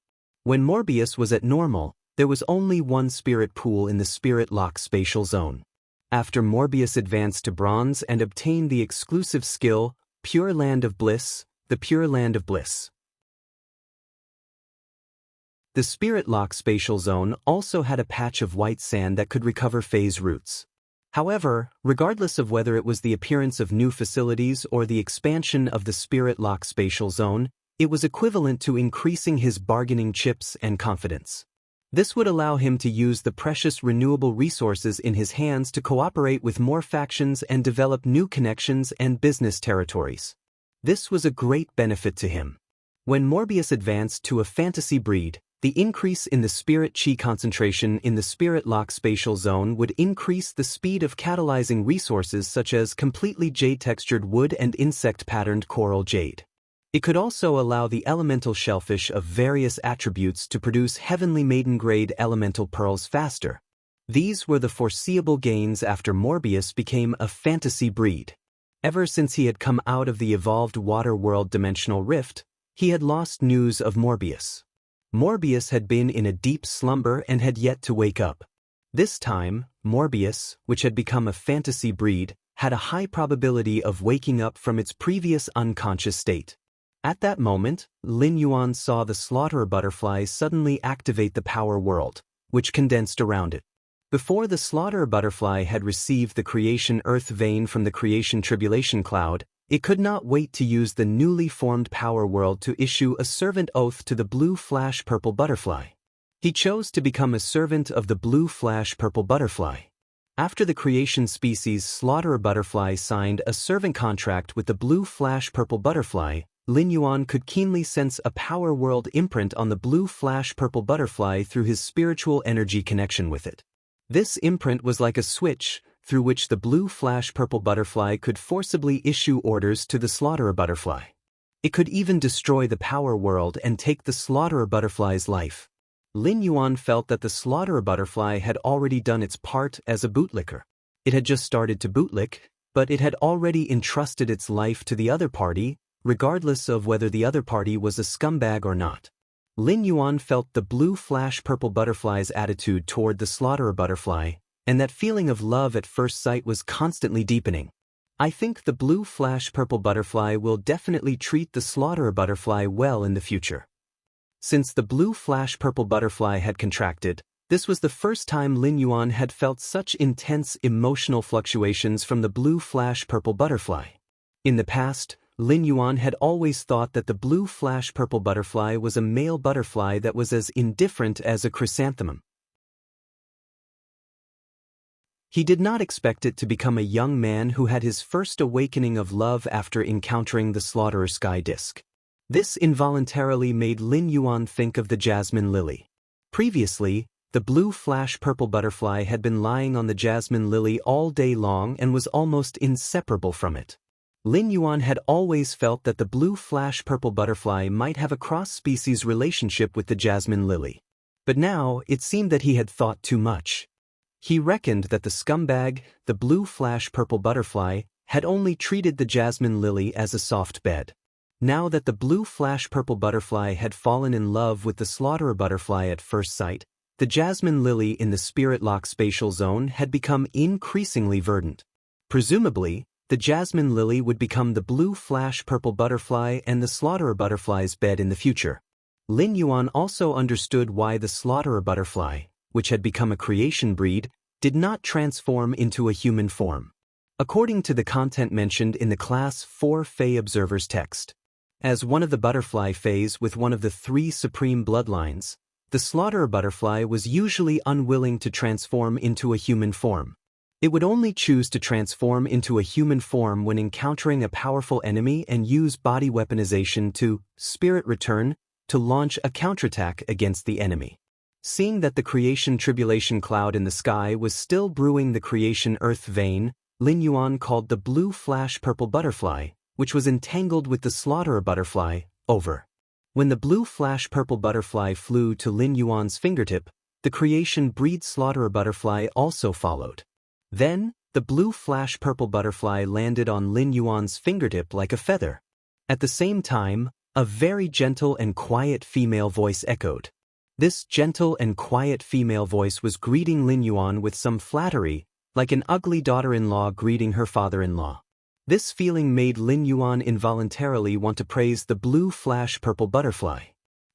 When Morbius was at normal, there was only one spirit pool in the spirit lock spatial zone. After Morbius advanced to bronze and obtained the exclusive skill, Pure Land of Bliss, the Pure Land of Bliss. The spirit lock spatial zone also had a patch of white sand that could recover phase roots. However, regardless of whether it was the appearance of new facilities or the expansion of the spirit lock spatial zone, it was equivalent to increasing his bargaining chips and confidence. This would allow him to use the precious renewable resources in his hands to cooperate with more factions and develop new connections and business territories. This was a great benefit to him. When Morbius advanced to a fantasy breed, the increase in the spirit chi concentration in the spirit lock spatial zone would increase the speed of catalyzing resources such as completely jade-textured wood and insect-patterned coral jade. It could also allow the elemental shellfish of various attributes to produce heavenly maiden-grade elemental pearls faster. These were the foreseeable gains after Morbius became a fantasy breed. Ever since he had come out of the evolved water world dimensional rift, he had lost news of Morbius. Morbius had been in a deep slumber and had yet to wake up. This time, Morbius, which had become a fantasy breed, had a high probability of waking up from its previous unconscious state. At that moment, Lin Yuan saw the slaughterer butterflies suddenly activate the power world, which condensed around it. Before the slaughterer butterfly had received the creation earth vein from the creation tribulation cloud, it could not wait to use the newly formed power world to issue a servant oath to the blue flash purple butterfly. He chose to become a servant of the blue flash purple butterfly. After the creation species slaughterer butterfly signed a servant contract with the blue flash purple butterfly, Lin Yuan could keenly sense a power world imprint on the blue flash purple butterfly through his spiritual energy connection with it. This imprint was like a switch, through which the blue flash purple butterfly could forcibly issue orders to the slaughterer butterfly. It could even destroy the power world and take the slaughterer butterfly's life. Lin Yuan felt that the slaughterer butterfly had already done its part as a bootlicker. It had just started to bootlick, but it had already entrusted its life to the other party, regardless of whether the other party was a scumbag or not. Lin Yuan felt the blue flash purple butterfly's attitude toward the slaughterer butterfly, and that feeling of love at first sight was constantly deepening. I think the blue flash purple butterfly will definitely treat the slaughterer butterfly well in the future. Since the blue flash purple butterfly had contracted, this was the first time Lin Yuan had felt such intense emotional fluctuations from the blue flash purple butterfly. In the past, Lin Yuan had always thought that the blue flash purple butterfly was a male butterfly that was as indifferent as a chrysanthemum. He did not expect it to become a young man who had his first awakening of love after encountering the slaughterer sky disk. This involuntarily made Lin Yuan think of the jasmine lily. Previously, the blue flash purple butterfly had been lying on the jasmine lily all day long and was almost inseparable from it. Lin Yuan had always felt that the blue flash purple butterfly might have a cross-species relationship with the jasmine lily. But now, it seemed that he had thought too much. He reckoned that the scumbag, the blue flash purple butterfly, had only treated the jasmine lily as a soft bed. Now that the blue flash purple butterfly had fallen in love with the slaughterer butterfly at first sight, the jasmine lily in the spirit lock spatial zone had become increasingly verdant. Presumably, the jasmine lily would become the blue flash purple butterfly and the slaughterer butterfly's bed in the future. Lin Yuan also understood why the slaughterer butterfly, which had become a creation breed, did not transform into a human form. According to the content mentioned in the Class 4 Fae Observer's text, as one of the butterfly fays with one of the 3 supreme bloodlines, the slaughterer butterfly was usually unwilling to transform into a human form. It would only choose to transform into a human form when encountering a powerful enemy and use body weaponization to spirit return to launch a counterattack against the enemy. Seeing that the creation tribulation cloud in the sky was still brewing the creation earth vein, Lin Yuan called the blue flash purple butterfly, which was entangled with the slaughterer butterfly, over. When the blue flash purple butterfly flew to Lin Yuan's fingertip, the creation breed slaughterer butterfly also followed. Then, the blue flash purple butterfly landed on Lin Yuan's fingertip like a feather. At the same time, a very gentle and quiet female voice echoed. This gentle and quiet female voice was greeting Lin Yuan with some flattery, like an ugly daughter-in-law greeting her father-in-law. This feeling made Lin Yuan involuntarily want to praise the blue flash purple butterfly.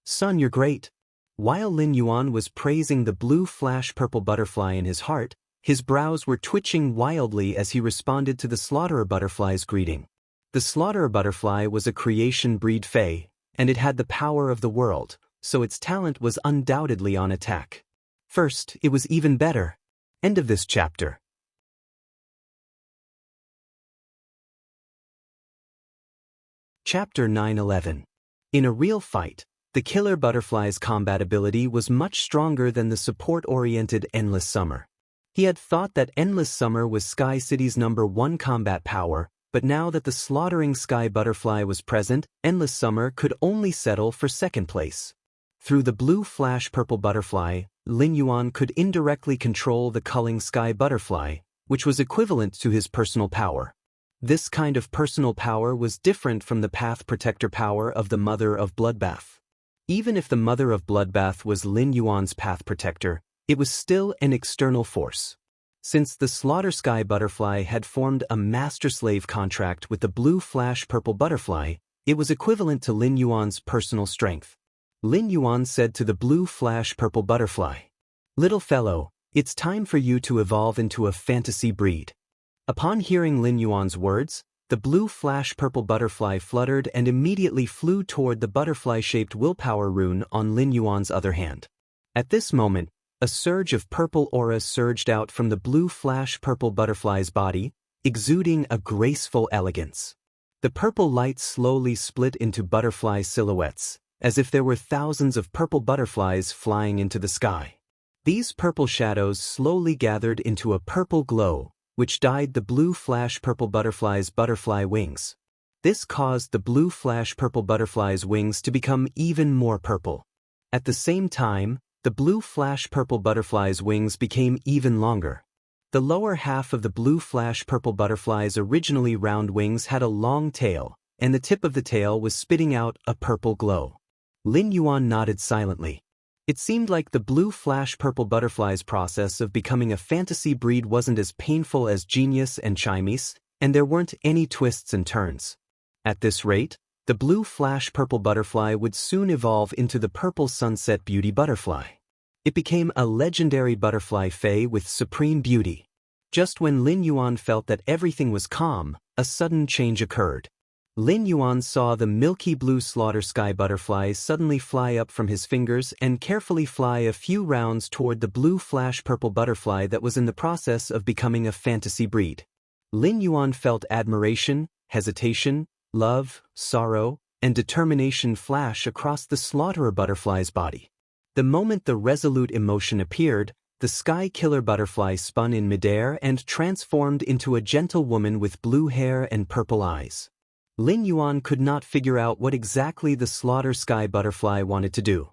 "Son, you're great." While Lin Yuan was praising the blue flash purple butterfly in his heart, his brows were twitching wildly as he responded to the slaughterer butterfly's greeting. The slaughterer butterfly was a creation breed fae, and it had the power of the world, so its talent was undoubtedly on attack. First, it was even better. End of this chapter. Chapter 9-11. In a real fight, the killer butterfly's combat ability was much stronger than the support-oriented Endless Summer. He had thought that Endless Summer was Sky City's #1 combat power, but now that the slaughtering sky butterfly was present, Endless Summer could only settle for second place. Through the blue flash purple butterfly, Lin Yuan could indirectly control the culling sky butterfly, which was equivalent to his personal power. This kind of personal power was different from the path protector power of the Mother of Bloodbath. Even if the Mother of Bloodbath was Lin Yuan's path protector, it was still an external force. Since the slaughter sky butterfly had formed a master-slave contract with the blue flash purple butterfly, it was equivalent to Lin Yuan's personal strength. Lin Yuan said to the blue flash purple butterfly, "Little fellow, it's time for you to evolve into a fantasy breed." Upon hearing Lin Yuan's words, the blue flash purple butterfly fluttered and immediately flew toward the butterfly-shaped willpower rune on Lin Yuan's other hand. At this moment, a surge of purple aura surged out from the blue flash purple butterfly's body, exuding a graceful elegance. The purple light slowly split into butterfly silhouettes, as if there were thousands of purple butterflies flying into the sky. These purple shadows slowly gathered into a purple glow, which dyed the blue flash purple butterfly's butterfly wings. This caused the blue flash purple butterfly's wings to become even more purple. At the same time, the blue flash purple butterfly's wings became even longer. The lower half of the blue flash purple butterfly's originally round wings had a long tail, and the tip of the tail was spitting out a purple glow. Lin Yuan nodded silently. It seemed like the blue flash purple butterfly's process of becoming a fantasy breed wasn't as painful as Genius and Chimes, and there weren't any twists and turns. At this rate, the blue flash purple butterfly would soon evolve into the purple sunset beauty butterfly. It became a legendary butterfly fae with supreme beauty. Just when Lin Yuan felt that everything was calm, a sudden change occurred. Lin Yuan saw the milky blue slaughter sky butterfly suddenly fly up from his fingers and carefully fly a few rounds toward the blue flash purple butterfly that was in the process of becoming a fantasy breed. Lin Yuan felt admiration, hesitation, love, sorrow, and determination flash across the slaughterer butterfly's body. The moment the resolute emotion appeared, the sky killer butterfly spun in midair and transformed into a gentle woman with blue hair and purple eyes. Lin Yuan could not figure out what exactly the slaughter sky butterfly wanted to do.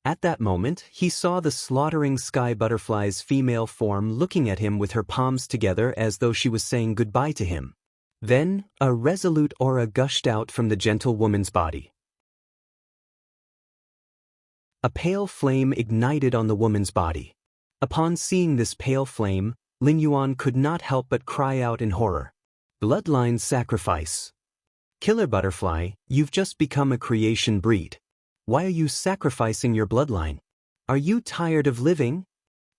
At that moment, he saw the slaughtering sky butterfly's female form looking at him with her palms together as though she was saying goodbye to him. Then, a resolute aura gushed out from the gentle woman's body. A pale flame ignited on the woman's body. Upon seeing this pale flame, Lin Yuan could not help but cry out in horror. Bloodline sacrifice. Killer butterfly, you've just become a creation breed. Why are you sacrificing your bloodline? Are you tired of living?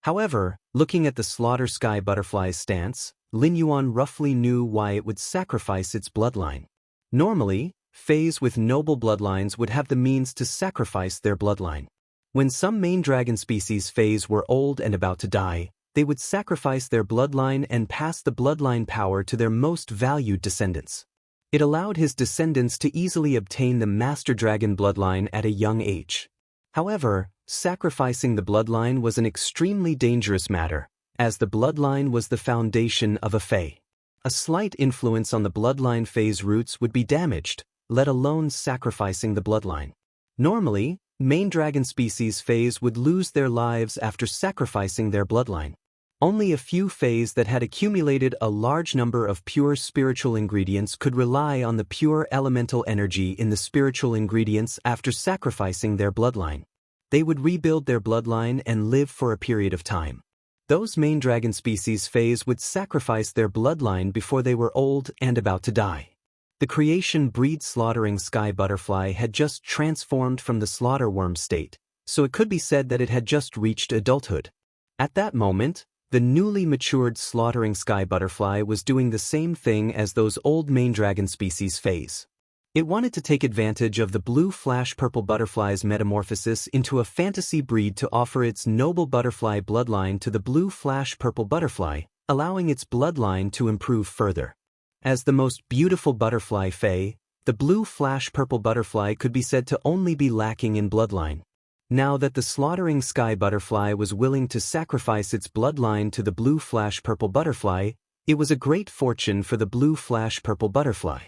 However, looking at the slaughter sky butterfly's stance, Lin Yuan roughly knew why it would sacrifice its bloodline. Normally, fays with noble bloodlines would have the means to sacrifice their bloodline. When some main dragon species fays were old and about to die, they would sacrifice their bloodline and pass the bloodline power to their most valued descendants. It allowed his descendants to easily obtain the Master Dragon bloodline at a young age. However, sacrificing the bloodline was an extremely dangerous matter, as the bloodline was the foundation of a Fae. A slight influence on the bloodline Fae's roots would be damaged, let alone sacrificing the bloodline. Normally, main dragon species Faes would lose their lives after sacrificing their bloodline. Only a few Fays that had accumulated a large number of pure spiritual ingredients could rely on the pure elemental energy in the spiritual ingredients after sacrificing their bloodline. They would rebuild their bloodline and live for a period of time. Those main dragon species Fays would sacrifice their bloodline before they were old and about to die. The creation breed slaughtering sky butterfly had just transformed from the slaughterworm state, so it could be said that it had just reached adulthood. At that moment, the newly matured slaughtering sky butterfly was doing the same thing as those old main dragon species Fays. It wanted to take advantage of the blue flash purple butterfly's metamorphosis into a fantasy breed to offer its noble butterfly bloodline to the blue flash purple butterfly, allowing its bloodline to improve further. As the most beautiful butterfly Fae, the blue flash purple butterfly could be said to only be lacking in bloodline. Now that the slaughtering sky butterfly was willing to sacrifice its bloodline to the blue flash purple butterfly, it was a great fortune for the blue flash purple butterfly.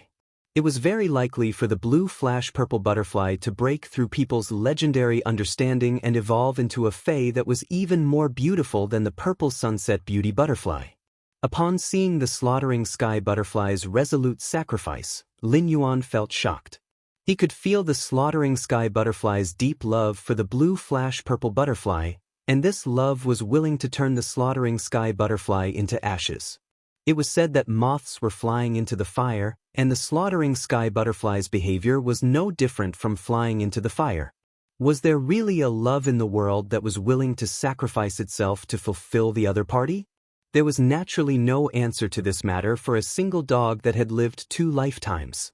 It was very likely for the blue flash purple butterfly to break through people's legendary understanding and evolve into a Fae that was even more beautiful than the purple sunset beauty butterfly. Upon seeing the slaughtering sky butterfly's resolute sacrifice, Lin Yuan felt shocked. He could feel the slaughtering sky butterfly's deep love for the blue flash purple butterfly, and this love was willing to turn the slaughtering sky butterfly into ashes. It was said that moths were flying into the fire, and the slaughtering sky butterfly's behavior was no different from flying into the fire. Was there really a love in the world that was willing to sacrifice itself to fulfill the other party? There was naturally no answer to this matter for a single dog that had lived 2 lifetimes.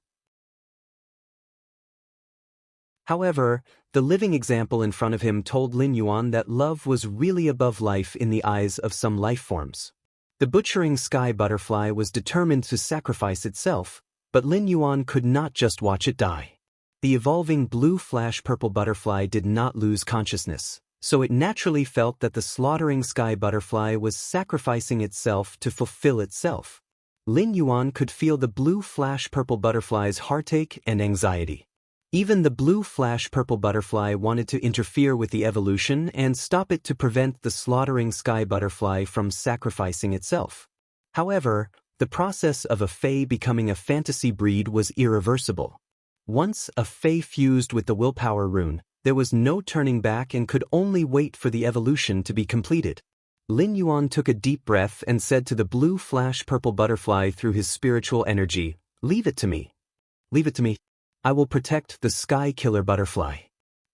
However, the living example in front of him told Lin Yuan that love was really above life in the eyes of some life forms. The butchering sky butterfly was determined to sacrifice itself, but Lin Yuan could not just watch it die. The evolving blue flash purple butterfly did not lose consciousness, so it naturally felt that the slaughtering sky butterfly was sacrificing itself to fulfill itself. Lin Yuan could feel the blue flash purple butterfly's heartache and anxiety. Even the blue flash purple butterfly wanted to interfere with the evolution and stop it to prevent the slaughtering sky butterfly from sacrificing itself. However, the process of a Fae becoming a fantasy breed was irreversible. Once a Fae fused with the willpower rune, there was no turning back and could only wait for the evolution to be completed. Lin Yuan took a deep breath and said to the blue flash purple butterfly through his spiritual energy, "Leave it to me. Leave it to me. I will protect the sky killer butterfly.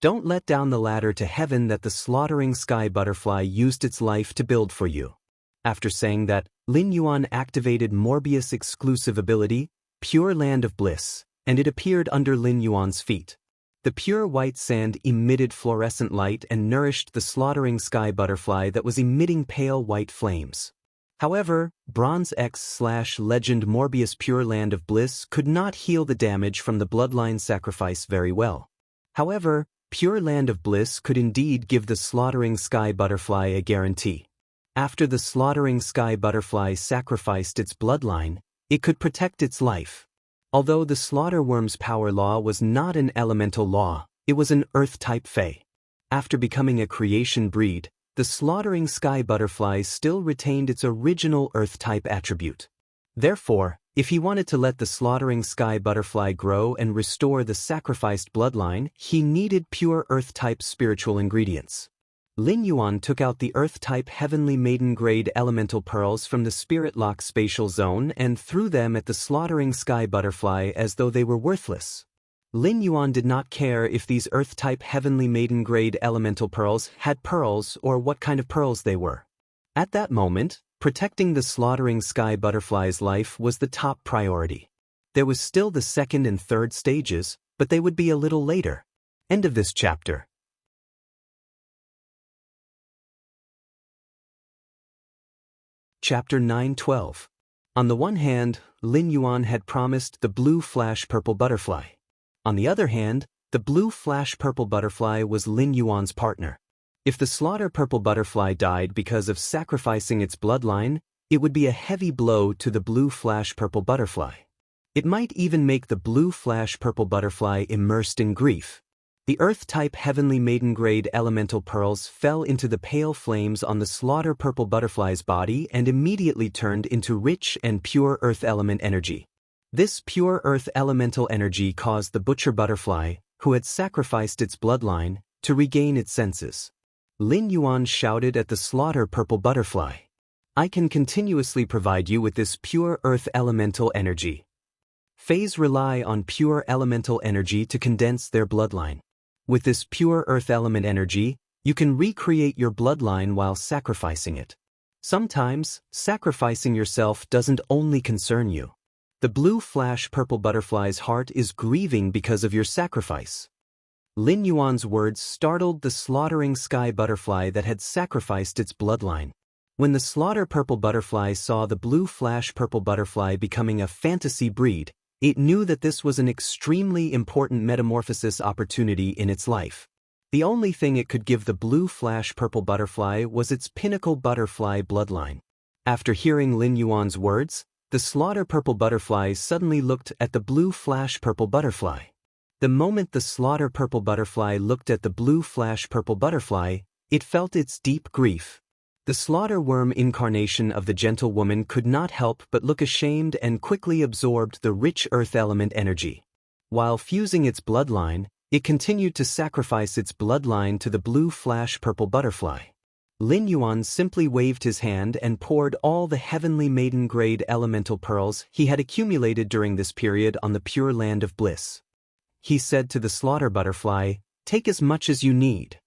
Don't let down the ladder to heaven that the slaughtering sky butterfly used its life to build for you." After saying that, Lin Yuan activated Morbius' exclusive ability, Pure Land of Bliss, and it appeared under Lin Yuan's feet. The pure white sand emitted fluorescent light and nourished the slaughtering sky butterfly that was emitting pale white flames. However, Bronze X/Legend Morbius Pure Land of Bliss could not heal the damage from the bloodline sacrifice very well. However, Pure Land of Bliss could indeed give the slaughtering sky butterfly a guarantee. After the slaughtering sky butterfly sacrificed its bloodline, it could protect its life. Although the slaughter worm's power law was not an elemental law, it was an earth-type fae. After becoming a creation breed, the slaughtering sky butterfly still retained its original earth-type attribute. Therefore, if he wanted to let the slaughtering sky butterfly grow and restore the sacrificed bloodline, he needed pure earth-type spiritual ingredients. Lin Yuan took out the earth-type heavenly maiden-grade elemental pearls from the spirit lock spatial zone and threw them at the slaughtering sky butterfly as though they were worthless. Lin Yuan did not care if these earth-type heavenly maiden-grade elemental pearls had pearls or what kind of pearls they were. At that moment, protecting the slaughtering sky butterfly's life was the top priority. There was still the second and third stages, but they would be a little later. End of this chapter. Chapter 9-12. On the one hand, Lin Yuan had promised the blue flash purple butterfly. On the other hand, the blue flash purple butterfly was Lin Yuan's partner. If the slaughter purple butterfly died because of sacrificing its bloodline, it would be a heavy blow to the blue flash purple butterfly. It might even make the blue flash purple butterfly immersed in grief. The earth-type heavenly maiden-grade elemental pearls fell into the pale flames on the slaughter purple butterfly's body and immediately turned into rich and pure earth element energy. This pure earth elemental energy caused the butcher butterfly, who had sacrificed its bloodline, to regain its senses. Lin Yuan shouted at the slaughter purple butterfly, "I can continuously provide you with this pure earth elemental energy." Fays rely on pure elemental energy to condense their bloodline. With this pure earth element energy, you can recreate your bloodline while sacrificing it. Sometimes, sacrificing yourself doesn't only concern you. The blue flash purple butterfly's heart is grieving because of your sacrifice. Lin Yuan's words startled the slaughtering sky butterfly that had sacrificed its bloodline. When the slaughter purple butterfly saw the blue flash purple butterfly becoming a fantasy breed, it knew that this was an extremely important metamorphosis opportunity in its life. The only thing it could give the blue flash purple butterfly was its pinnacle butterfly bloodline. After hearing Lin Yuan's words, the slaughter purple butterfly suddenly looked at the blue flash purple butterfly. The moment the slaughter purple butterfly looked at the blue flash purple butterfly, it felt its deep grief. The slaughter worm incarnation of the gentle woman could not help but look ashamed and quickly absorbed the rich earth element energy. While fusing its bloodline, it continued to sacrifice its bloodline to the blue flash purple butterfly. Lin Yuan simply waved his hand and poured all the heavenly maiden-grade elemental pearls he had accumulated during this period on the pure land of bliss. He said to the slaughter butterfly, "Take as much as you need.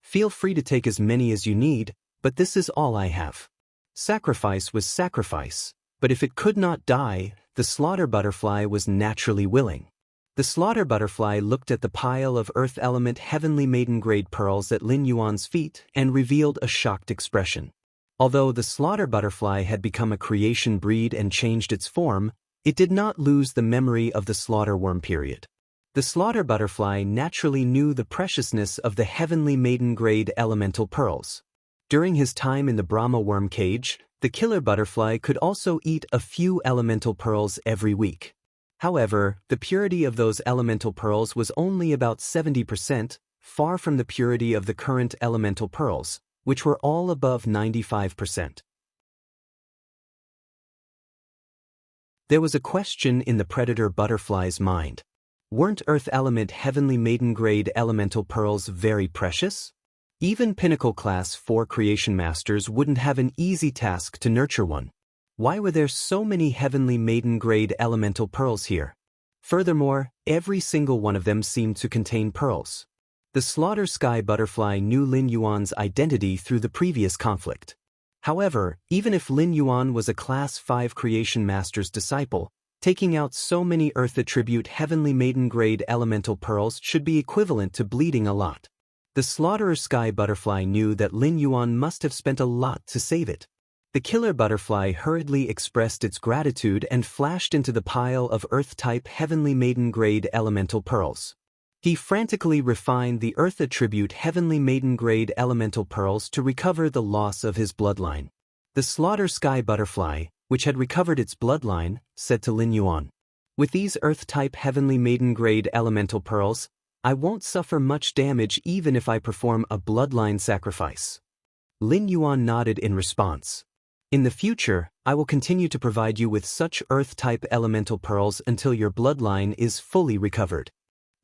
Feel free to take as many as you need, but this is all I have." Sacrifice was sacrifice, but if it could not die, the slaughter butterfly was naturally willing. The slaughter butterfly looked at the pile of earth element heavenly maiden-grade pearls at Lin Yuan's feet and revealed a shocked expression. Although the slaughter butterfly had become a creation breed and changed its form, it did not lose the memory of the slaughter worm period. The slaughter butterfly naturally knew the preciousness of the heavenly maiden-grade elemental pearls. During his time in the Brahma worm cage, the killer butterfly could also eat a few elemental pearls every week. However, the purity of those elemental pearls was only about 70%, far from the purity of the current elemental pearls, which were all above 95%. There was a question in the predator butterfly's mind. Weren't earth element heavenly maiden-grade elemental pearls very precious? Even Pinnacle Class 4 creation masters wouldn't have an easy task to nurture one. Why were there so many heavenly maiden-grade elemental pearls here? Furthermore, every single one of them seemed to contain pearls. The slaughter sky butterfly knew Lin Yuan's identity through the previous conflict. However, even if Lin Yuan was a Class 5 creation master's disciple, taking out so many earth attribute heavenly maiden-grade elemental pearls should be equivalent to bleeding a lot. The slaughterer sky butterfly knew that Lin Yuan must have spent a lot to save it. The killer butterfly hurriedly expressed its gratitude and flashed into the pile of earth-type heavenly maiden-grade elemental pearls. He frantically refined the earth attribute heavenly maiden-grade elemental pearls to recover the loss of his bloodline. The slaughter sky butterfly, which had recovered its bloodline, said to Lin Yuan, "With these earth-type heavenly maiden-grade elemental pearls, I won't suffer much damage even if I perform a bloodline sacrifice." Lin Yuan nodded in response. "In the future, I will continue to provide you with such earth-type elemental pearls until your bloodline is fully recovered.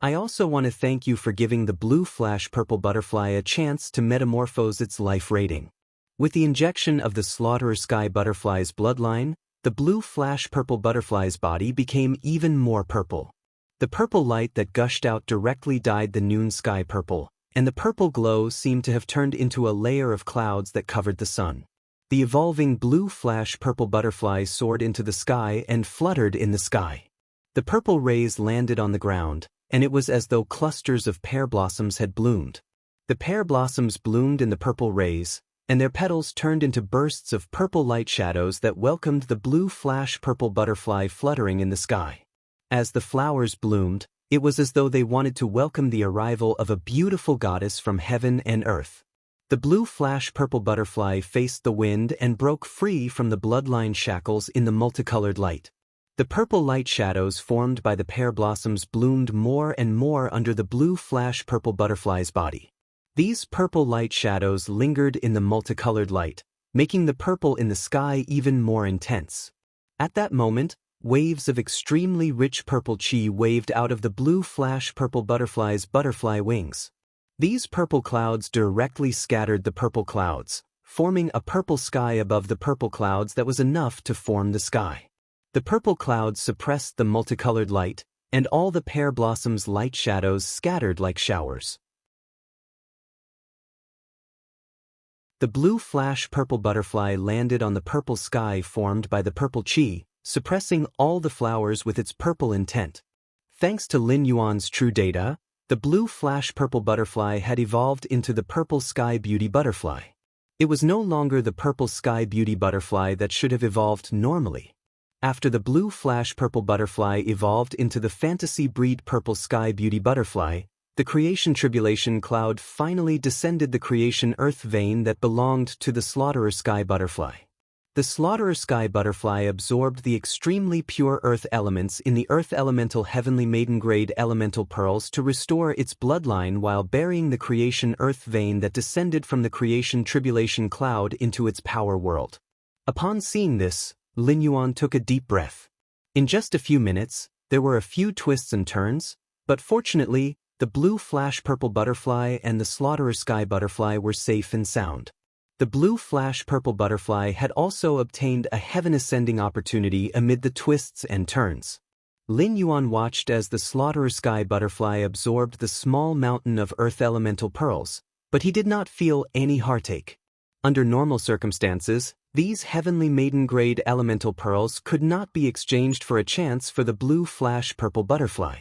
I also want to thank you for giving the blue flash purple butterfly a chance to metamorphose its life rating." With the injection of the slaughterer sky butterfly's bloodline, the blue flash purple butterfly's body became even more purple. The purple light that gushed out directly dyed the noon sky purple, and the purple glow seemed to have turned into a layer of clouds that covered the sun. The evolving blue flash purple butterfly soared into the sky and fluttered in the sky. The purple rays landed on the ground, and it was as though clusters of pear blossoms had bloomed. The pear blossoms bloomed in the purple rays, and their petals turned into bursts of purple light shadows that welcomed the blue flash purple butterfly fluttering in the sky. As the flowers bloomed, it was as though they wanted to welcome the arrival of a beautiful goddess from heaven and earth. The blue flash purple butterfly faced the wind and broke free from the bloodline shackles in the multicolored light. The purple light shadows formed by the pear blossoms bloomed more and more under the blue flash purple butterfly's body. These purple light shadows lingered in the multicolored light, making the purple in the sky even more intense. At that moment, waves of extremely rich purple chi waved out of the blue flash purple butterfly's butterfly wings. These purple clouds directly scattered the purple clouds, forming a purple sky above the purple clouds that was enough to form the sky. The purple clouds suppressed the multicolored light, and all the pear blossoms' light shadows scattered like showers. The blue flash purple butterfly landed on the purple sky formed by the purple chi, suppressing all the flowers with its purple intent. Thanks to Lin Yuan's true data, the blue flash purple butterfly had evolved into the purple sky beauty butterfly. It was no longer the purple sky beauty butterfly that should have evolved normally. After the blue flash purple butterfly evolved into the fantasy breed purple sky beauty butterfly, the creation tribulation cloud finally descended the creation earth vein that belonged to the slaughterer sky butterfly. The slaughterer sky butterfly absorbed the extremely pure earth elements in the earth elemental heavenly maiden-grade elemental pearls to restore its bloodline while burying the creation earth vein that descended from the creation tribulation cloud into its power world. Upon seeing this, Lin Yuan took a deep breath. In just a few minutes, there were a few twists and turns, but fortunately, the blue flash purple butterfly and the slaughterer sky butterfly were safe and sound. The blue flash purple butterfly had also obtained a heaven-ascending opportunity amid the twists and turns. Lin Yuan watched as the slaughterer sky butterfly absorbed the small mountain of earth elemental pearls, but he did not feel any heartache. Under normal circumstances, these heavenly maiden-grade elemental pearls could not be exchanged for a chance for the blue flash purple butterfly.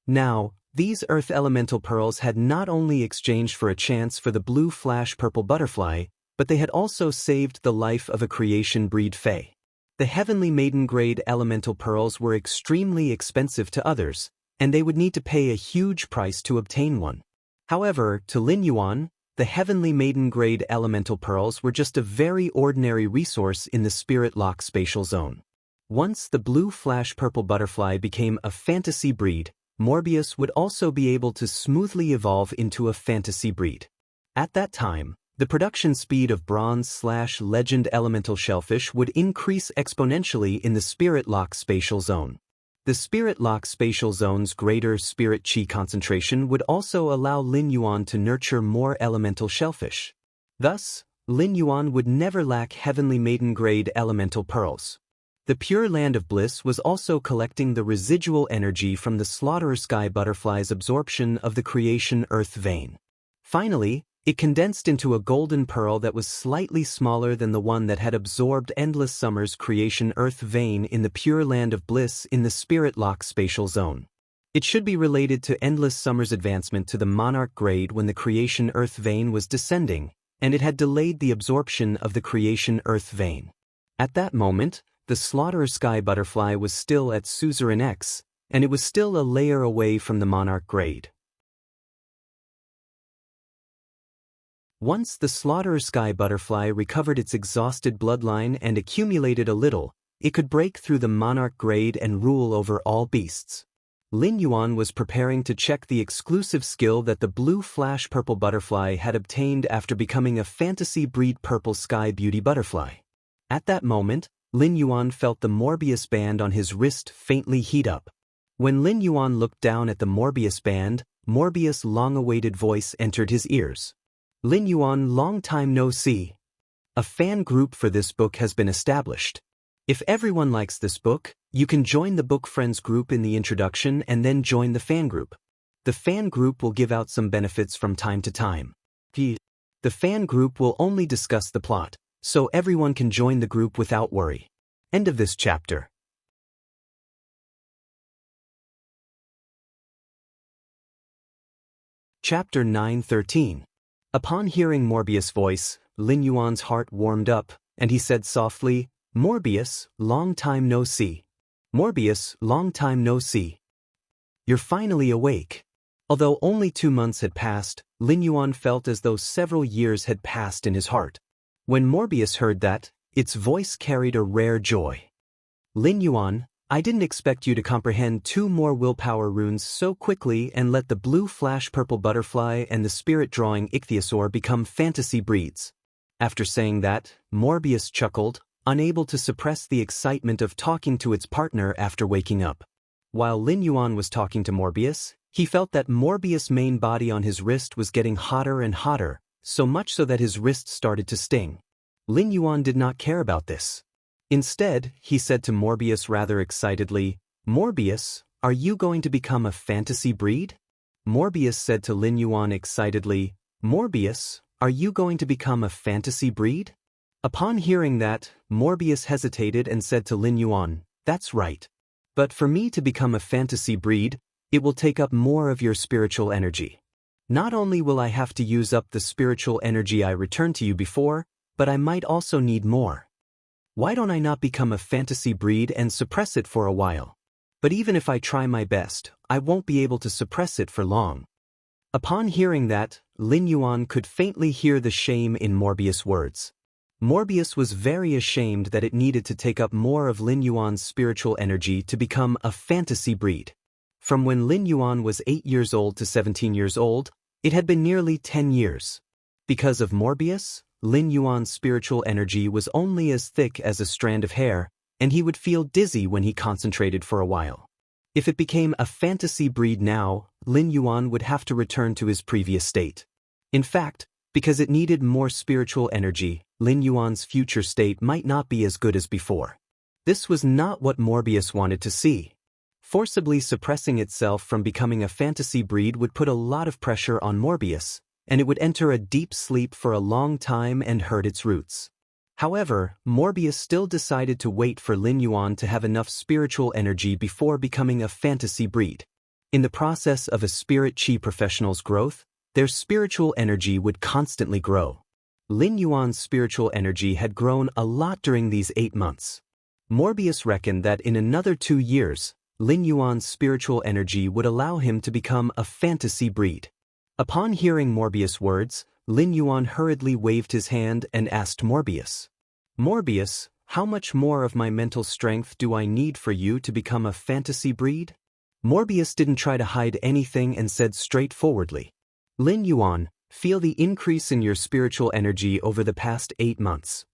Now, these earth elemental pearls had not only exchanged for a chance for the blue flash purple butterfly, but they had also saved the life of a creation breed fae. The heavenly maiden-grade elemental pearls were extremely expensive to others, and they would need to pay a huge price to obtain one. However, to Lin Yuan, the heavenly maiden-grade elemental pearls were just a very ordinary resource in the spirit lock spatial zone. Once the blue flash purple butterfly became a fantasy breed, Morbius would also be able to smoothly evolve into a fantasy breed. At that time, the production speed of bronze/legend elemental shellfish would increase exponentially in the Spirit Lock spatial zone. The Spirit Lock spatial zone's greater spirit chi concentration would also allow Lin Yuan to nurture more elemental shellfish. Thus, Lin Yuan would never lack heavenly maiden-grade elemental pearls. The Pure Land of Bliss was also collecting the residual energy from the slaughterer sky butterfly's absorption of the creation earth vein. Finally, it condensed into a golden pearl that was slightly smaller than the one that had absorbed Endless Summer's creation earth vein in the Pure Land of Bliss in the Spirit Lock spatial zone. It should be related to Endless Summer's advancement to the Monarch grade when the creation earth vein was descending, and it had delayed the absorption of the creation earth vein. At that moment, the slaughterer sky butterfly was still at Suzerain X, and it was still a layer away from the Monarch grade. Once the slaughterer sky butterfly recovered its exhausted bloodline and accumulated a little, it could break through the monarch grade and rule over all beasts. Lin Yuan was preparing to check the exclusive skill that the blue flash purple butterfly had obtained after becoming a fantasy breed purple sky beauty butterfly. At that moment, Lin Yuan felt the Morbius band on his wrist faintly heat up. When Lin Yuan looked down at the Morbius band, Morbius' long-awaited voice entered his ears. Lin Yuan, long time no see. A fan group for this book has been established. If everyone likes this book, you can join the Book Friends group in the introduction and then join the fan group. The fan group will give out some benefits from time to time. The fan group will only discuss the plot, so everyone can join the group without worry. End of this chapter. Chapter 9:13. Upon hearing Morbius' voice, Lin Yuan's heart warmed up, and he said softly, "Morbius, long time no see. Morbius, long time no see. You're finally awake." Although only 2 months had passed, Lin Yuan felt as though several years had passed in his heart. When Morbius heard that, its voice carried a rare joy. "Lin Yuan, I didn't expect you to comprehend 2 more willpower runes so quickly and let the blue flash purple butterfly and the spirit-drawing ichthyosaur become fantasy breeds." After saying that, Morbius chuckled, unable to suppress the excitement of talking to its partner after waking up. While Lin Yuan was talking to Morbius, he felt that Morbius' main body on his wrist was getting hotter and hotter, so much so that his wrist started to sting. Lin Yuan did not care about this. Instead, he said to Morbius rather excitedly, "Morbius, are you going to become a fantasy breed?" Morbius said to Lin Yuan excitedly, "Morbius, are you going to become a fantasy breed?" Upon hearing that, Morbius hesitated and said to Lin Yuan, "That's right. But for me to become a fantasy breed, it will take up more of your spiritual energy. Not only will I have to use up the spiritual energy I returned to you before, but I might also need more. Why don't I not become a fantasy breed and suppress it for a while? But even if I try my best, I won't be able to suppress it for long." Upon hearing that, Lin Yuan could faintly hear the shame in Morbius' words. Morbius was very ashamed that it needed to take up more of Lin Yuan's spiritual energy to become a fantasy breed. From when Lin Yuan was 8 years old to 17 years old, it had been nearly 10 years. Because of Morbius, Lin Yuan's spiritual energy was only as thick as a strand of hair, and he would feel dizzy when he concentrated for a while. If it became a fantasy breed now, Lin Yuan would have to return to his previous state. In fact, because it needed more spiritual energy, Lin Yuan's future state might not be as good as before. This was not what Morbius wanted to see. Forcibly suppressing itself from becoming a fantasy breed would put a lot of pressure on Morbius, and it would enter a deep sleep for a long time and hurt its roots. However, Morbius still decided to wait for Lin Yuan to have enough spiritual energy before becoming a fantasy breed. In the process of a spirit chi professional's growth, their spiritual energy would constantly grow. Lin Yuan's spiritual energy had grown a lot during these 8 months. Morbius reckoned that in another 2 years, Lin Yuan's spiritual energy would allow him to become a fantasy breed. Upon hearing Morbius' words, Lin Yuan hurriedly waved his hand and asked Morbius, "Morbius, how much more of my mental strength do I need for you to become a fantasy breed?" Morbius didn't try to hide anything and said straightforwardly, "Lin Yuan, feel the increase in your spiritual energy over the past 8 months.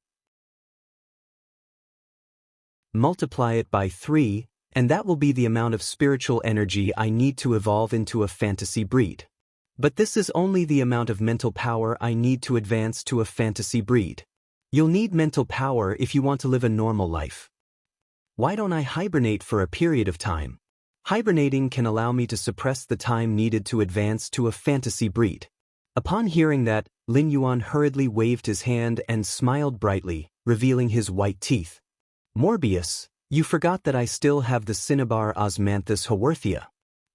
Multiply it by 3, and that will be the amount of spiritual energy I need to evolve into a fantasy breed. But this is only the amount of mental power I need to advance to a fantasy breed. You'll need mental power if you want to live a normal life. Why don't I hibernate for a period of time? Hibernating can allow me to suppress the time needed to advance to a fantasy breed." Upon hearing that, Lin Yuan hurriedly waved his hand and smiled brightly, revealing his white teeth. "Morbius, you forgot that I still have the Cinnabar Osmanthus haworthia.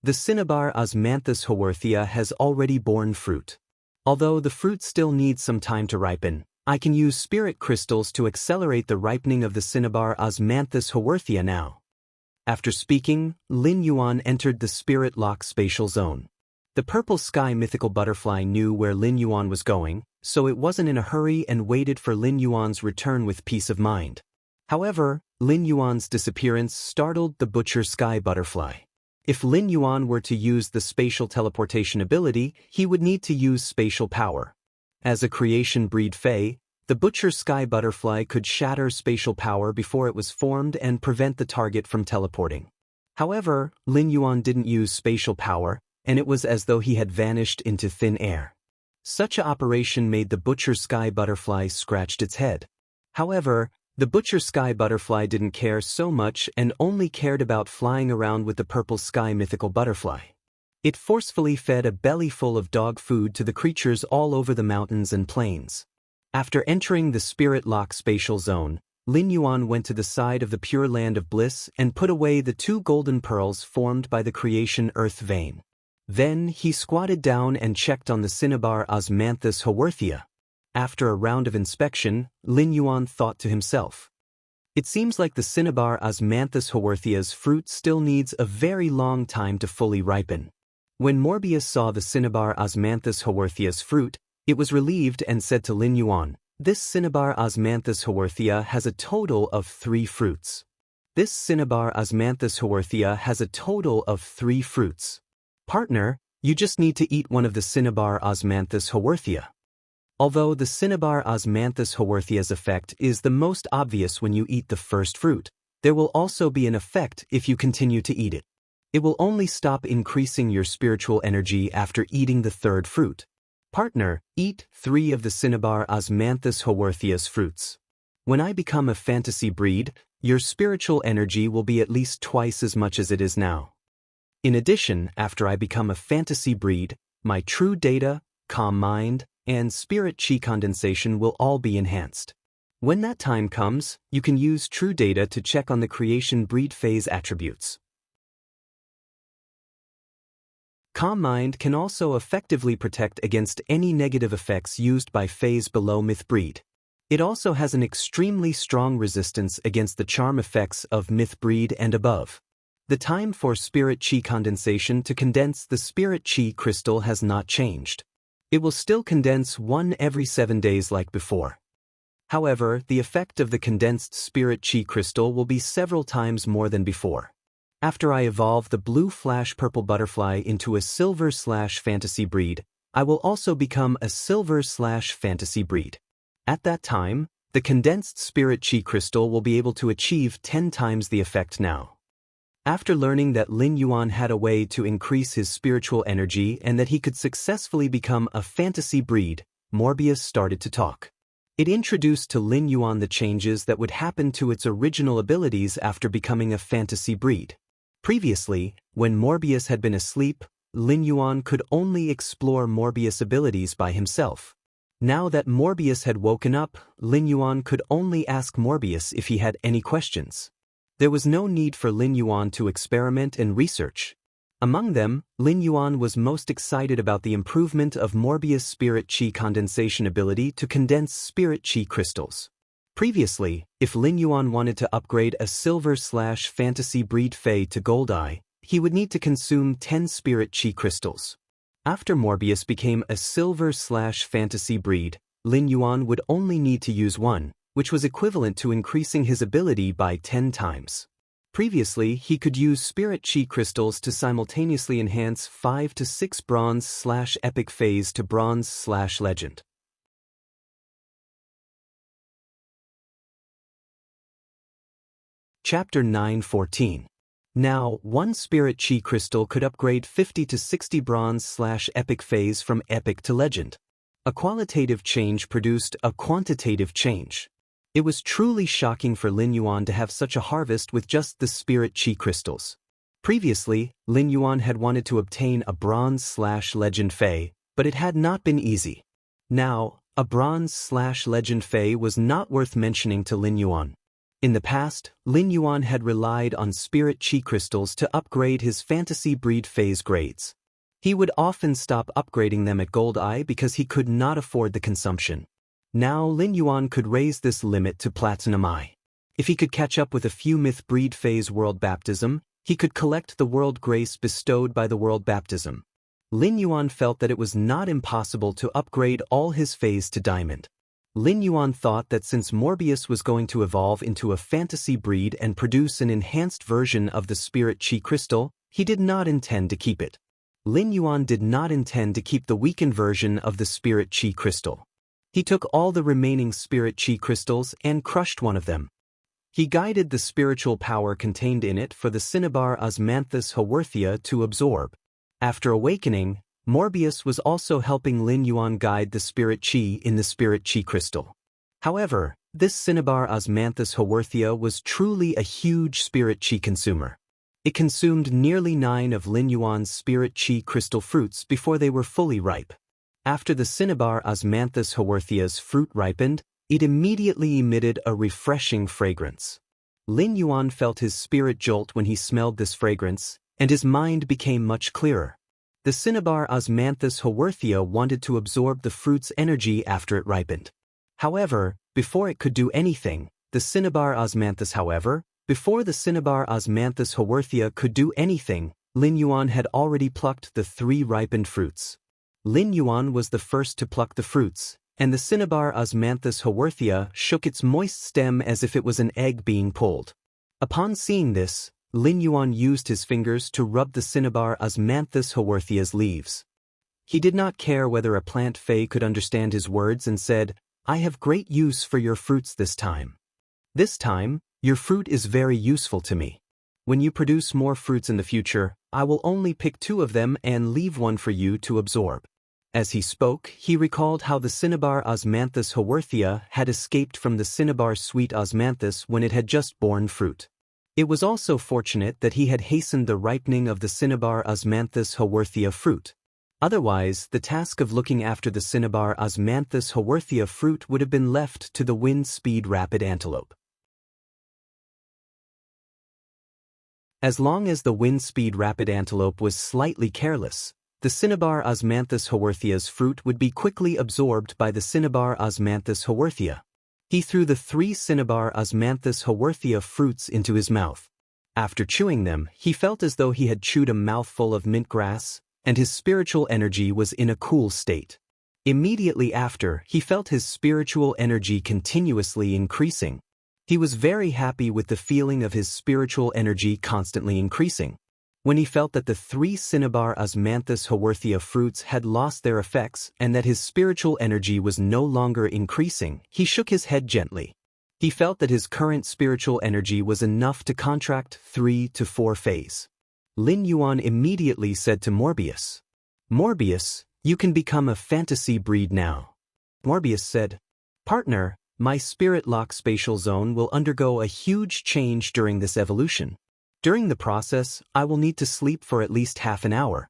The Cinnabar Osmanthus haworthia has already borne fruit. Although the fruit still needs some time to ripen, I can use spirit crystals to accelerate the ripening of the Cinnabar Osmanthus haworthia now." After speaking, Lin Yuan entered the spirit lock spatial zone. The purple sky mythical butterfly knew where Lin Yuan was going, so it wasn't in a hurry and waited for Lin Yuan's return with peace of mind. However, Lin Yuan's disappearance startled the butcher sky butterfly. If Lin Yuan were to use the spatial teleportation ability, he would need to use spatial power. As a creation breed Fae, the butcher sky butterfly could shatter spatial power before it was formed and prevent the target from teleporting. However, Lin Yuan didn't use spatial power, and it was as though he had vanished into thin air. Such an operation made the butcher sky butterfly scratched its head. However, the butcher sky butterfly didn't care so much and only cared about flying around with the purple sky mythical butterfly. It forcefully fed a belly full of dog food to the creatures all over the mountains and plains. After entering the spirit lock spatial zone, Lin Yuan went to the side of the pure land of bliss and put away the 2 golden pearls formed by the creation earth vein. Then he squatted down and checked on the cinnabar Osmanthus haworthia. After a round of inspection, Lin Yuan thought to himself, "It seems like the cinnabar Osmanthus haworthia's fruit still needs a very long time to fully ripen." When Morbius saw the cinnabar Osmanthus haworthia's fruit, it was relieved and said to Lin Yuan, "This cinnabar Osmanthus haworthia has a total of 3 fruits. This cinnabar Osmanthus haworthia has a total of 3 fruits. Partner, you just need to eat one of the cinnabar Osmanthus haworthia." Although the cinnabar Osmanthus haworthia's effect is the most obvious when you eat the first fruit, there will also be an effect if you continue to eat it. It will only stop increasing your spiritual energy after eating the 3rd fruit. Partner, eat 3 of the cinnabar Osmanthus haworthia's fruits. When I become a fantasy breed, your spiritual energy will be at least twice as much as it is now. In addition, after I become a fantasy breed, my true data, calm mind, and spirit chi condensation will all be enhanced. When that time comes, you can use true data to check on the creation breed phase attributes. Calm mind can also effectively protect against any negative effects used by phase below myth breed. It also has an extremely strong resistance against the charm effects of myth breed and above. The time for spirit chi condensation to condense the spirit chi crystal has not changed. It will still condense 1 every 7 days like before. However, the effect of the condensed spirit chi crystal will be several times more than before. After I evolve the blue flash purple butterfly into a silver/fantasy breed, I will also become a silver/fantasy breed. At that time, the condensed spirit chi crystal will be able to achieve 10 times the effect now. After learning that Lin Yuan had a way to increase his spiritual energy and that he could successfully become a fantasy breed, Morbius started to talk. It introduced to Lin Yuan the changes that would happen to its original abilities after becoming a fantasy breed. Previously, when Morbius had been asleep, Lin Yuan could only explore Morbius' abilities by himself. Now that Morbius had woken up, Lin Yuan could only ask Morbius if he had any questions. There was no need for Lin Yuan to experiment and research. Among them, Lin Yuan was most excited about the improvement of Morbius' spirit chi condensation ability to condense spirit chi crystals. Previously, if Lin Yuan wanted to upgrade a silver/fantasy breed Fae to Gold Eye, he would need to consume 10 spirit chi crystals. After Morbius became a silver/fantasy breed, Lin Yuan would only need to use 1, which was equivalent to increasing his ability by 10 times. Previously, he could use spirit chi crystals to simultaneously enhance 5 to 6 bronze/epic phase to bronze/legend. Chapter 9:14. Now, 1 spirit chi crystal could upgrade 50 to 60 bronze/epic phase from epic to legend. A qualitative change produced a quantitative change. It was truly shocking for Lin Yuan to have such a harvest with just the spirit chi crystals. Previously, Lin Yuan had wanted to obtain a bronze/legend Fae, but it had not been easy. Now, a bronze/legend Fae was not worth mentioning to Lin Yuan. In the past, Lin Yuan had relied on spirit chi crystals to upgrade his fantasy breed phase grades. He would often stop upgrading them at Gold Eye because he could not afford the consumption. Now Lin Yuan could raise this limit to Platinum Eye. If he could catch up with a few myth breed phase world baptism, he could collect the world grace bestowed by the world baptism. Lin Yuan felt that it was not impossible to upgrade all his phase to diamond. Lin Yuan thought that since Morbius was going to evolve into a fantasy breed and produce an enhanced version of the spirit chi crystal, he did not intend to keep it. Lin Yuan did not intend to keep the weakened version of the spirit chi crystal. He took all the remaining spirit chi crystals and crushed one of them. He guided the spiritual power contained in it for the cinnabar Osmanthus Haworthia to absorb. After awakening, Morbius was also helping Lin Yuan guide the spirit chi in the spirit chi crystal. However, this cinnabar Osmanthus Haworthia was truly a huge spirit chi consumer. It consumed nearly 9 of Lin Yuan's spirit chi crystal fruits before they were fully ripe. After the cinnabar Osmanthus Haworthia's fruit ripened, it immediately emitted a refreshing fragrance. Lin Yuan felt his spirit jolt when he smelled this fragrance, and his mind became much clearer. The cinnabar Osmanthus Haworthia wanted to absorb the fruit's energy after it ripened. However, before it could do anything, before the cinnabar Osmanthus Haworthia could do anything, Lin Yuan had already plucked the 3 ripened fruits. Lin Yuan was the first to pluck the fruits, and the cinnabar Osmanthus Haworthia shook its moist stem as if it was an egg being pulled. Upon seeing this, Lin Yuan used his fingers to rub the cinnabar Osmanthus Haworthia's leaves. He did not care whether a plant fae could understand his words and said, "I have great use for your fruits this time. This time, your fruit is very useful to me. When you produce more fruits in the future, I will only pick 2 of them and leave 1 for you to absorb." As he spoke, he recalled how the cinnabar Osmanthus Haworthia had escaped from the cinnabar sweet Osmanthus when it had just borne fruit. It was also fortunate that he had hastened the ripening of the cinnabar Osmanthus Haworthia fruit. Otherwise, the task of looking after the cinnabar Osmanthus Haworthia fruit would have been left to the wind-speed rapid antelope. As long as the wind-speed rapid antelope was slightly careless, the cinnabar Osmanthus Haworthia's fruit would be quickly absorbed by the cinnabar Osmanthus Haworthia. He threw the 3 cinnabar Osmanthus Haworthia fruits into his mouth. After chewing them, he felt as though he had chewed a mouthful of mint grass, and his spiritual energy was in a cool state. Immediately after, he felt his spiritual energy continuously increasing. He was very happy with the feeling of his spiritual energy constantly increasing. When he felt that the 3 cinnabar Osmanthus Haworthia fruits had lost their effects and that his spiritual energy was no longer increasing, he shook his head gently. He felt that his current spiritual energy was enough to contract 3 to 4 phase. Lin Yuan immediately said to Morbius, "Morbius, you can become a fantasy breed now." Morbius said, "Partner, my spirit lock spatial zone will undergo a huge change during this evolution. During the process, I will need to sleep for at least half an hour.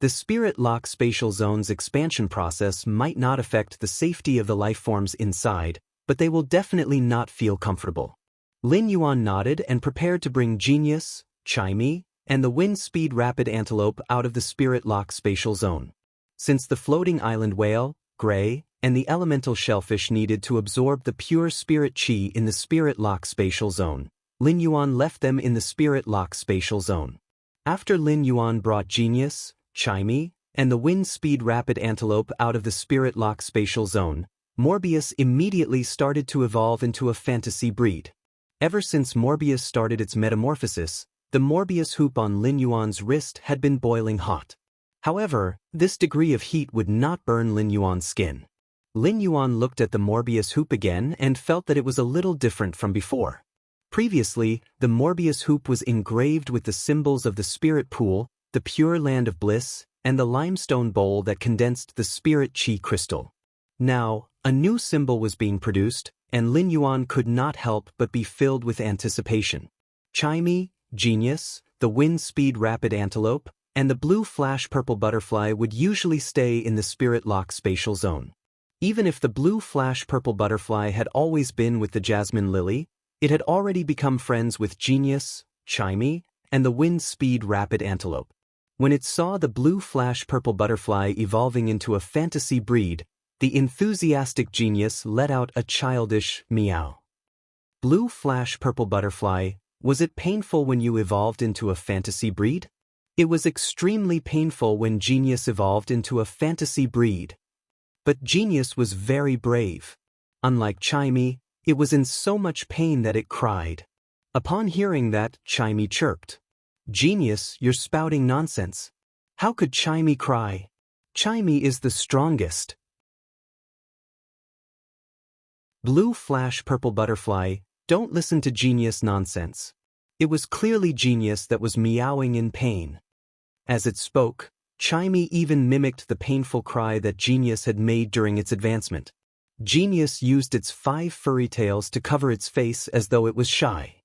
The spirit lock spatial zone's expansion process might not affect the safety of the life forms inside, but they will definitely not feel comfortable." Lin Yuan nodded and prepared to bring Genius, Chimey, and the wind-speed rapid antelope out of the spirit lock spatial zone. Since the floating island whale, Gray, and the elemental shellfish needed to absorb the pure spirit chi in the spirit lock spatial zone, Lin Yuan left them in the spirit lock spatial zone. After Lin Yuan brought Genius, Chimey, and the wind-speed rapid antelope out of the spirit lock spatial zone, Morbius immediately started to evolve into a fantasy breed. Ever since Morbius started its metamorphosis, the Morbius hoop on Lin Yuan's wrist had been boiling hot. However, this degree of heat would not burn Lin Yuan's skin. Lin Yuan looked at the Morbius hoop again and felt that it was a little different from before. Previously, the Morbius hoop was engraved with the symbols of the spirit pool, the pure land of bliss, and the limestone bowl that condensed the spirit chi crystal. Now, a new symbol was being produced, and Lin Yuan could not help but be filled with anticipation. Chimey, Genius, the wind-speed rapid antelope, and the blue flash purple butterfly would usually stay in the spirit lock spatial zone. Even if the blue flash purple butterfly had always been with the jasmine lily, it had already become friends with Genius, Chimey, and the wind-speed rapid antelope. When it saw the blue flash purple butterfly evolving into a fantasy breed, the enthusiastic Genius let out a childish meow. "Blue flash purple butterfly, was it painful when you evolved into a fantasy breed?" It was extremely painful when Genius evolved into a fantasy breed. But Genius was very brave. Unlike Chimey, it was in so much pain that it cried. Upon hearing that, Chimey chirped. Genius, you're spouting nonsense. How could Chimey cry? Chimey is the strongest. Blue flash purple butterfly, don't listen to Genius nonsense. It was clearly Genius that was meowing in pain. As it spoke, Chimey even mimicked the painful cry that Genius had made during its advancement. Genius used its 5 furry tails to cover its face as though it was shy.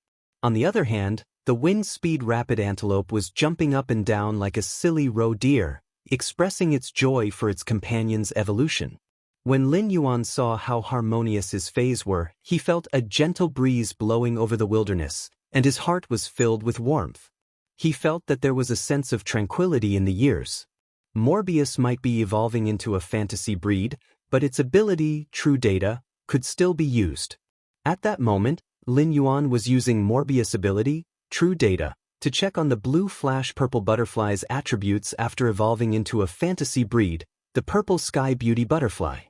On the other hand, the wind-speed rapid antelope was jumping up and down like a silly roe deer, expressing its joy for its companion's evolution. When Lin Yuan saw how harmonious his fays were, he felt a gentle breeze blowing over the wilderness, and his heart was filled with warmth. He felt that there was a sense of tranquility in the years. Morbius might be evolving into a fantasy breed, but its ability, true data, could still be used. At that moment, Lin Yuan was using Morbius ability, true data, to check on the blue flash purple butterfly's attributes after evolving into a fantasy breed, the purple sky beauty butterfly.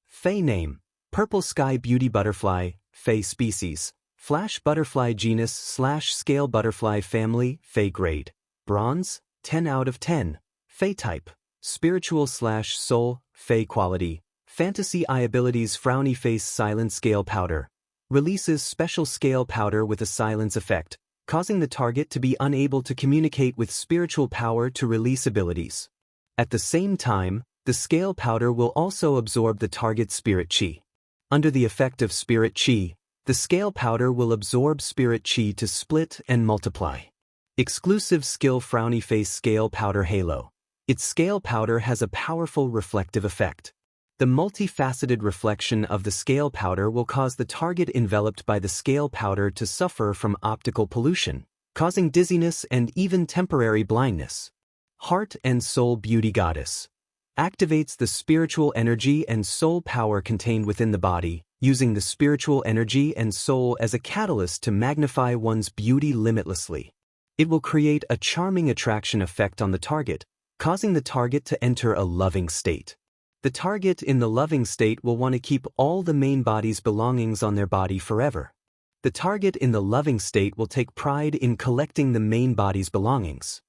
Fey name, purple sky beauty butterfly, Fey species, flash butterfly genus / scale butterfly family, Fey grade, bronze, 10 out of 10, Fey type, spiritual / soul, Fey quality, fantasy eye abilities frowny face silent scale powder, releases special scale powder with a silence effect, causing the target to be unable to communicate with spiritual power to release abilities. At the same time, the scale powder will also absorb the target's spirit chi. Under the effect of spirit chi, the scale powder will absorb spirit chi to split and multiply. Exclusive skill frowny face scale powder halo. Its scale powder has a powerful reflective effect. The multifaceted reflection of the scale powder will cause the target enveloped by the scale powder to suffer from optical pollution, causing dizziness and even temporary blindness. Heart and Soul Beauty Goddess. Activates the spiritual energy and soul power contained within the body, using the spiritual energy and soul as a catalyst to magnify one's beauty limitlessly. It will create a charming attraction effect on the target, causing the target to enter a loving state. The target in the loving state will want to keep all the main body's belongings on their body forever. The target in the loving state will take pride in collecting the main body's belongings.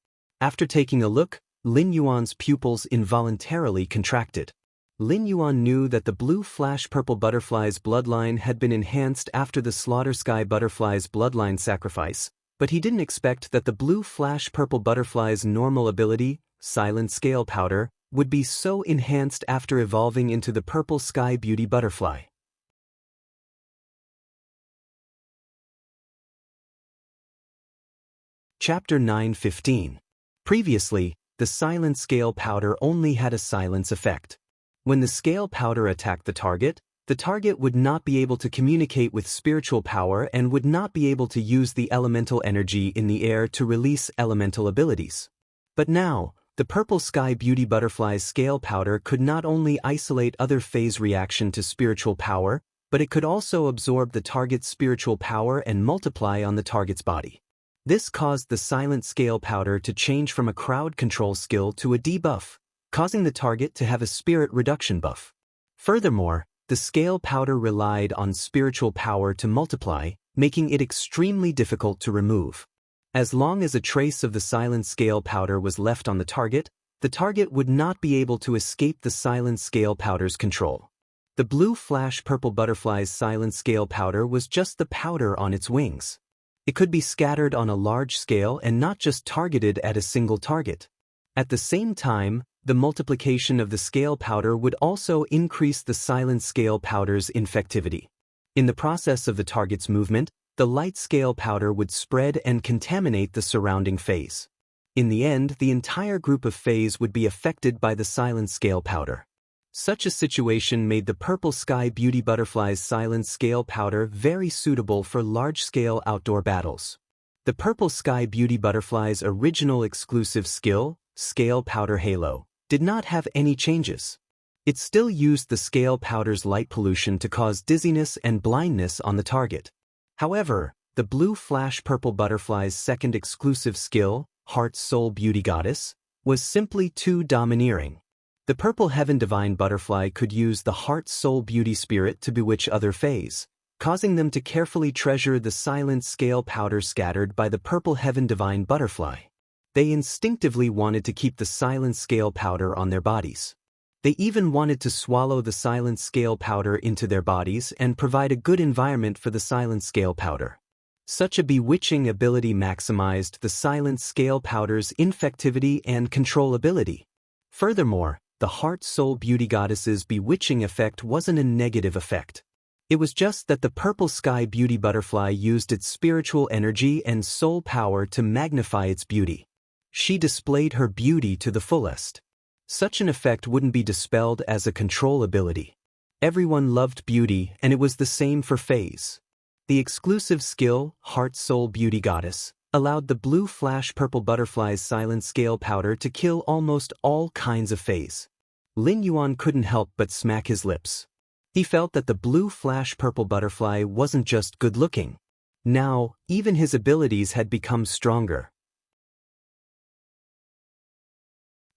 After taking a look, Lin Yuan's pupils involuntarily contracted. Lin Yuan knew that the blue flash purple butterfly's bloodline had been enhanced after the slaughter sky butterfly's bloodline sacrifice, but he didn't expect that the blue flash purple butterfly's normal ability, silent scale powder, would be so enhanced after evolving into the purple sky beauty butterfly. Chapter 9:15. Previously, the silent scale powder only had a silence effect. When the scale powder attacked the target would not be able to communicate with spiritual power and would not be able to use the elemental energy in the air to release elemental abilities. But now, the purple sky beauty butterfly's scale powder could not only isolate other phase reaction to spiritual power, but it could also absorb the target's spiritual power and multiply on the target's body. This caused the silent scale powder to change from a crowd control skill to a debuff, causing the target to have a spirit reduction buff. Furthermore, the scale powder relied on spiritual power to multiply, making it extremely difficult to remove. As long as a trace of the silent scale powder was left on the target would not be able to escape the silent scale powder's control. The blue flash purple butterfly's silent scale powder was just the powder on its wings. It could be scattered on a large scale and not just targeted at a single target. At the same time, the multiplication of the scale powder would also increase the silent scale powder's infectivity. In the process of the target's movement, the light scale powder would spread and contaminate the surrounding phase. In the end, the entire group of phase would be affected by the silent scale powder. Such a situation made the purple sky beauty butterfly's silent scale powder very suitable for large-scale outdoor battles. The purple sky beauty butterfly's original exclusive skill, scale powder halo, did not have any changes. It still used the scale powder's light pollution to cause dizziness and blindness on the target. However, the blue flash purple butterfly's second exclusive skill, heart soul beauty goddess, was simply too domineering. The purple heaven divine butterfly could use the heart soul beauty spirit to bewitch other fays, causing them to carefully treasure the silent scale powder scattered by the purple heaven divine butterfly. They instinctively wanted to keep the silent scale powder on their bodies. They even wanted to swallow the silent scale powder into their bodies and provide a good environment for the silent scale powder. Such a bewitching ability maximized the silent scale powder's infectivity and controllability. Furthermore, the heart soul beauty goddess's bewitching effect wasn't a negative effect. It was just that the purple sky beauty butterfly used its spiritual energy and soul power to magnify its beauty. She displayed her beauty to the fullest. Such an effect wouldn't be dispelled as a control ability. Everyone loved beauty, and it was the same for fays. The exclusive skill, Heart Soul Beauty Goddess, allowed the blue flash purple butterfly's silent scale powder to kill almost all kinds of fays. Lin Yuan couldn't help but smack his lips. He felt that the blue flash purple butterfly wasn't just good-looking. Now, even his abilities had become stronger.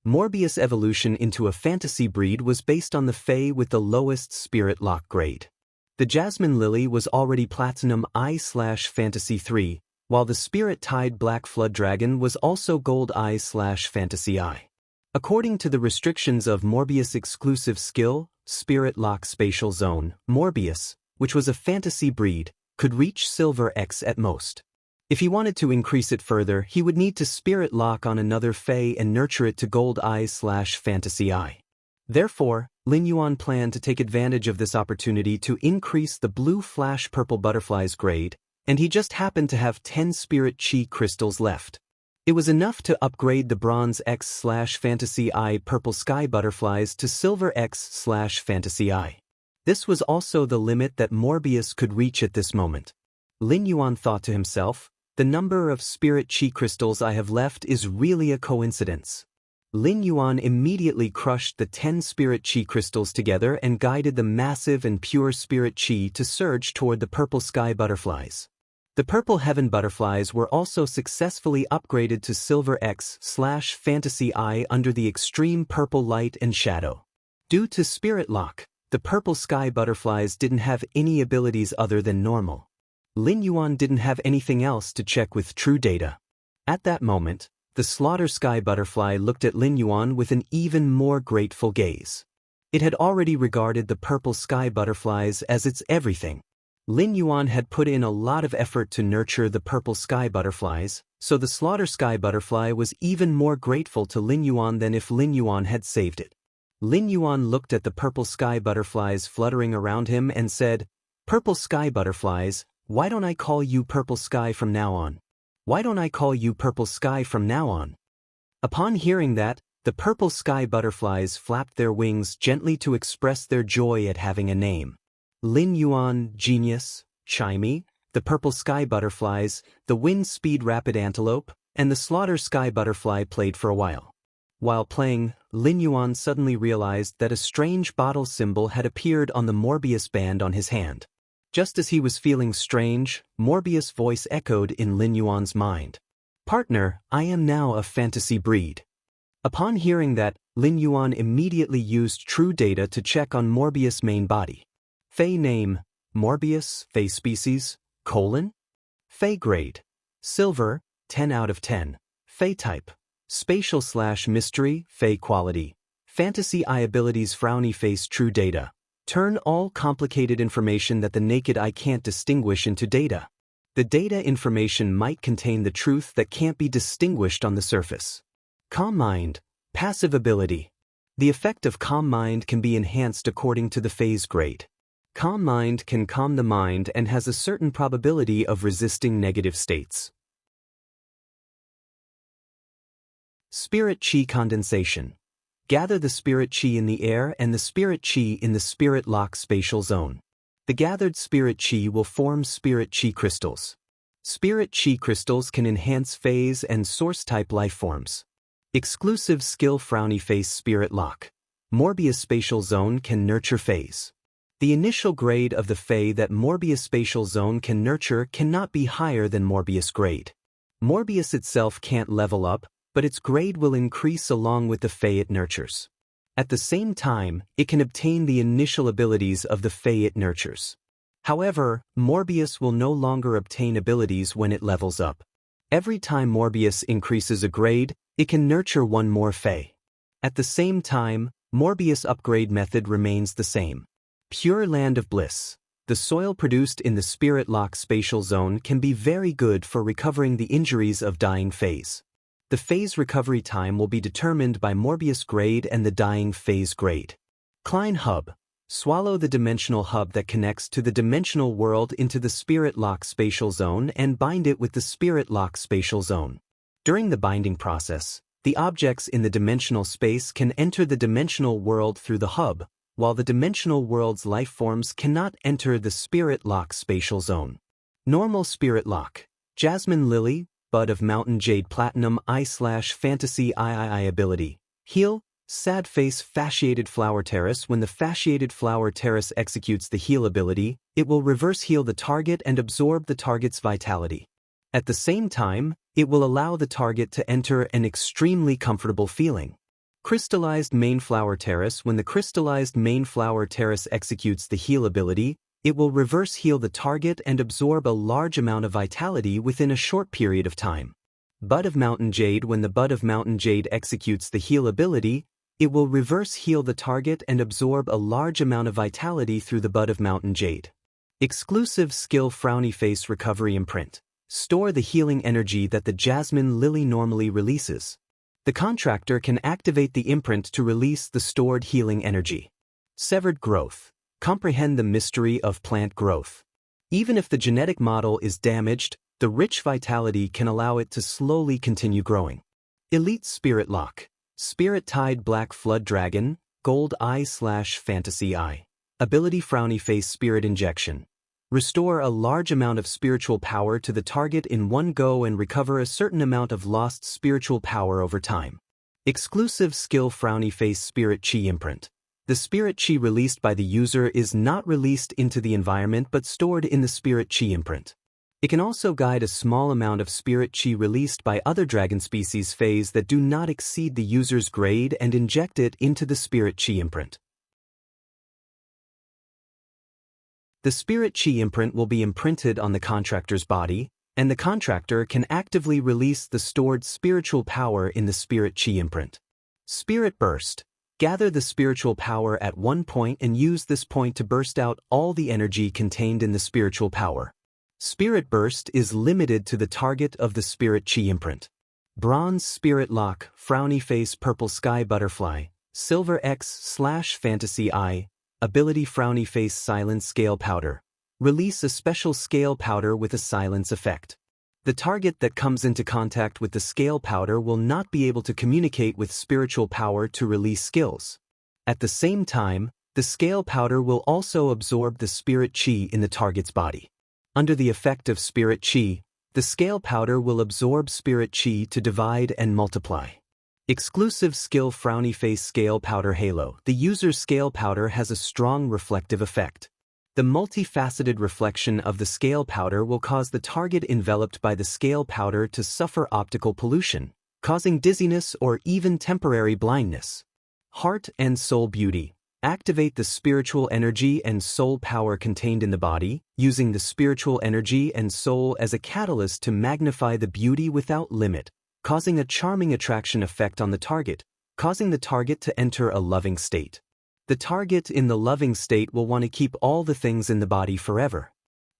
Morbius' evolution into a fantasy breed was based on the Fae with the lowest spirit lock grade. The Jasmine Lily was already Platinum I/Fantasy 3, while the Spirit-Tide Black Flood Dragon was also Gold I/Fantasy I. According to the restrictions of Morbius' exclusive skill, Spirit Lock Spatial Zone, Morbius, which was a fantasy breed, could reach Silver X at most. If he wanted to increase it further, he would need to Spirit Lock on another Fae and nurture it to Gold I/Fantasy I. Therefore, Lin Yuan planned to take advantage of this opportunity to increase the blue flash purple butterfly's grade, and he just happened to have 10 Spirit Chi crystals left. It was enough to upgrade the Bronze X/Fantasy I purple sky butterflies to Silver X/Fantasy I. This was also the limit that Morbius could reach at this moment. Lin Yuan thought to himself, the number of Spirit Chi crystals I have left is really a coincidence. Lin Yuan immediately crushed the 10 Spirit Chi crystals together and guided the massive and pure Spirit Chi to surge toward the purple sky butterflies. The purple heaven butterflies were also successfully upgraded to Silver X/Fantasy I under the extreme purple light and shadow. Due to Spirit Lock, the purple sky butterflies didn't have any abilities other than normal. Lin Yuan didn't have anything else to check with true data. At that moment, the Slaughter Sky Butterfly looked at Lin Yuan with an even more grateful gaze. It had already regarded the purple sky butterflies as its everything. Lin Yuan had put in a lot of effort to nurture the purple sky butterflies, so the Slaughter Sky Butterfly was even more grateful to Lin Yuan than if Lin Yuan had saved it. Lin Yuan looked at the purple sky butterflies fluttering around him and said, "Purple sky butterflies, why don't I call you Purple Sky from now on? Why don't I call you Purple Sky from now on?" Upon hearing that, the purple sky butterflies flapped their wings gently to express their joy at having a name. Lin Yuan, Genius, Chimey, the purple sky butterflies, the wind speed rapid antelope, and the slaughter sky butterfly played for a while. While playing, Lin Yuan suddenly realized that a strange bottle symbol had appeared on the Morbius band on his hand. Just as he was feeling strange, Morbius' voice echoed in Lin Yuan's mind. "Partner, I am now a fantasy breed." Upon hearing that, Lin Yuan immediately used true data to check on Morbius' main body. Fae name, Morbius, Fae species, Fae grade, Silver, 10 out of 10, Fae type, Spatial/mystery, Fae quality, Fantasy I abilities frowny face true data. Turn all complicated information that the naked eye can't distinguish into data. The data information might contain the truth that can't be distinguished on the surface. Calm mind, passive ability. The effect of calm mind can be enhanced according to the phase grade. Calm mind can calm the mind and has a certain probability of resisting negative states. Spirit Chi condensation. Gather the Spirit Chi in the air and the Spirit Chi in the Spirit Lock spatial zone. The gathered Spirit Chi will form Spirit Chi crystals. Spirit Chi crystals can enhance phase and source-type lifeforms. Exclusive skill frowny face Spirit Lock. Morbius spatial zone can nurture phase. The initial grade of the Fae that Morbius spatial zone can nurture cannot be higher than Morbius grade. Morbius itself can't level up, but its grade will increase along with the Fae it nurtures. At the same time, it can obtain the initial abilities of the Fae it nurtures. However, Morbius will no longer obtain abilities when it levels up. Every time Morbius increases a grade, it can nurture one more Fae. At the same time, Morbius' upgrade method remains the same. Pure Land of Bliss. The soil produced in the Spirit Lock spatial zone can be very good for recovering the injuries of dying Faes. The Fae's recovery time will be determined by Morbius' grade and the dying Fae's grade. Klein Hub. Swallow the dimensional hub that connects to the dimensional world into the Spirit Lock spatial zone and bind it with the Spirit Lock spatial zone. During the binding process, the objects in the dimensional space can enter the dimensional world through the hub, while the dimensional world's life forms cannot enter the Spirit Lock spatial zone. Normal Spirit Lock. Jasmine Lily, Bud of Mountain Jade Platinum I/Fantasy III ability. Heal. Sad Face Fasciated Flower Terrace. When the Fasciated Flower Terrace executes the heal ability, it will reverse heal the target and absorb the target's vitality. At the same time, it will allow the target to enter an extremely comfortable feeling. Crystallized Main Flower Terrace. When the Crystallized Main Flower Terrace executes the heal ability, it will reverse heal the target and absorb a large amount of vitality within a short period of time. Bud of Mountain Jade. When the Bud of Mountain Jade executes the heal ability, it will reverse heal the target and absorb a large amount of vitality through the Bud of Mountain Jade. Exclusive skill Frowny Face Recovery Imprint. Store the healing energy that the Jasmine Lily normally releases. The contractor can activate the imprint to release the stored healing energy. Severed Growth. Comprehend the mystery of plant growth. Even if the genetic model is damaged, the rich vitality can allow it to slowly continue growing. Elite Spirit Lock. Spirit Tide Black Flood Dragon, Gold I/Fantasy I. Ability Frowny Face Spirit Injection. Restore a large amount of spiritual power to the target in one go and recover a certain amount of lost spiritual power over time. Exclusive skill Frowny Face Spirit Chi Imprint. The Spirit Chi released by the user is not released into the environment but stored in the Spirit Chi imprint. It can also guide a small amount of Spirit Chi released by other dragon species phase that do not exceed the user's grade and inject it into the Spirit Chi imprint. The Spirit Chi imprint will be imprinted on the contractor's body, and the contractor can actively release the stored spiritual power in the Spirit Chi imprint. Spirit Burst. Gather the spiritual power at one point and use this point to burst out all the energy contained in the spiritual power. Spirit Burst is limited to the target of the Spirit Chi imprint. Bronze Spirit Lock, Frowny Face Purple Sky Butterfly, Silver X/Fantasy I, Ability Frowny Face Silence Scale Powder. Release a special scale powder with a silence effect. The target that comes into contact with the scale powder will not be able to communicate with spiritual power to release skills. At the same time, the scale powder will also absorb the Spirit Chi in the target's body. Under the effect of Spirit Chi, the scale powder will absorb Spirit Chi to divide and multiply. Exclusive skill Frowny Face Scale Powder Halo. The user's scale powder has a strong reflective effect. The multifaceted reflection of the scale powder will cause the target enveloped by the scale powder to suffer optical pollution, causing dizziness or even temporary blindness. Heart and Soul Beauty. Activate the spiritual energy and soul power contained in the body, using the spiritual energy and soul as a catalyst to magnify the beauty without limit, causing a charming attraction effect on the target, causing the target to enter a loving state. The target in the loving state will want to keep all the things in the body forever.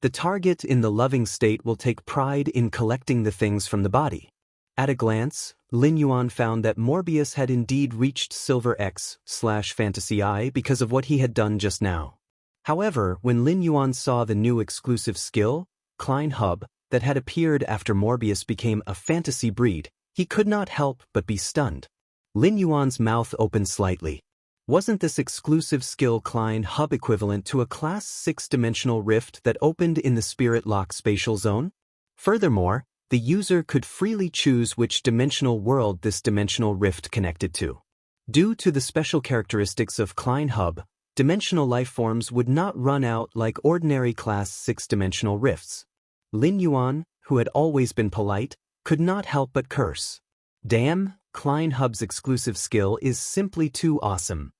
The target in the loving state will take pride in collecting the things from the body. At a glance, Lin Yuan found that Morbius had indeed reached Silver X/Fantasy I because of what he had done just now. However, when Lin Yuan saw the new exclusive skill, Klein Hub, that had appeared after Morbius became a fantasy breed, he could not help but be stunned. Lin Yuan's mouth opened slightly. Wasn't this exclusive skill Klein Hub equivalent to a Class 6-dimensional rift that opened in the Spirit Lock spatial zone? Furthermore, the user could freely choose which dimensional world this dimensional rift connected to. Due to the special characteristics of Klein Hub, dimensional life forms would not run out like ordinary Class 6-dimensional rifts. Lin Yuan, who had always been polite, could not help but curse. Damn, Klein Hub's exclusive skill is simply too awesome.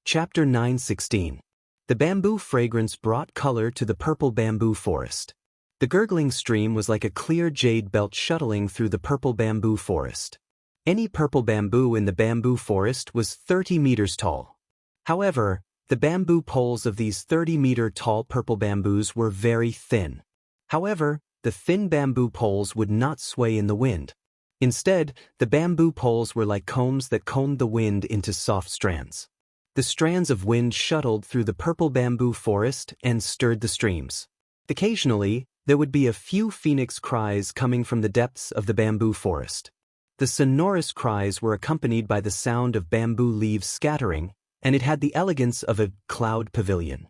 Chapter 9:16. The bamboo fragrance brought color to the purple bamboo forest. The gurgling stream was like a clear jade belt shuttling through the purple bamboo forest. Any purple bamboo in the bamboo forest was 30 meters tall. However, the bamboo poles of these 30-meter-tall purple bamboos were very thin. However, the thin bamboo poles would not sway in the wind. Instead, the bamboo poles were like combs that combed the wind into soft strands. The strands of wind shuttled through the purple bamboo forest and stirred the streams. Occasionally, there would be a few phoenix cries coming from the depths of the bamboo forest. The sonorous cries were accompanied by the sound of bamboo leaves scattering, and it had the elegance of a cloud pavilion.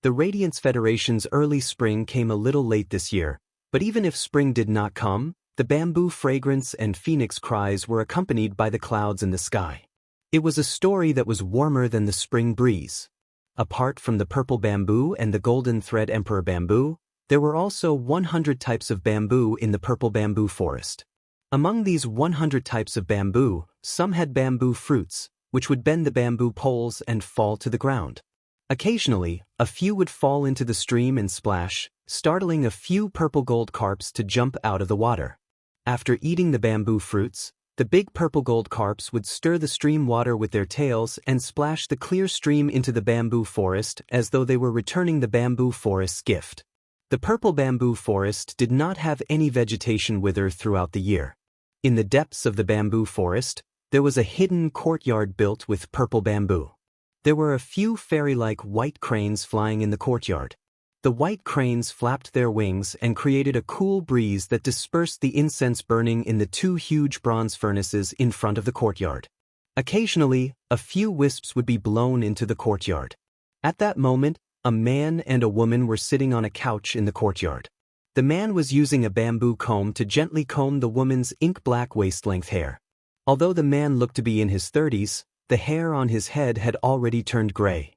The Radiance Federation's early spring came a little late this year, but even if spring did not come, the bamboo fragrance and phoenix cries were accompanied by the clouds in the sky. It was a story that was warmer than the spring breeze. Apart from the purple bamboo and the golden thread emperor bamboo, there were also 100 types of bamboo in the purple bamboo forest. Among these 100 types of bamboo, some had bamboo fruits, which would bend the bamboo poles and fall to the ground. Occasionally, a few would fall into the stream and splash, startling a few purple gold carps to jump out of the water. After eating the bamboo fruits, the big purple gold carps would stir the stream water with their tails and splash the clear stream into the bamboo forest as though they were returning the bamboo forest's gift. The purple bamboo forest did not have any vegetation wither throughout the year. In the depths of the bamboo forest, there was a hidden courtyard built with purple bamboo. There were a few fairy-like white cranes flying in the courtyard. The white cranes flapped their wings and created a cool breeze that dispersed the incense burning in the two huge bronze furnaces in front of the courtyard. Occasionally, a few wisps would be blown into the courtyard. At that moment, a man and a woman were sitting on a couch in the courtyard. The man was using a bamboo comb to gently comb the woman's ink-black waist-length hair. Although the man looked to be in his 30s, the hair on his head had already turned gray.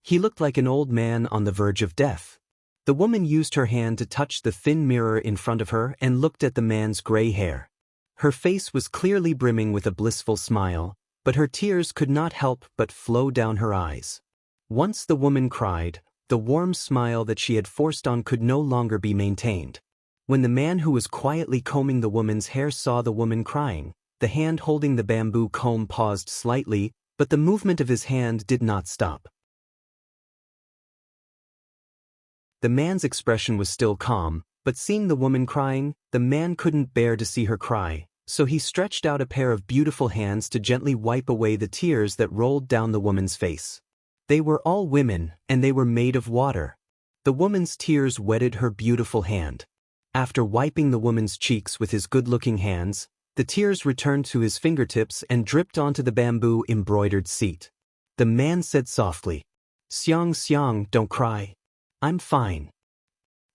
He looked like an old man on the verge of death. The woman used her hand to touch the thin mirror in front of her and looked at the man's gray hair. Her face was clearly brimming with a blissful smile, but her tears could not help but flow down her eyes. Once the woman cried, the warm smile that she had forced on could no longer be maintained. When the man who was quietly combing the woman's hair saw the woman crying, the hand holding the bamboo comb paused slightly, but the movement of his hand did not stop. The man's expression was still calm, but seeing the woman crying, the man couldn't bear to see her cry, so he stretched out a pair of beautiful hands to gently wipe away the tears that rolled down the woman's face. They were all women, and they were made of water. The woman's tears wetted her beautiful hand. After wiping the woman's cheeks with his good-looking hands, the tears returned to his fingertips and dripped onto the bamboo embroidered seat. The man said softly, "Xiang, don't cry. I'm fine.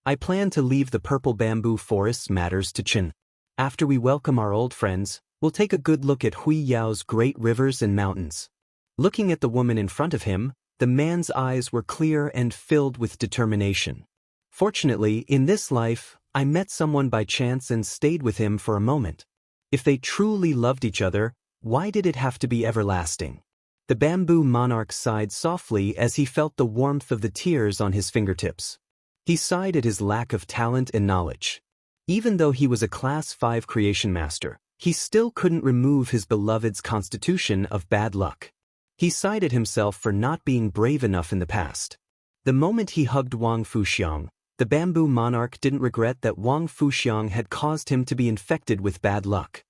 I plan to leave the purple bamboo forest's matters to Chen. After we welcome our old friends, we'll take a good look at Hui Yao's great rivers and mountains." Looking at the woman in front of him, the man's eyes were clear and filled with determination. "Fortunately, in this life, I met someone by chance and stayed with him for a moment. If they truly loved each other, why did it have to be everlasting?" The bamboo monarch sighed softly as he felt the warmth of the tears on his fingertips. He sighed at his lack of talent and knowledge. Even though he was a Class 5 creation master, he still couldn't remove his beloved's constitution of bad luck. He sighed at himself for not being brave enough in the past. The moment he hugged Wang Fuxiang, the bamboo monarch didn't regret that Wang Fuxiang had caused him to be infected with bad luck.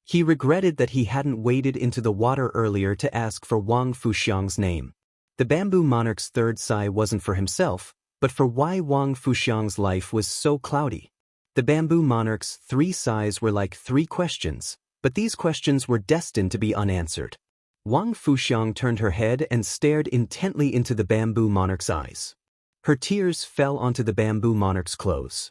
He regretted that he hadn't waded into the water earlier to ask for Wang Fuxiang's name. The bamboo monarch's third sigh wasn't for himself, but for why Wang Fuxiang's life was so cloudy. The bamboo monarch's 3 sighs were like 3 questions, but these questions were destined to be unanswered. Wang Fuxiang turned her head and stared intently into the bamboo monarch's eyes. Her tears fell onto the bamboo monarch's clothes.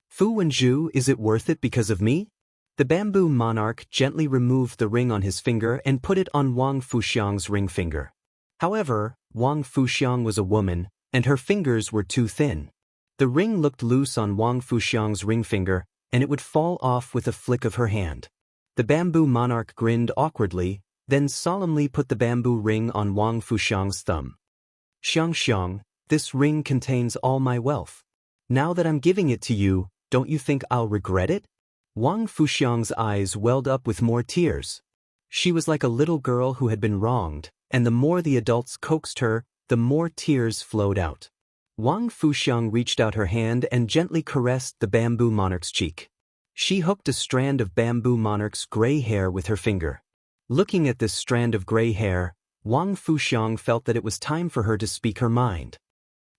"Fu Wenju, is it worth it because of me?" The bamboo monarch gently removed the ring on his finger and put it on Wang Fuxiang's ring finger. However, Wang Fuxiang was a woman, and her fingers were too thin. The ring looked loose on Wang Fuxiang's ring finger, and it would fall off with a flick of her hand. The bamboo monarch grinned awkwardly, then solemnly put the bamboo ring on Wang Fuxiang's thumb. Xianxiang, this ring contains all my wealth. Now that I'm giving it to you, don't you think I'll regret it? Wang Fuxiang's eyes welled up with more tears. She was like a little girl who had been wronged, and the more the adults coaxed her, the more tears flowed out. Wang Fuxiang reached out her hand and gently caressed the bamboo monarch's cheek. She hooked a strand of bamboo monarch's gray hair with her finger. Looking at this strand of gray hair, Wang Fuxiang felt that it was time for her to speak her mind.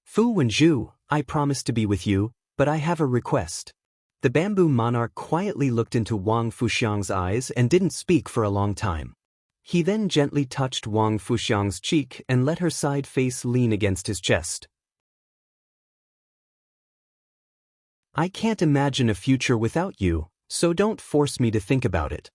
Fu Wenju, I promise to be with you, but I have a request. The bamboo monarch quietly looked into Wang Fuxiang's eyes and didn't speak for a long time. He then gently touched Wang Fuxiang's cheek and let her side face lean against his chest. I can't imagine a future without you, so don't force me to think about it.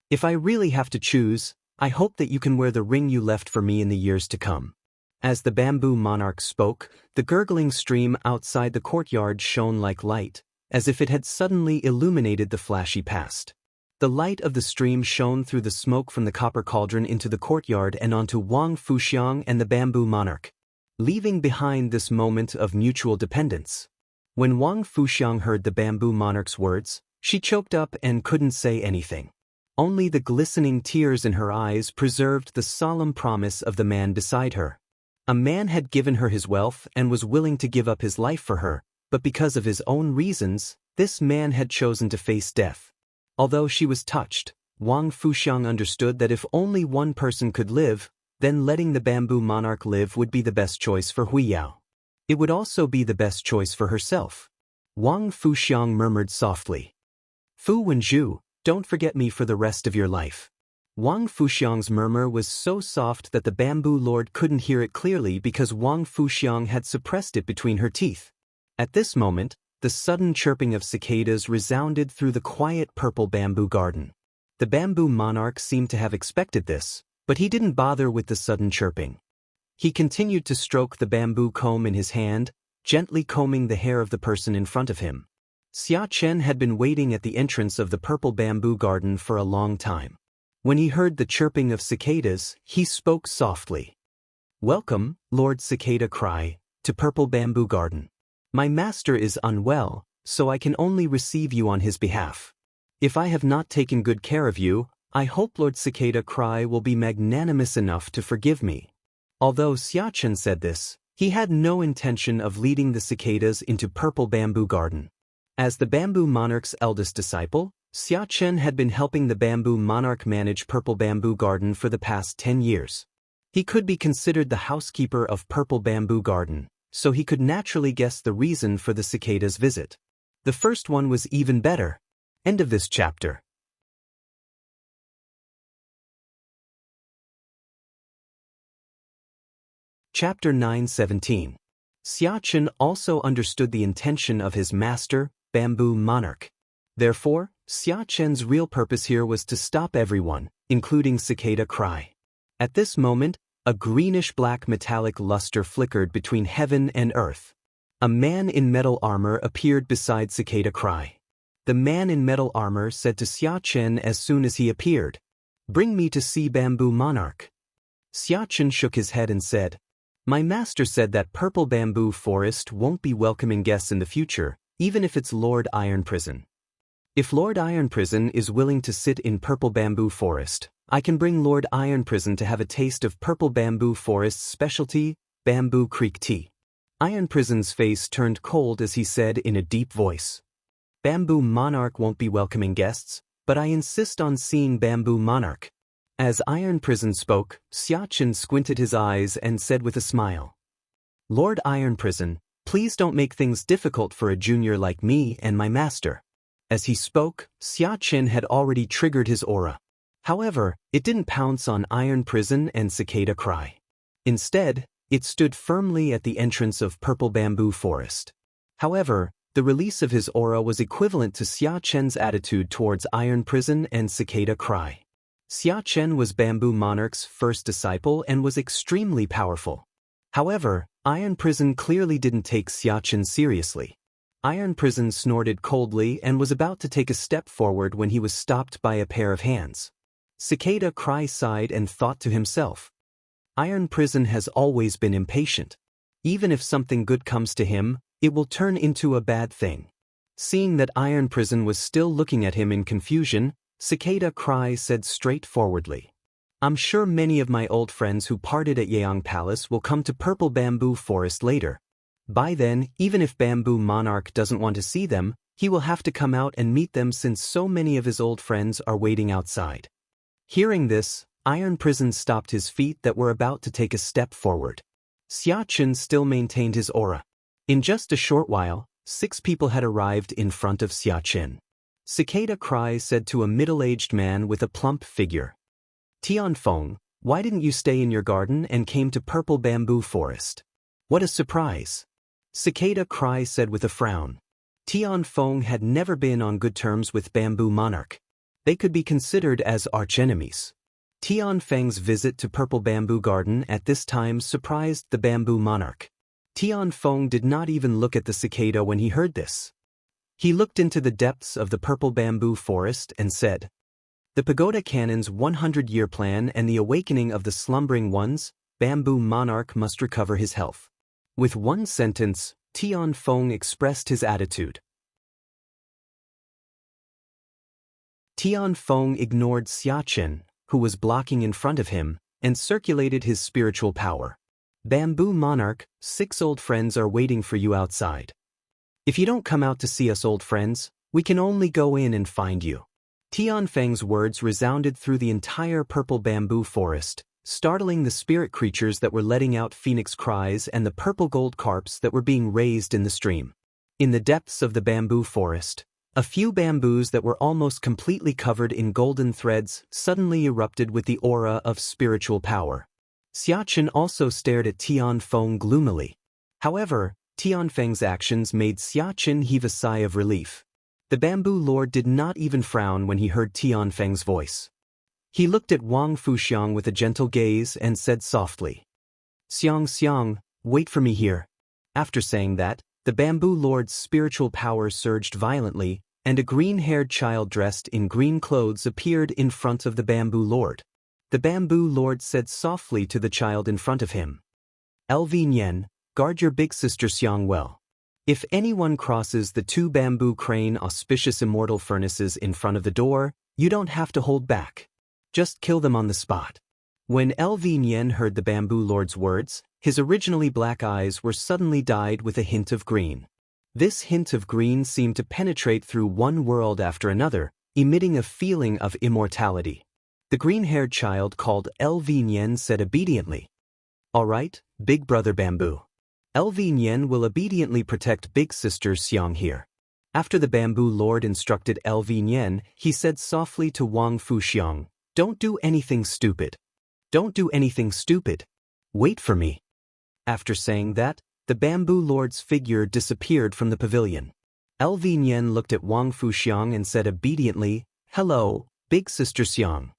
If I really have to choose, I hope that you can wear the ring you left for me in the years to come. As the bamboo monarch spoke, the gurgling stream outside the courtyard shone like light, as if it had suddenly illuminated the flashy past. The light of the stream shone through the smoke from the copper cauldron into the courtyard and onto Wang Fuxiang and the bamboo monarch, leaving behind this moment of mutual dependence. When Wang Fuxiang heard the bamboo monarch's words, she choked up and couldn't say anything. Only the glistening tears in her eyes preserved the solemn promise of the man beside her. A man had given her his wealth and was willing to give up his life for her, but because of his own reasons, this man had chosen to face death. Although she was touched, Wang Fuxiang understood that if only one person could live, then letting the bamboo monarch live would be the best choice for Huiyao. It would also be the best choice for herself. Wang Fuxiang murmured softly. Fu Wenju, don't forget me for the rest of your life. Wang Fuxiang's murmur was so soft that the bamboo lord couldn't hear it clearly because Wang Fuxiang had suppressed it between her teeth. At this moment, the sudden chirping of cicadas resounded through the quiet purple bamboo garden. The bamboo monarch seemed to have expected this, but he didn't bother with the sudden chirping. He continued to stroke the bamboo comb in his hand, gently combing the hair of the person in front of him. Xia Chen had been waiting at the entrance of the purple bamboo garden for a long time. When he heard the chirping of cicadas, he spoke softly. Welcome, Lord Cicada Cry, to Purple Bamboo Garden. My master is unwell, so I can only receive you on his behalf. If I have not taken good care of you, I hope Lord Cicada Cry will be magnanimous enough to forgive me. Although Xia Chen said this, he had no intention of leading the cicadas into Purple Bamboo Garden. As the bamboo monarch's eldest disciple, Xia Chen had been helping the bamboo monarch manage Purple Bamboo Garden for the past 10 years. He could be considered the housekeeper of Purple Bamboo Garden, so he could naturally guess the reason for the cicadas' visit. The first one was even better. End of this chapter. Chapter 9:17. Xia Chen also understood the intention of his master, Bamboo Monarch. Therefore, Xia Chen's real purpose here was to stop everyone, including Cicada Cry. At this moment, a greenish-black metallic luster flickered between heaven and earth. A man in metal armor appeared beside Cicada Cry. The man in metal armor said to Xia Chen as soon as he appeared, "Bring me to see Bamboo Monarch." Xia Chen shook his head and said, "My master said that Purple Bamboo Forest won't be welcoming guests in the future, even if it's Lord Iron Prison. If Lord Iron Prison is willing to sit in Purple Bamboo Forest, I can bring Lord Iron Prison to have a taste of Purple Bamboo Forest's specialty, Bamboo Creek tea." Iron Prison's face turned cold as he said in a deep voice, "Bamboo Monarch won't be welcoming guests, but I insist on seeing Bamboo Monarch." As Iron Prison spoke, Xia Chen squinted his eyes and said with a smile, "Lord Iron Prison, please don't make things difficult for a junior like me and my master." As he spoke, Xia Chen had already triggered his aura. However, it didn't pounce on Iron Prison and Cicada Cry. Instead, it stood firmly at the entrance of Purple Bamboo Forest. However, the release of his aura was equivalent to Xia Chen's attitude towards Iron Prison and Cicada Cry. Xia Chen was Bamboo Monarch's first disciple and was extremely powerful. However, Iron Prison clearly didn't take Xiachen seriously. Iron Prison snorted coldly and was about to take a step forward when he was stopped by a pair of hands. Cicada Cry sighed and thought to himself. Iron Prison has always been impatient. Even if something good comes to him, it will turn into a bad thing. Seeing that Iron Prison was still looking at him in confusion, Cicada Cry said straightforwardly. I'm sure many of my old friends who parted at Yeong Palace will come to Purple Bamboo Forest later. By then, even if Bamboo Monarch doesn't want to see them, he will have to come out and meet them since so many of his old friends are waiting outside. Hearing this, Iron Prison stopped his feet that were about to take a step forward. Xiachen still maintained his aura. In just a short while, 6 people had arrived in front of Xiachen. Cicada Cry said to a middle-aged man with a plump figure. Tianfeng, why didn't you stay in your garden and came to Purple Bamboo Forest? What a surprise! Cicada Cry said with a frown. Tianfeng had never been on good terms with Bamboo Monarch. They could be considered as archenemies. Tianfeng's visit to Purple Bamboo Garden at this time surprised the Bamboo Monarch. Tianfeng did not even look at the cicada when he heard this. He looked into the depths of the Purple Bamboo Forest and said, The Pagoda Cannon's 100-year plan and the awakening of the slumbering ones, Bamboo Monarch must recover his health. With one sentence, Tianfeng expressed his attitude. Tianfeng ignored Xiachen, who was blocking in front of him, and circulated his spiritual power. Bamboo Monarch, 6 old friends are waiting for you outside. If you don't come out to see us old friends, we can only go in and find you. Tianfeng's words resounded through the entire Purple Bamboo Forest, startling the spirit creatures that were letting out phoenix cries and the purple gold carps that were being raised in the stream. In the depths of the bamboo forest, a few bamboos that were almost completely covered in golden threads suddenly erupted with the aura of spiritual power. Xiachen also stared at Tianfeng gloomily. However, Tianfeng's actions made Xiachen heave a sigh of relief. The Bamboo Lord did not even frown when he heard Tianfeng's voice. He looked at Wang Fuxiang with a gentle gaze and said softly, Xianxia, wait for me here. After saying that, the Bamboo Lord's spiritual power surged violently, and a green-haired child dressed in green clothes appeared in front of the Bamboo Lord. The Bamboo Lord said softly to the child in front of him, Elvin, guard your big sister Xiang well. If anyone crosses the 2 bamboo crane auspicious immortal furnaces in front of the door, you don't have to hold back. Just kill them on the spot. When Elvin heard the Bamboo Lord's words, his originally black eyes were suddenly dyed with a hint of green. This hint of green seemed to penetrate through one world after another, emitting a feeling of immortality. The green-haired child called Elvin said obediently, All right, Big Brother Bamboo. Elvin will obediently protect Big Sister Xiang here. After the Bamboo Lord instructed Elvin, he said softly to Wang Fuxiang, Don't do anything stupid. Don't do anything stupid. Wait for me. After saying that, the Bamboo Lord's figure disappeared from the pavilion. Elvin looked at Wang Fuxiang and said obediently, Hello, Big Sister Xiang.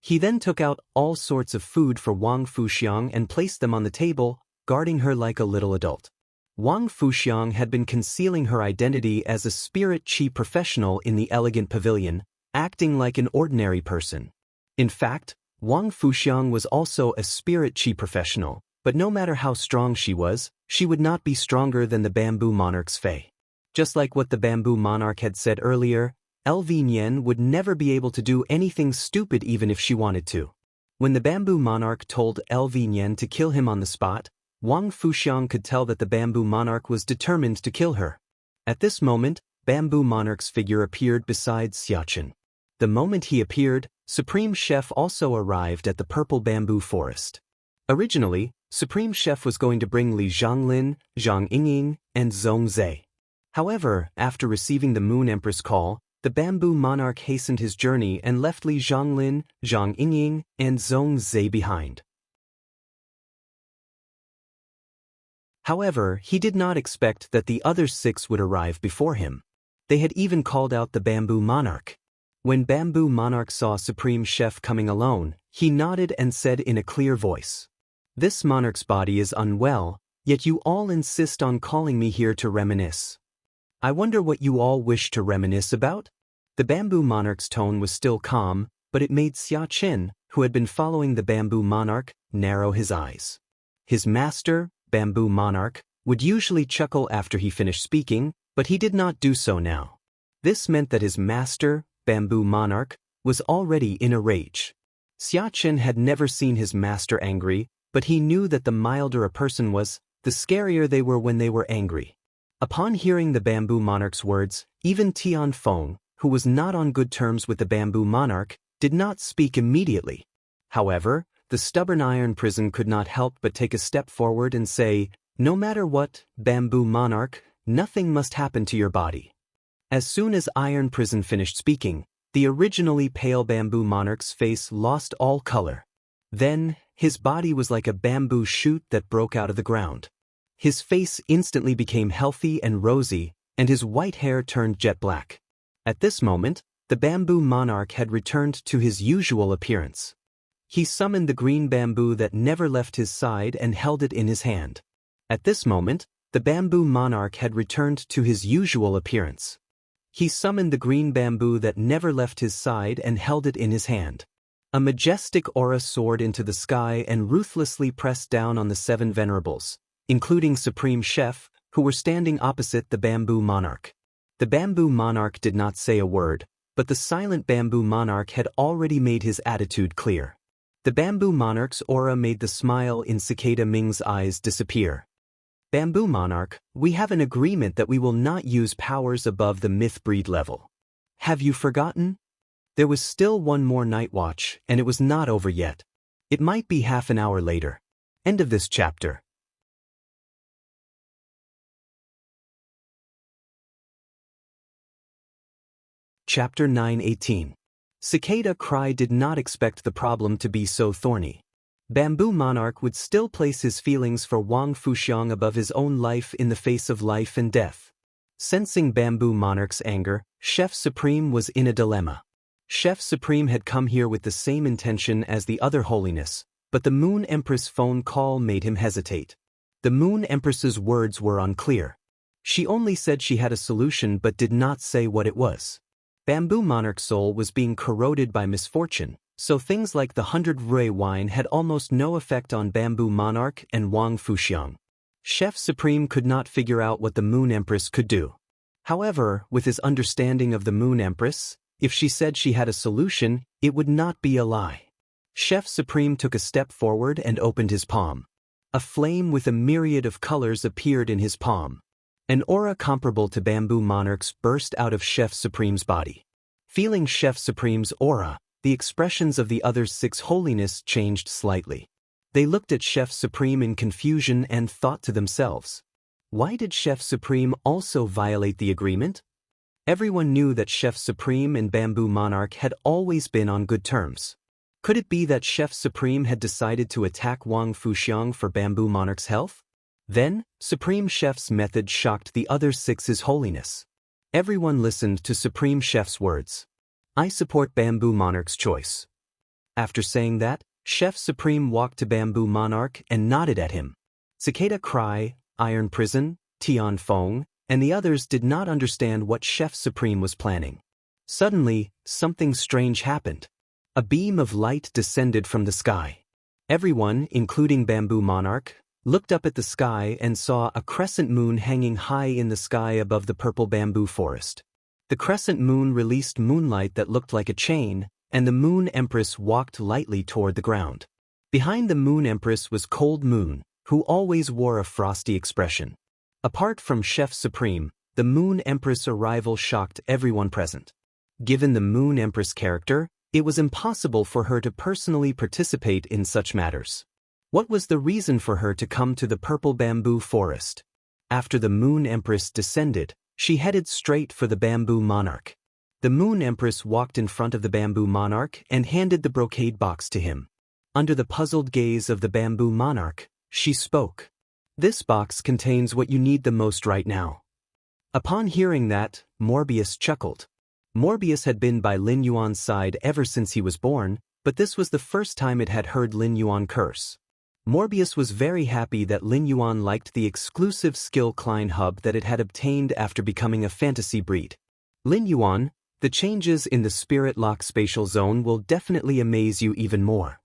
He then took out all sorts of food for Wang Fuxiang and placed them on the table, guarding her like a little adult. Wang Fuxiang had been concealing her identity as a spirit qi professional in the elegant pavilion, acting like an ordinary person. In fact, Wang Fuxiang was also a spirit qi professional, but no matter how strong she was, she would not be stronger than the Bamboo Monarch's Fae. Just like what the Bamboo Monarch had said earlier, Elvin would never be able to do anything stupid even if she wanted to. When the Bamboo Monarch told Elvin to kill him on the spot, Wang Fuxiang could tell that the Bamboo Monarch was determined to kill her. At this moment, Bamboo Monarch's figure appeared beside Xiachen. The moment he appeared, Supreme Chef also arrived at the Purple Bamboo Forest. Originally, Supreme Chef was going to bring Li Zhanglin, Zhang Yingying, and Zhong Zhe. However, after receiving the Moon Empress call, the Bamboo Monarch hastened his journey and left Li Zhanglin, Zhang Yingying, and Zhong Zhe behind. However, he did not expect that the other 6 would arrive before him. They had even called out the Bamboo Monarch. When Bamboo Monarch saw Supreme Chef coming alone, he nodded and said in a clear voice, This monarch's body is unwell, Yet you all insist on calling me here to reminisce. I wonder what you all wish to reminisce about? The bamboo monarch's tone was still calm, but it made Xia Qin, who had been following the bamboo monarch, narrow his eyes. His master, bamboo monarch, would usually chuckle after he finished speaking, but he did not do so now. This meant that his master, bamboo monarch, was already in a rage. Xia Qin had never seen his master angry, but he knew that the milder a person was, the scarier they were when they were angry. Upon hearing the bamboo monarch's words, even Tian Feng, who was not on good terms with the bamboo monarch, did not speak immediately. However, the stubborn iron prison could not help but take a step forward and say, "No matter what, bamboo monarch, nothing must happen to your body." As soon as Iron Prison finished speaking, the originally pale bamboo monarch's face lost all color. Then, his body was like a bamboo shoot that broke out of the ground. His face instantly became healthy and rosy, and his white hair turned jet black. At this moment, the bamboo monarch had returned to his usual appearance. He summoned the green bamboo that never left his side and held it in his hand. At this moment, the bamboo monarch had returned to his usual appearance. He summoned the green bamboo that never left his side and held it in his hand. A majestic aura soared into the sky and ruthlessly pressed down on the 7 venerables, including Supreme Chef, who were standing opposite the bamboo monarch. The bamboo monarch did not say a word, but the silent bamboo monarch had already made his attitude clear. The bamboo monarch's aura made the smile in Cicada Ming's eyes disappear. "Bamboo monarch, we have an agreement that we will not use powers above the myth breed level. Have you forgotten? There was still one more night watch, and it was not over yet. It might be half an hour later." End of this chapter. Chapter 9:18. Cicada Cry did not expect the problem to be so thorny. Bamboo Monarch would still place his feelings for Wang Fuxiang above his own life in the face of life and death. Sensing Bamboo Monarch's anger, Chef Supreme was in a dilemma. Chef Supreme had come here with the same intention as the other holiness, but the Moon Empress phone call made him hesitate. The Moon Empress's words were unclear. She only said she had a solution but did not say what it was. Bamboo Monarch's soul was being corroded by misfortune, so things like the 100 Rui wine had almost no effect on Bamboo Monarch and Wang Fuxiang. Chef Supreme could not figure out what the Moon Empress could do. However, with his understanding of the Moon Empress, if she said she had a solution, it would not be a lie. Chef Supreme took a step forward and opened his palm. A flame with a myriad of colors appeared in his palm. An aura comparable to Bamboo Monarch's burst out of Chef Supreme's body. Feeling Chef Supreme's aura, the expressions of the other 6 holiness changed slightly. They looked at Chef Supreme in confusion and thought to themselves, why did Chef Supreme also violate the agreement? Everyone knew that Chef Supreme and Bamboo Monarch had always been on good terms. Could it be that Chef Supreme had decided to attack Wang Fuxiang for Bamboo Monarch's health? Then, Supreme Chef's method shocked the other 6's holiness. Everyone listened to Supreme Chef's words. I support Bamboo Monarch's choice. After saying that, Chef Supreme walked to Bamboo Monarch and nodded at him. Cicada Cry, Iron Prison, Tian Feng, and the others did not understand what Chef Supreme was planning. Suddenly, something strange happened. A beam of light descended from the sky. Everyone, including Bamboo Monarch, looked up at the sky and saw a crescent moon hanging high in the sky above the purple bamboo forest. The crescent moon released moonlight that looked like a chain, and the Moon Empress walked lightly toward the ground. Behind the Moon Empress was Cold Moon, who always wore a frosty expression. Apart from Chef Supreme, the Moon Empress' arrival shocked everyone present. Given the Moon Empress character, it was impossible for her to personally participate in such matters. What was the reason for her to come to the purple bamboo forest? After the Moon Empress descended, she headed straight for the Bamboo Monarch. The Moon Empress walked in front of the Bamboo Monarch and handed the brocade box to him. Under the puzzled gaze of the Bamboo Monarch, she spoke. This box contains what you need the most right now. Upon hearing that, Morbius chuckled. Morbius had been by Lin Yuan's side ever since he was born, but this was the first time it had heard Lin Yuan curse. Morbius was very happy that Lin Yuan liked the exclusive skill Klein Hub that it had obtained after becoming a fantasy breed. Lin Yuan, the changes in the Spirit Lock spatial zone will definitely amaze you even more.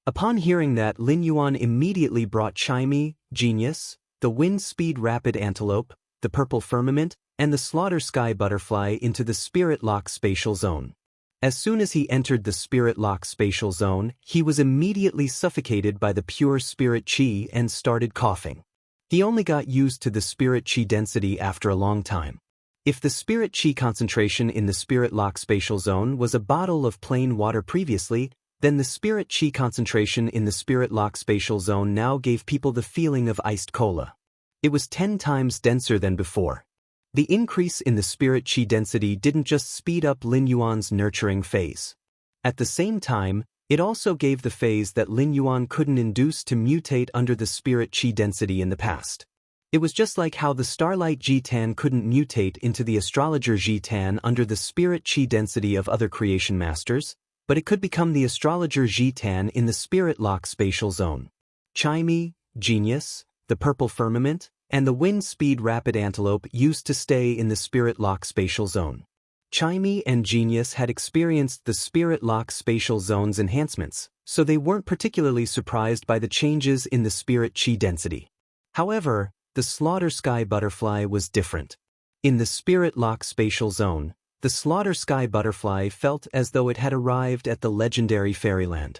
Upon hearing that, Lin Yuan immediately brought Chimey, Genius, the Wind Speed Rapid Antelope, the Purple Firmament, and the Slaughter Sky Butterfly into the Spirit Lock spatial zone. As soon as he entered the Spirit Lock spatial zone, he was immediately suffocated by the pure spirit chi and started coughing. He only got used to the spirit chi density after a long time. If the spirit chi concentration in the Spirit Lock spatial zone was a bottle of plain water previously, then the spirit chi concentration in the Spirit Lock spatial zone now gave people the feeling of iced cola. It was 10 times denser than before. The increase in the spirit chi density didn't just speed up Lin Yuan's nurturing phase. At the same time, it also gave the phase that Lin Yuan couldn't induce to mutate under the spirit chi density in the past. It was just like how the Starlight Jitan couldn't mutate into the Astrologer Jitan under the spirit chi density of other creation masters, but it could become the Astrologer Jitan in the Spirit Lock spatial zone. Chimey, Genius, the Purple Firmament, and the Wind Speed Rapid Antelope used to stay in the Spirit Lock spatial zone. Chimey and Genius had experienced the Spirit Lock spatial zone's enhancements, so they weren't particularly surprised by the changes in the spirit chi density. However, the Slaughter Sky Butterfly was different. In the Spirit Lock spatial zone, the Slaughter Sky Butterfly felt as though it had arrived at the legendary fairyland.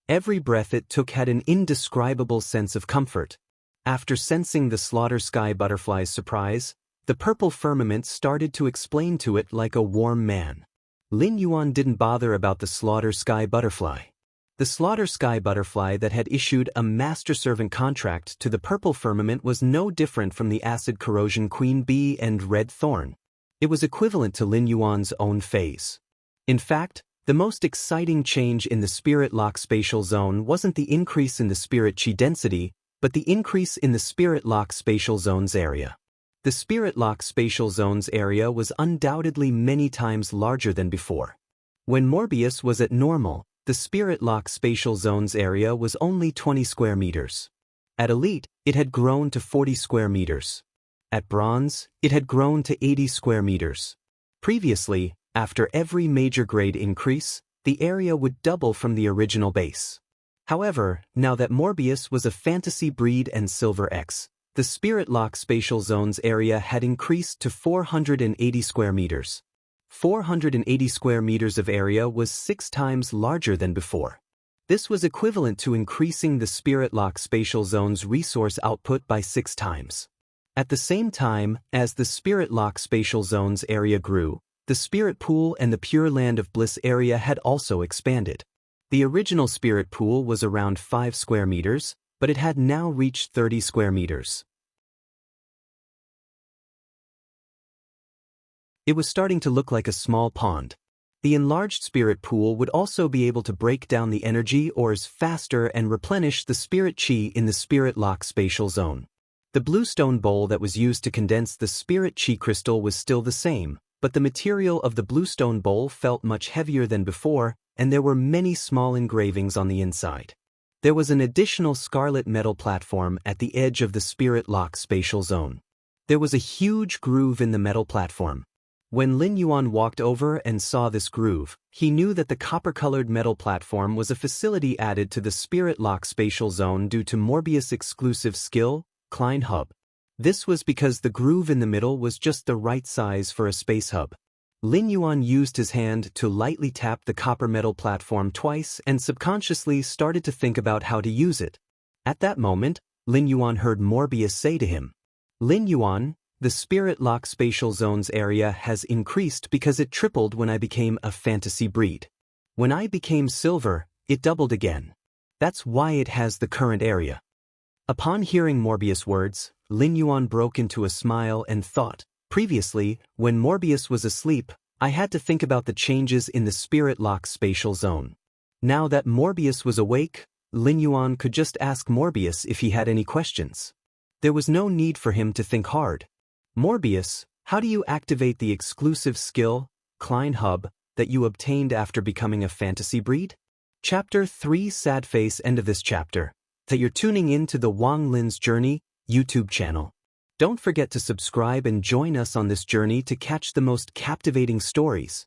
Every breath it took had an indescribable sense of comfort. After sensing the Slaughter Sky Butterfly's surprise, the Purple Firmament started to explain to it like a warm man. Lin Yuan didn't bother about the Slaughter Sky Butterfly. The Slaughter Sky Butterfly that had issued a master-servant contract to the Purple Firmament was no different from the Acid Corrosion Queen Bee and Red Thorn. It was equivalent to Lin Yuan's own phase. In fact, the most exciting change in the Spirit Lock spatial zone wasn't the increase in the spirit chi density, but the increase in the Spirit Lock spatial zone's area. The Spirit Lock spatial zone's area was undoubtedly many times larger than before. When Morbius was at normal, the Spirit Lock spatial zone's area was only 20 square meters. At Elite, it had grown to 40 square meters. At Bronze, it had grown to 80 square meters. Previously, after every major grade increase, the area would double from the original base. However, now that Morbius was a fantasy breed and Silver X, the Spirit Lock spatial zone's area had increased to 480 square meters. 480 square meters of area was 6 times larger than before. This was equivalent to increasing the Spirit Lock spatial zone's resource output by 6 times. At the same time, as the Spirit Lock spatial zone's area grew, the Spirit Pool and the Pure Land of Bliss area had also expanded. The original Spirit Pool was around 5 square meters, but it had now reached 30 square meters. It was starting to look like a small pond. The enlarged Spirit Pool would also be able to break down the energy ores faster and replenish the spirit chi in the Spirit Lock spatial zone. The bluestone bowl that was used to condense the spirit chi crystal was still the same, but the material of the bluestone bowl felt much heavier than before, and there were many small engravings on the inside. There was an additional scarlet metal platform at the edge of the Spirit Lock spatial zone. There was a huge groove in the metal platform. When Lin Yuan walked over and saw this groove, he knew that the copper-colored metal platform was a facility added to the Spirit Lock spatial zone due to Morbius' exclusive skill, Klein Hub. This was because the groove in the middle was just the right size for a space hub. Lin Yuan used his hand to lightly tap the copper metal platform twice and subconsciously started to think about how to use it. At that moment, Lin Yuan heard Morbius say to him, "Lin Yuan, the Spirit Lock spatial zone's area has increased because it tripled when I became a fantasy breed. When I became silver, it doubled again. That's why it has the current area." Upon hearing Morbius' words, Lin Yuan broke into a smile and thought, "Previously, when Morbius was asleep, I had to think about the changes in the Spirit Lock spatial zone. Now that Morbius was awake, Lin Yuan could just ask Morbius if he had any questions. There was no need for him to think hard. Morbius, how do you activate the exclusive skill, Klein Hub, that you obtained after becoming a fantasy breed?" Chapter 3 Sad Face. End of this chapter. That you're tuning in to the Wang Lin's Journey YouTube channel. Don't forget to subscribe and join us on this journey to catch the most captivating stories.